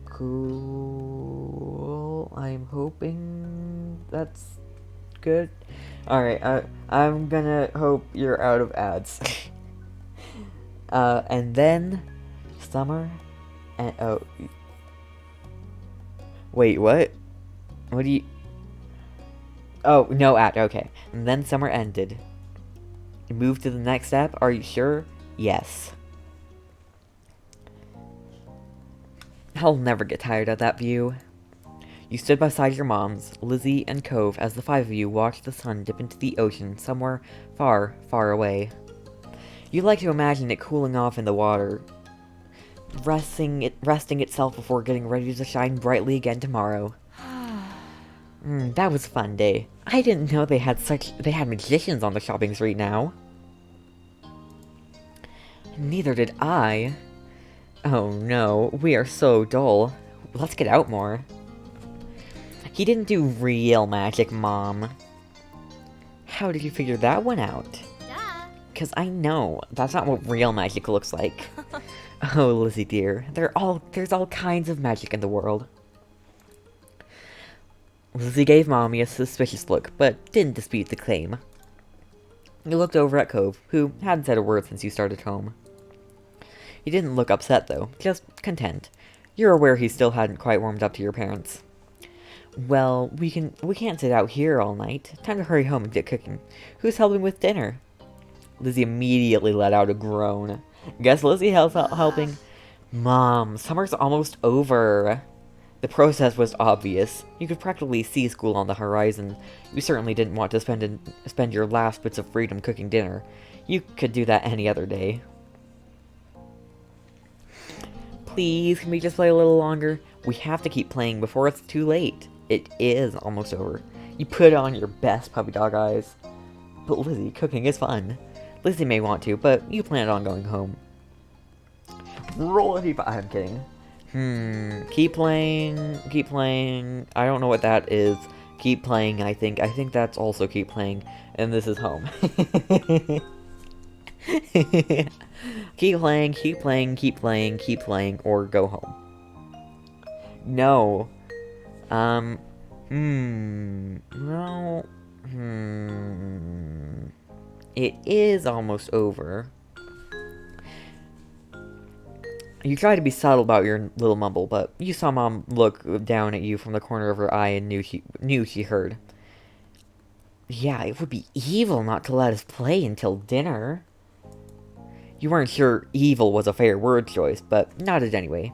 Cool. I'm hoping that's good. Alright, I'm gonna hope you're out of ads. And then summer and oh wait, what? What do you Oh, no ad, okay. And then summer ended. Move to the next step, are you sure? Yes. I'll never get tired of that view. You stood beside your moms, Lizzie and Cove, as the five of you watched the sun dip into the ocean somewhere far, far away. You like to imagine it cooling off in the water, resting itself before getting ready to shine brightly again tomorrow. That was a fun day. I didn't know they had magicians on the shopping street now. Neither did I. Oh no, we are so dull. Let's get out more. He didn't do real magic, Mom. How did you figure that one out? Duh. Cause I know, that's not what real magic looks like. Oh, Lizzie dear, there's all kinds of magic in the world. Lizzie gave Mommy a suspicious look, but didn't dispute the claim. You looked over at Cove, who hadn't said a word since you started home. He didn't look upset, though, just content. You're aware he still hadn't quite warmed up to your parents. Well, we can't sit out here all night. Time to hurry home and get cooking. Who's helping with dinner? Lizzie immediately let out a groan. Guess Lizzie helping? Mom, summer's almost over. The process was obvious. You could practically see school on the horizon. You certainly didn't want to spend your last bits of freedom cooking dinner. You could do that any other day. Please, can we just play a little longer? We have to keep playing before it's too late. It is almost over. You put on your best puppy dog eyes. But Lizzie, cooking is fun. Lizzie may want to, but you plan on going home. Roll a d5. I'm kidding. Keep playing. I don't know what that is. Keep playing, I think. I think that's also keep playing. And this is home. Keep playing, keep playing, keep playing, keep playing, or go home. No. No. It is almost over. You tried to be subtle about your little mumble, but you saw Mom look down at you from the corner of her eye and knew she heard. Yeah, it would be evil not to let us play until dinner. You weren't sure evil was a fair word choice, but nodded anyway.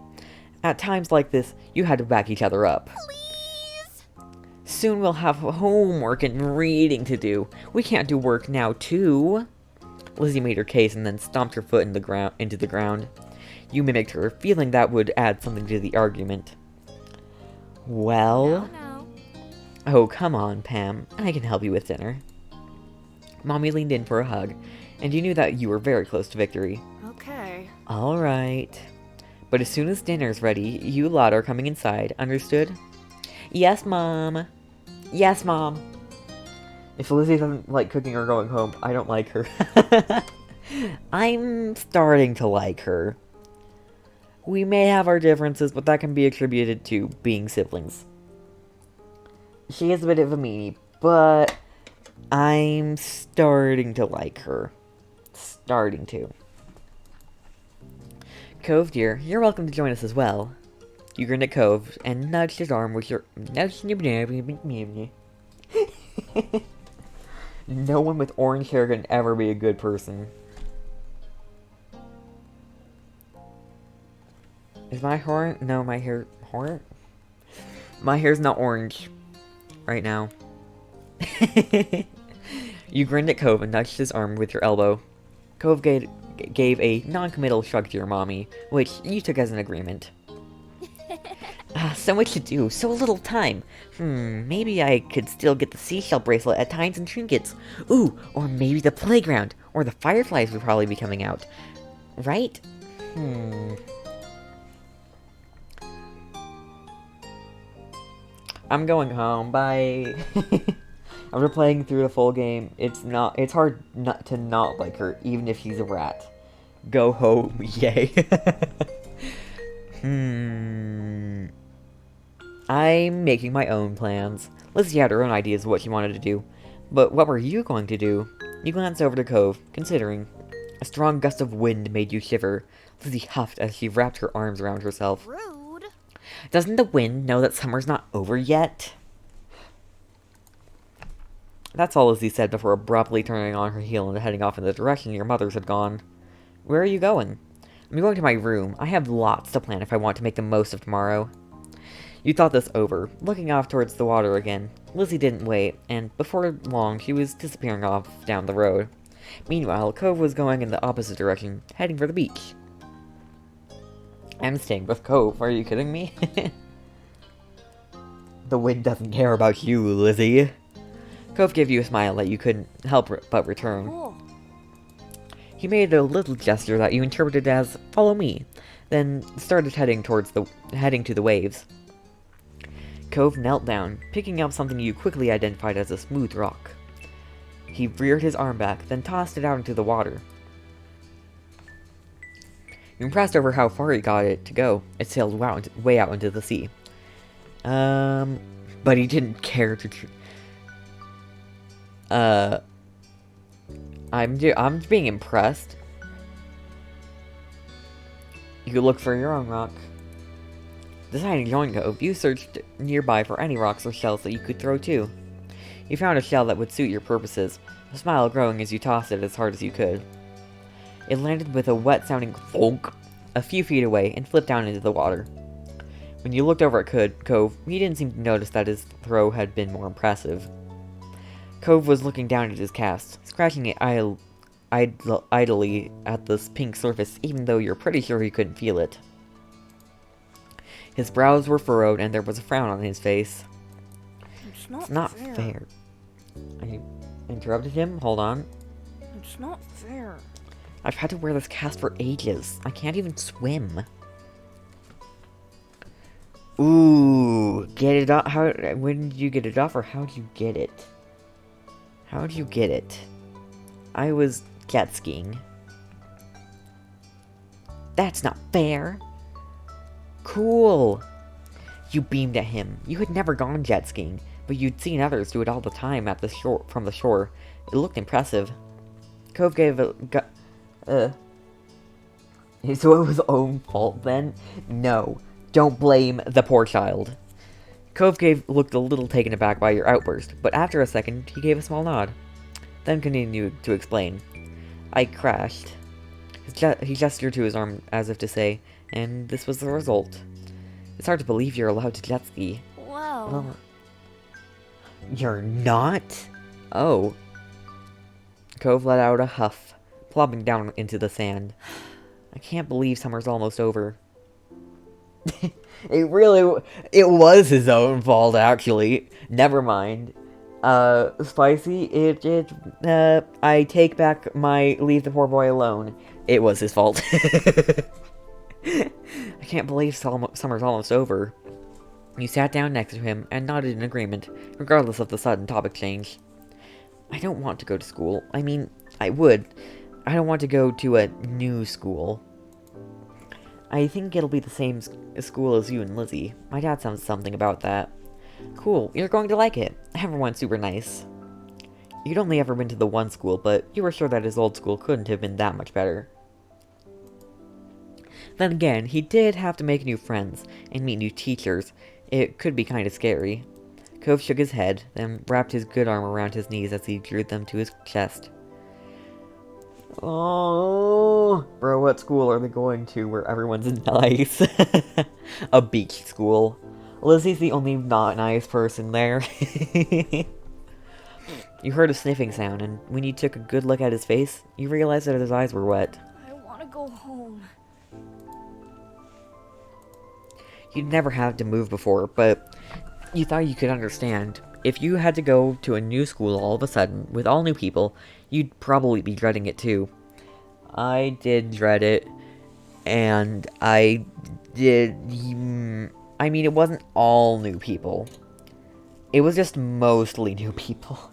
At times like this, you had to back each other up. Please? Soon we'll have homework and reading to do. We can't do work now, too. Lizzie made her case and then stomped her foot into the ground. You mimicked her, feeling that would add something to the argument. Well... No. Oh, come on, Pam. I can help you with dinner. Mommy leaned in for a hug, and you knew that you were very close to victory. Okay. Alright. But as soon as dinner's ready, you lot are coming inside, understood? Yes, Mom. Yes, Mom. If Lizzie doesn't like cooking or going home, I don't like her. I'm starting to like her. We may have our differences, but that can be attributed to being siblings. She is a bit of a meanie, but I'm starting to like her. Starting to. Cove, dear, you're welcome to join us as well. You grinned at Cove and nudged his arm with your... No one with orange hair can ever be a good person. Is my horn? No, my hair... Horn? My hair's not orange. Right now. You grinned at Cove and nudged his arm with your elbow. Cove gave a non-committal shrug to your mommy, which you took as an agreement. So much to do, so little time. Maybe I could still get the seashell bracelet at Times and Trinkets. Ooh, or maybe the playground, or the fireflies would probably be coming out. Right? I'm going home, bye. After playing through the full game, it's hard not to not like her, even if she's a rat. Go home, yay. I'm making my own plans. Lizzie had her own ideas of what she wanted to do. But what were you going to do? You glanced over to Cove, considering. A strong gust of wind made you shiver. Lizzie huffed as she wrapped her arms around herself. Rude. Doesn't the wind know that summer's not over yet? That's all Lizzie said before abruptly turning on her heel and heading off in the direction your mothers had gone. Where are you going? I'm going to my room. I have lots to plan if I want to make the most of tomorrow. You thought this over, looking off towards the water again. Lizzie didn't wait, and before long she was disappearing off down the road. Meanwhile, Cove was going in the opposite direction, heading for the beach. I'm staying with Cove, are you kidding me? The wind doesn't care about you, Lizzie. Cove gave you a smile that you couldn't help but return. Cool. He made a little gesture that you interpreted as, follow me, then started heading to the waves. Cove knelt down, picking up something you quickly identified as a smooth rock. He reared his arm back, then tossed it out into the water. You impressed over how far he got it to go. It sailed way out into the sea. But he didn't care to... I'm being impressed. You could look for your own rock. Deciding to join Cove, you searched nearby for any rocks or shells that you could throw too. You found a shell that would suit your purposes, a smile growing as you tossed it as hard as you could. It landed with a wet-sounding thunk a few feet away and flipped down into the water. When you looked over at Cove, he didn't seem to notice that his throw had been more impressive. Cove was looking down at his cast, scratching it idly at the pink surface, even though you're pretty sure he couldn't feel it. His brows were furrowed, and there was a frown on his face. It's not fair. I interrupted him? Hold on. It's not fair. I've had to wear this cast for ages. I can't even swim. Ooh, get it off. How? When did you get it off, or how did you get it? How did you get it? I was jet skiing. That's not fair. Cool. You beamed at him. You had never gone jet skiing, but you'd seen others do it all the time at the shore from the shore. It looked impressive. Cove gave a So it was his own fault then? No. Don't blame the poor child. Cove looked a little taken aback by your outburst, but after a second, he gave a small nod. Then continued to explain. I crashed. He gestured to his arm as if to say, and this was the result. It's hard to believe you're allowed to jet ski. Whoa. Well, you're not? Oh. Cove let out a huff, plopping down into the sand. I can't believe summer's almost over. It was his own fault, actually. Never mind. Spicy, I take back my leave the poor boy alone. It was his fault. I can't believe summer's almost over. You sat down next to him and nodded in agreement, regardless of the sudden topic change. I don't want to go to school. I mean, I would. I don't want to go to a new school. I think it'll be the same school as you and Lizzie. My dad said something about that. Cool, you're going to like it. Everyone's super nice. You'd only ever been to the one school, but you were sure that his old school couldn't have been that much better. Then again, he did have to make new friends and meet new teachers. It could be kind of scary. Cove shook his head, then wrapped his good arm around his knees as he drew them to his chest. Oh, bro, what school are they going to where everyone's nice? A beach school. Lizzie's the only not nice person there. You heard a sniffing sound, and when you took a good look at his face, you realized that his eyes were wet. I want to go home. You'd never had to move before, but you thought you could understand. If you had to go to a new school all of a sudden, with all new people, you'd probably be dreading it too. I did dread it, and I did... I mean, it wasn't all new people. It was just mostly new people.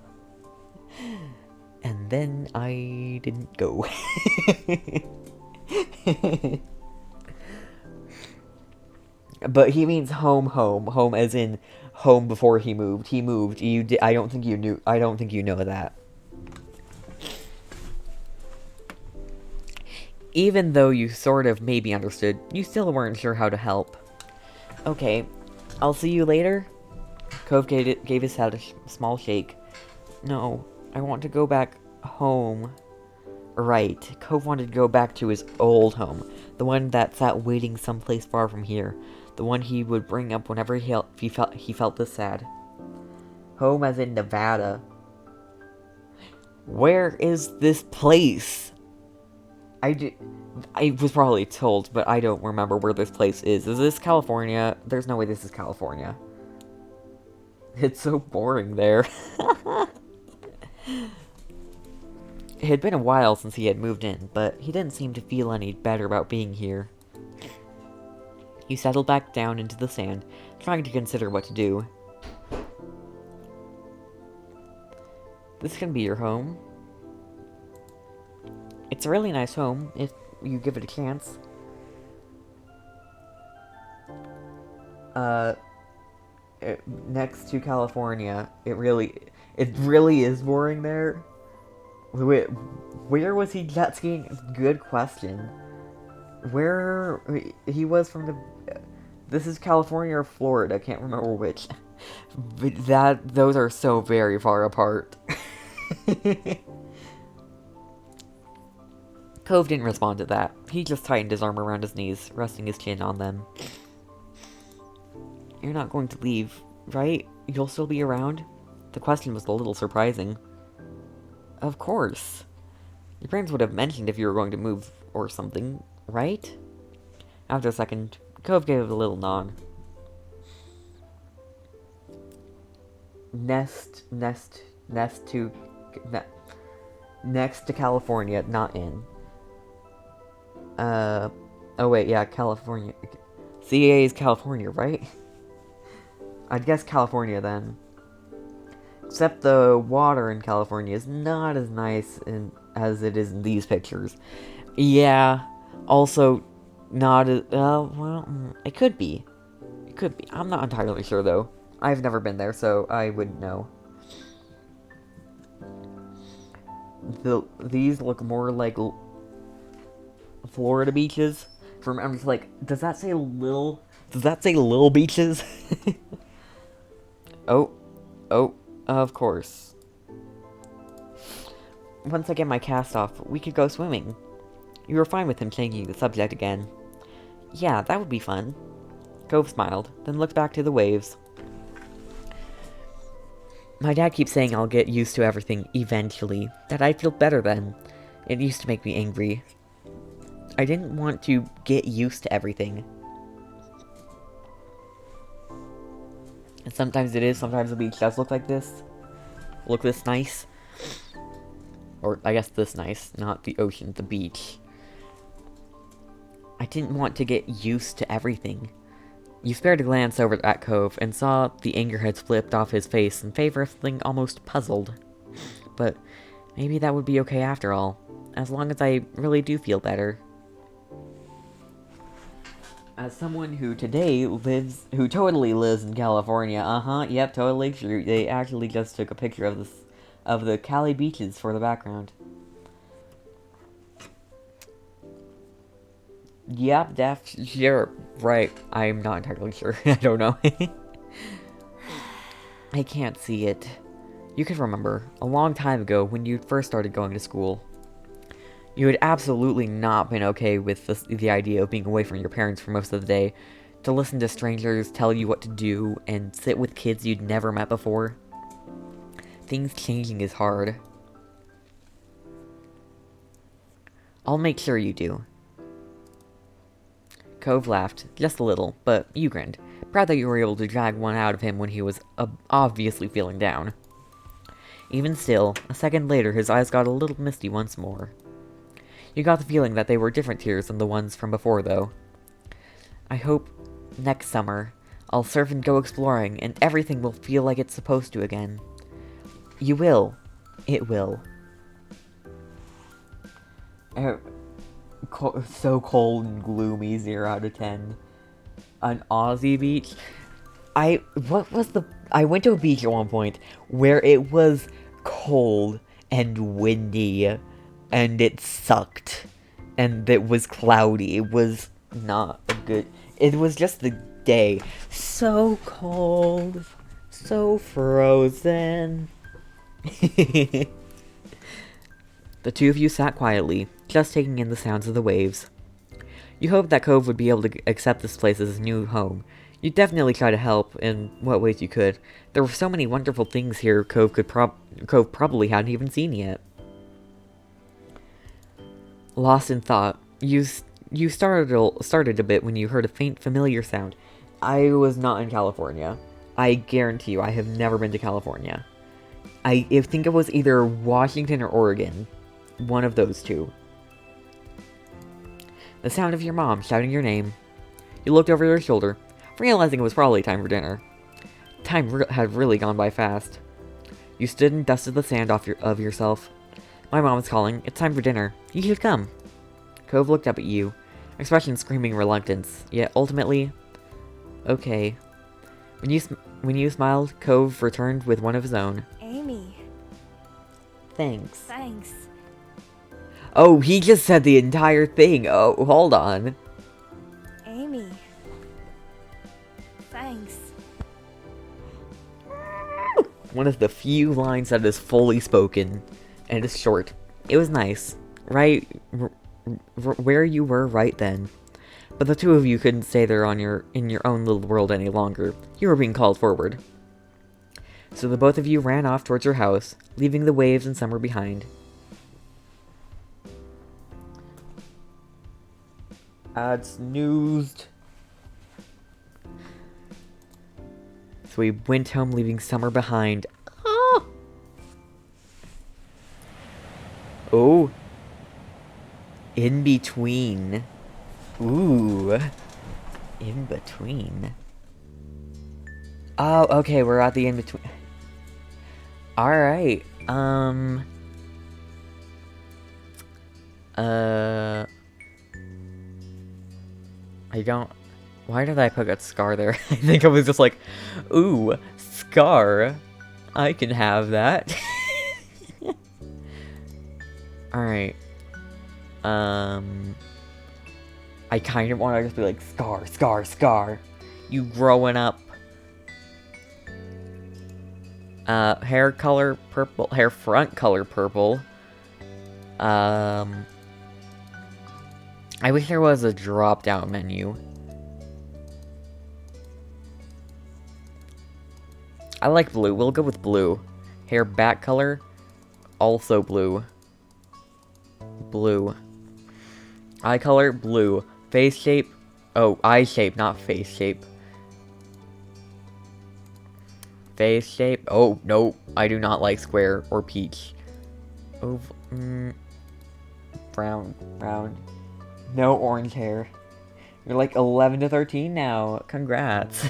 And then I didn't go. But he means home as in home before he moved. He moved. I don't think you know that. Even though you sort of maybe understood, you still weren't sure how to help. Okay, I'll see you later. Cove gave his head a small shake. No, I want to go back home. Right, Cove wanted to go back to his old home. The one that sat waiting someplace far from here. The one he would bring up whenever he felt this sad. Home as in Nevada. Where is this place? I was probably told, but I don't remember where this place is. Is this California? There's no way this is California. It's so boring there. It had been a while since he had moved in, but he didn't seem to feel any better about being here. He settled back down into the sand, trying to consider what to do. This can be your home. It's a really nice home, if you give it a chance. Next to California, it really is boring there. Where was he jet skiing? Good question. Where he was from this is California or Florida, can't remember which. But those are so very far apart. Cove didn't respond to that. He just tightened his arm around his knees, resting his chin on them. You're not going to leave, right? You'll still be around? The question was a little surprising. Of course. Your parents would have mentioned if you were going to move or something, right? After a second, Cove gave a little nod. Next to California, not in. Oh wait, yeah, California. CA is California, right? I'd guess California then. Except the water in California is not as nice as it is in these pictures. Yeah, also not as, it could be. It could be. I'm not entirely sure though. I've never been there, so I wouldn't know. These look more like Florida beaches. I'm just like, does that say little beaches? Oh, of course. Once I get my cast off, we could go swimming. You were fine with him changing the subject again. Yeah, that would be fun. Cove smiled, then looked back to the waves. My dad keeps saying I'll get used to everything eventually, that I'd feel better then. It used to make me angry. I didn't want to get used to everything. And sometimes it is, sometimes the beach does look like this. Look this nice. Or, I guess this nice, not the ocean, the beach. I didn't want to get used to everything. You spared a glance over at Cove and saw the anger had flipped off his face in favor of something almost puzzled. But maybe that would be okay after all, as long as I really do feel better. As someone who totally lives in California, yep, totally true. They actually just took a picture of the Cali beaches for the background. Yep, sure, right. I'm not entirely sure. I don't know. I can't see it. You can remember, a long time ago when you first started going to school. You had absolutely not been okay with the idea of being away from your parents for most of the day, to listen to strangers tell you what to do, and sit with kids you'd never met before. Things changing is hard. I'll make sure you do. Cove laughed, just a little, but you grinned, proud that you were able to drag one out of him when he was obviously feeling down. Even still, a second later his eyes got a little misty once more. You got the feeling that they were different tears than the ones from before, though. I hope next summer I'll surf and go exploring, and everything will feel like it's supposed to again. You will. It will. So cold and gloomy, 0 out of 10. An Aussie beach? I went to a beach at one point where it was cold and windy, and it sucked, and it was cloudy. It was not a good, it was just the day. So cold, so frozen. The two of you sat quietly, just taking in the sounds of the waves. You hoped that Cove would be able to accept this place as his new home. You definitely tried to help in what ways you could. There were so many wonderful things here Cove probably hadn't even seen yet. Lost in thought, you started a bit when you heard a faint, familiar sound. I was not in California. I guarantee you, I have never been to California. I think it was either Washington or Oregon. One of those two. The sound of your mom shouting your name. You looked over your shoulder, realizing it was probably time for dinner. Time had really gone by fast. You stood and dusted the sand off of yourself. My mom is calling. It's time for dinner. You should come. Cove looked up at you, expression screaming reluctance, yet ultimately, okay. When you smiled, Cove returned with one of his own. Amy. Thanks. Thanks. Oh, he just said the entire thing. Oh, hold on. Amy. Thanks. One of the few lines that is fully spoken, and it's short. It was nice, right where you were right then. But the two of you couldn't stay there in your own little world any longer. You were being called forward. So the both of you ran off towards your house, leaving the waves and summer behind. Ad snoozed. So we went home leaving summer behind. Oh! Oh. In between. Ooh. In between. Oh, okay, we're at the in-between. Alright, I don't... Why did I put a Scar there? I think I was just like, ooh, Scar. I can have that. Alright. I kind of want to just be like, Scar, Scar, Scar. You growing up. Hair color purple. Hair front color purple. I wish there was a drop-down menu. I like blue. We'll go with blue. Hair back color. Also blue. Blue. Eye color, blue. Face shape. Oh, eye shape, not face shape. Face shape. Oh, no. I do not like square or peach. Oh, brown. Brown. No orange hair. You're like 11 to 13 now. Congrats.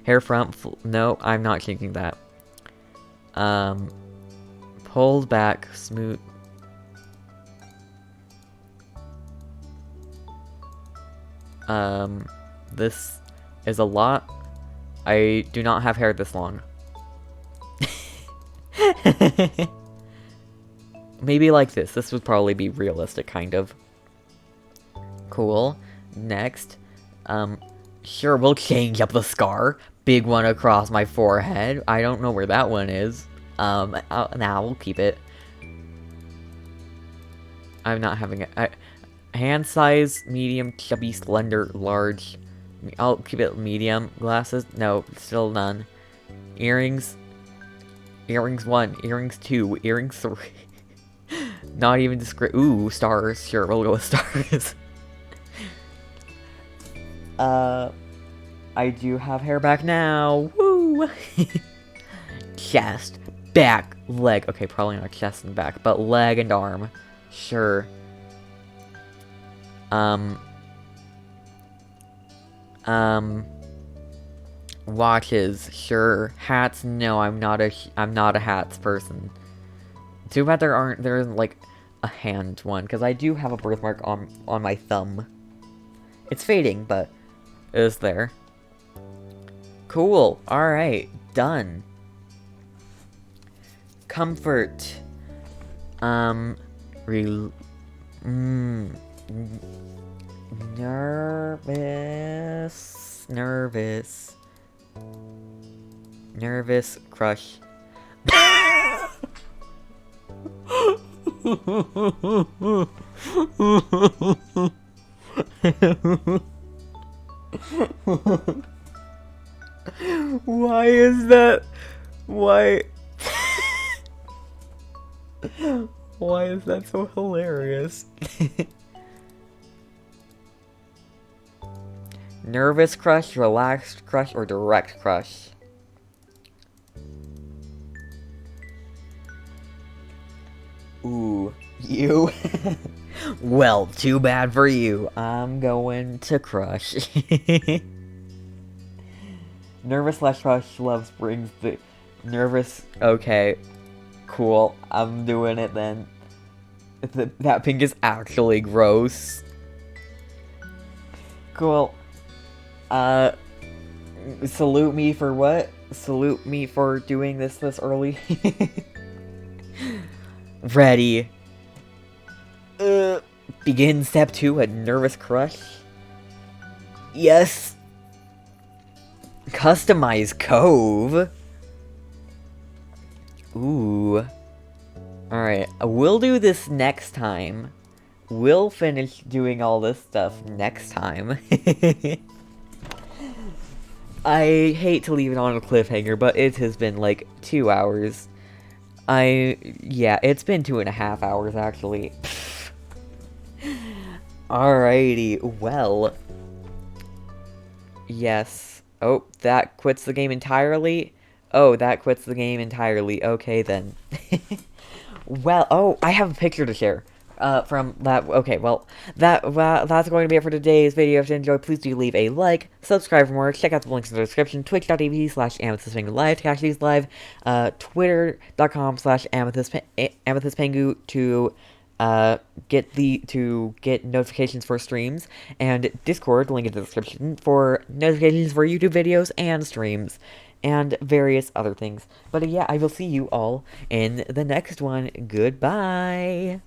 Hair front. No, I'm not changing that. Pulled back. Smooth. This is a lot. I do not have hair this long. Maybe like this. This would probably be realistic, kind of. Cool. Next. Sure, we'll change up the scar. Big one across my forehead. I don't know where that one is. Nah, we'll keep it. I'm not having it. Hand size, medium, chubby, slender, large. I'll keep it medium. Glasses? No, still none. Earrings? Earrings 1, earrings 2, earrings 3. Not even discreet. Ooh, stars. Sure, we'll go with stars. I do have hair back now. Woo! Chest, back, leg. Okay, probably not chest and back, but leg and arm. Sure. Watches, sure. Hats, no, I'm not a hats person. Too bad there isn't like a hand one, because I do have a birthmark on my thumb. It's fading, but it is there. Cool. Alright, done. Comfort. Nervous crush. Why is that? Why? Why is that so hilarious? Nervous crush, relaxed crush, or direct crush? Ooh, you? Well, too bad for you. I'm going to crush. Nervous / crush loves brings the... Nervous... Okay. Cool. I'm doing it then. That pink is actually gross. Cool. Salute me for what? Salute me for doing this early. Ready. Begin step 2, a nervous crush. Yes. Customize Cove. Ooh. Alright, we'll do this next time. We'll finish doing all this stuff next time. I hate to leave it on a cliffhanger, but it has been like 2 hours. Yeah, it's been 2.5 hours actually. Alrighty, well. Yes. Oh, that quits the game entirely? Oh, that quits the game entirely. Okay, then. Well, oh, I have a picture to share. from that. Okay, well, that's going to be it for today's video. If you enjoyed, please do leave a like, subscribe for more, check out the links in the description, twitch.tv/amethystpengu to catch these live, twitter.com/amethystpengu to get notifications for streams, and Discord, link in the description, for notifications for YouTube videos and streams, and various other things. But yeah, I will see you all in the next one. Goodbye!